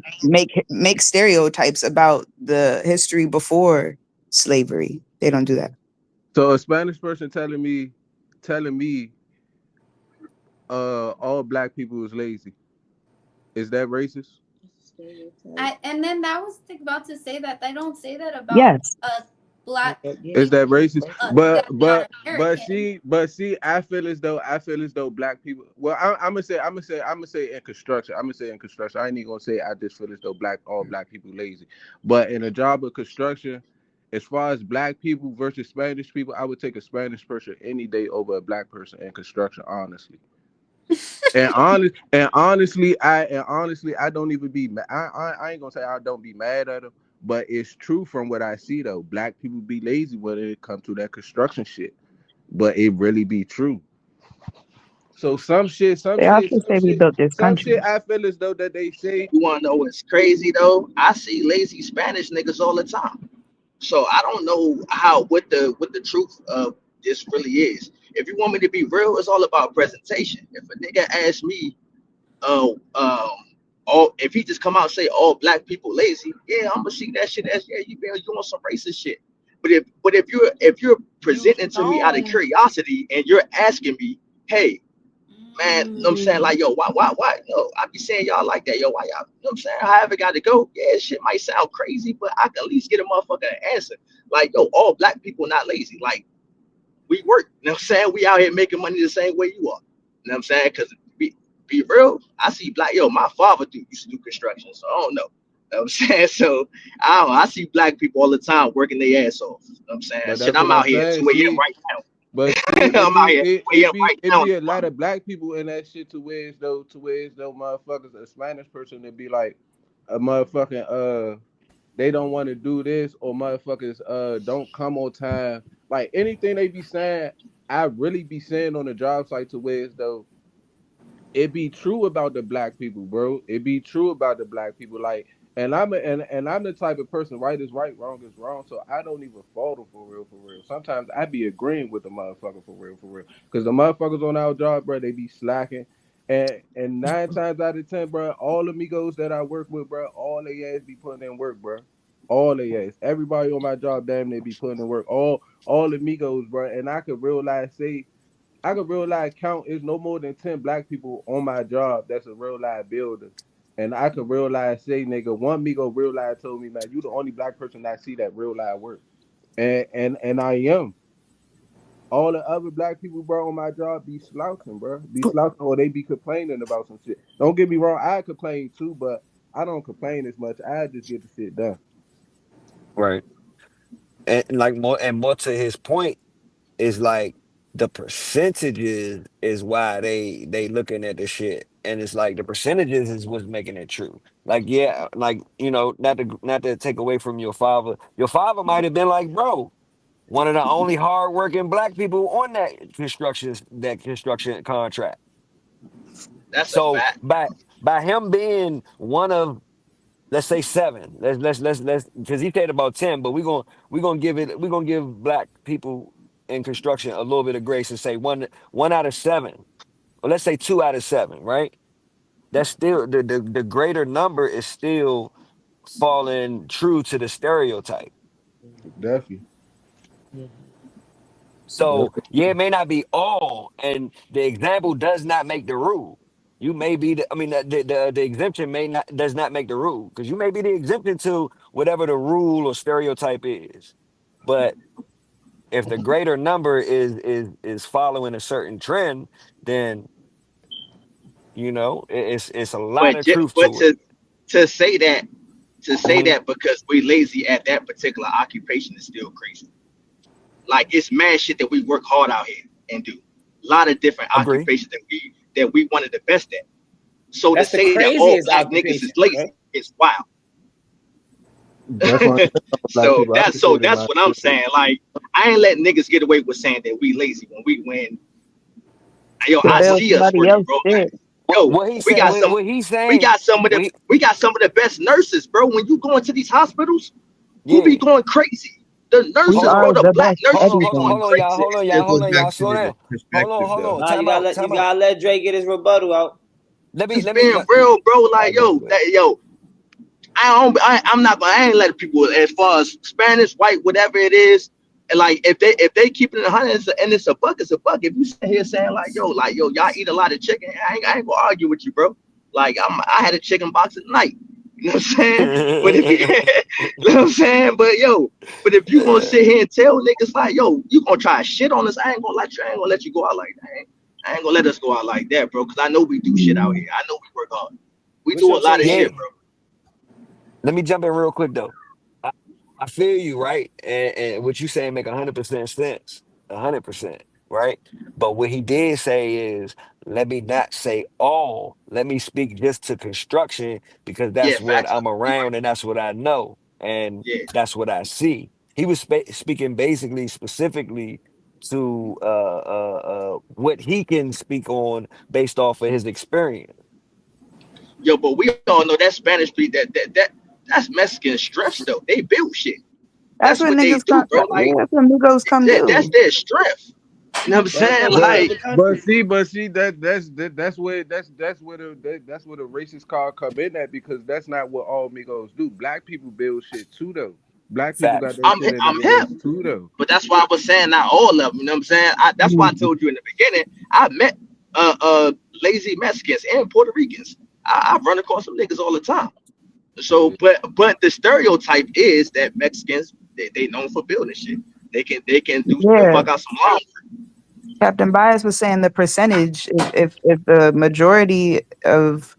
Make stereotypes about the history before slavery. They don't do that. a Spanish person telling me, all black people is lazy. Is that racist? and then that was about to say that they don't say that about Yes. black Is that people racist? that's not American. I feel as though black people. Well, I'm gonna say in construction. I'm gonna say in construction. I ain't even gonna say I just feel as though all black people lazy. But in a job of construction, as far as black people versus Spanish people, I would take a Spanish person any day over a black person in construction. Honestly. And honestly, I don't even be. I ain't gonna say I don't be mad at them, but it's true from what I see though. Black people be lazy when it comes to that construction shit, but it really be true. So some shit, some They shit, also some say we shit, built this some shit. country. I feel as though that they say, You want to know what's crazy though? I see lazy Spanish niggas all the time. So I don't know how what the truth of this really is. If you want me to be real, it's all about presentation. If a nigga asks me, all if he just come out and say all black people lazy, yeah, I'm gonna see that shit as yeah, you been doing some racist shit. But if you're You presenting to me out of shown. curiosity and you're asking me, hey, man, you know what I'm saying? Mm. Like, yo, why, yo, I be saying y'all like that, yo, why y'all, you know what I'm saying? However got to go, yeah, shit might sound crazy, but I can at least get a motherfucker an answer. Like, yo, all black people not lazy. Like, we work, you know what I'm saying? We out here making money the same way you are. You know what I'm saying? Because be real, I see black, yo, my father used to do construction, so I don't know. You know what I'm saying? So I don't know, I see black people all the time working their ass off. You know what I'm saying? but Shit, that's what I'm I'm out here at saying. 2 a.m. See, right but see, now. I'm out here at 2 a.m. right it now. be a lot of black people in that shit to where it's though motherfuckers a Spanish person to be like a motherfucking they don't want to do this or motherfuckers don't come on time. Like anything they be saying, I really be saying on the job site to where it's though it be true about the black people, bro. It be true about the black people. Like, and I'm the type of person, right is right, wrong is wrong. So I don't even fault them for real, for real. Sometimes I be agreeing with the motherfucker for real, for real. Cause the motherfuckers on our job, bro, they be slacking. And 9 times out of 10, bro, all the amigos that I work with, bro, all they ass be putting in work, bro. All they ass. Everybody on my job, damn, they be putting in work. All the amigos, bro. And I could real life count is no more than 10 black people on my job that's a real life builder. And I could real life say, nigga, one Migo real life told me, man, you the only black person I see that real life work. And I am. All the other black people, bro, on my job be slouching, bro. Be slouching or they be complaining about some shit. Don't get me wrong, I complain too, but I don't complain as much. I just get the shit done. Right. And like more to his point is like the percentages is why they looking at the shit. And it's like the percentages is what's making it true. Like, yeah, like, not to take away from your father. Your father might have been like, bro, one of the only hardworking black people on that construction contract. That's a So fact. by him being one of, let's say, seven, let's because he said about 10, but we're gonna give black people in construction a little bit of grace and say one out of seven, or let's say 2 out of 7, right? That's still the greater number is still falling true to the stereotype. Definitely. So Definitely. yeah, it may not be all, and the example does not make the rule. You may be I mean, the exemption may not does not make the rule, because you may be the exemption to whatever the rule or stereotype is. But if the greater number is following a certain trend, then it's a lot of truth But to it. to say that Hmm. because we lazy at that particular occupation is still crazy. Like it's mad shit that we work hard out here and do. A lot of different Agree. occupations that we wanted the best at. So to That's the say that all craziest black niggas occupation, is bro. lazy is wild. That's why black so people that's so advocating that's my what I'm shit. saying. Like I ain't letting niggas get away with saying that we lazy when yo To I What build see us somebody working, else bro. shit. what Yo, what he we said? got some What he's we saying? got some of the What he, we got some of the best nurses, bro. When you go into these hospitals, who be yeah. going crazy? The We nurses, Hold bro. are on. The the black best Hold nurses on, be hold on, going everything. hold on, y'all. crazy. Hold on, Still y'all. Hold goes on, back y'all. to Slow the down. perspective, Hold though. on. Nah, Time you out. gotta Dre get his rebuttal out. Let me, Just let me, being let, real, bro. all Like right, go ahead, yo, go ahead. that yo, I'm not gonna. I ain't letting people as far as Spanish, white, whatever it is. And like if they keep it in 100 and it's a buck, it's a buck. If you sit here saying like yo, y'all eat a lot of chicken, I ain't gonna argue with you, bro. Like I had a chicken box at night. You know what I'm saying? But if you, you know what I'm saying? But if you gonna sit here and tell niggas like, yo, you gonna try shit on us, I ain't gonna let you go out like that. I ain't gonna let us go out like that, bro. Cause I know we do shit out here. I know we work hard. We What's do a your lot take, of Yeah. shit, Andy? bro. Let me jump in real quick though. I, I feel you, right? And what you saying make 100% sense. 100%, right? But what he did say is, let me not say all. Let me speak just to construction, because Yeah, that's what facts. I'm You around right. and that's what I know and Yeah. that's what I see. He was speaking basically specifically to what he can speak on based off of his experience. Yo, but we all know that Spanish people that's Mexican strength though. They build shit. That's That's what what they niggas do, come. bro. Yeah, Like that's what Migos come that's do. their strength. You know what I'm That's saying? what they But build Like the but country. see that's where that's where the racist card come in at because that's not what all Migos do. Black people build shit too though. Black people got Facts. that shit in I'm their hip. veins too though. But that's why I was saying not all of them. You know what I'm saying? That's why I Mhm. told you in the beginning. I met lazy Mexicans and Puerto Ricans. I run across some niggas all the time. So, Yeah. but the stereotype is that Mexicans they known for building shit. They can do Yeah, fuck out some lawn. Captain Bias was saying the percentage. If the majority of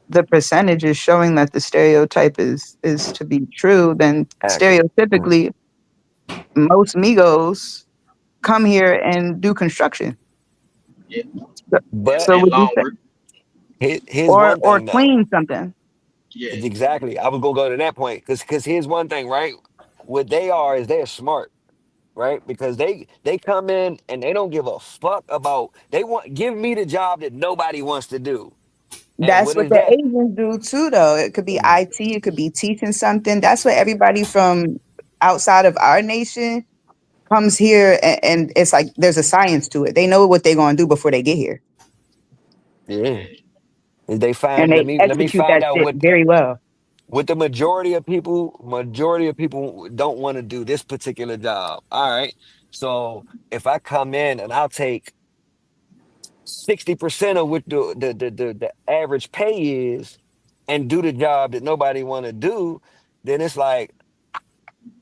the percentage is showing that the stereotype is to be true, then Accurate. Mm. stereotypically most Migos come here and do construction. Yeah, So, But so and would you lawn say, work. here's one or thing though. clean something? Yeah, It's exactly. I was gonna go to that point because here's one thing, right? What they are is they're smart, right? Because they come in and they don't give a fuck about. They want give me the job that nobody wants to do. And That's what what is the that? Asians do too, though. It could be Mm, IT, it could be teaching something. That's what everybody from outside of our nation comes here, and it's like there's a science to it. They know what they're going to do before they get here, yeah. yeah, They and find they let me execute find that out shit very well. what the majority of people don't want to do this particular job. All right. So if I come in and I'll take 60% of what the average pay is and do the job that nobody want to do, then it's like,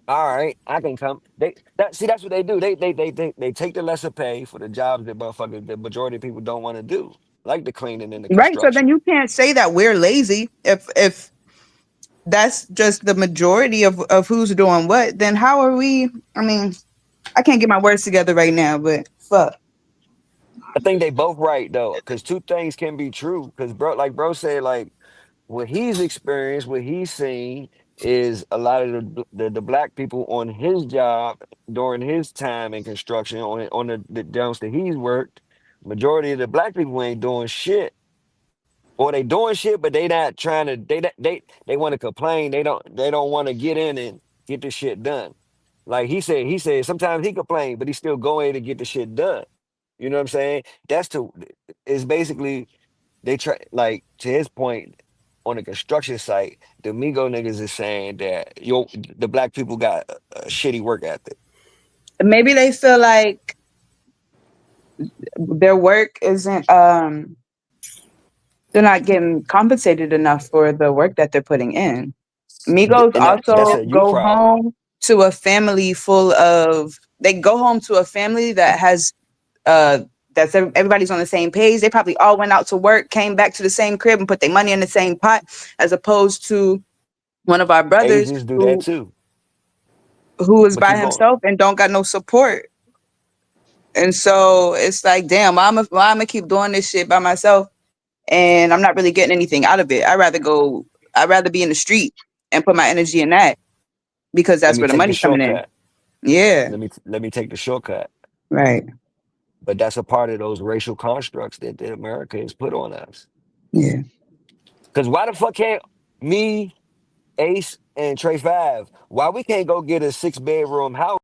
all right, I can come. That's what they do. They take the lesser pay for the jobs that motherfuckers the majority of people don't want to do, like the cleaning and the Right. So then construction. you can't say that we're lazy if that's just the majority of who's doing what. Then how are we? I mean, I can't get my words together right now, but fuck. I think they both right though, because two things can be true. Because bro, like bro said, like what he's experienced, what he's seen is a lot of the black people on his job during his time in construction on the jobs that he's worked. Majority of the black people ain't doing shit, or they doing shit, but they not trying to. They want to complain. They don't want to get in and get the shit done. Like he said sometimes he complain, but he still go in to get the shit done. You know what I'm saying? That's to is basically they try like to his point on the construction site, the Migo niggas is saying that the black people got a shitty work ethic. Maybe they feel like their work isn't they're not getting compensated enough for the work that they're putting in. Migos And that's also a you go problem. home to a family full of they go home to a family that has uh everybody's on the same page. They probably all went out to work, came back to the same crib and put their money in the same pot, as opposed to one of our brothers Asians do that too. who is But by keep going. himself and don't got no support. And so it's like, damn, why am I keep doing this shit by myself and I'm not really getting anything out of it. I'd rather be in the street and put my energy in that because Let that's me where the take the money's coming in. shortcut. Yeah. Let me take the shortcut. Right. But that's a part of those racial constructs that America has put on us. Yeah. Because why the fuck can't me, Ace, and Trey Five, why we can't go get a 6 bedroom house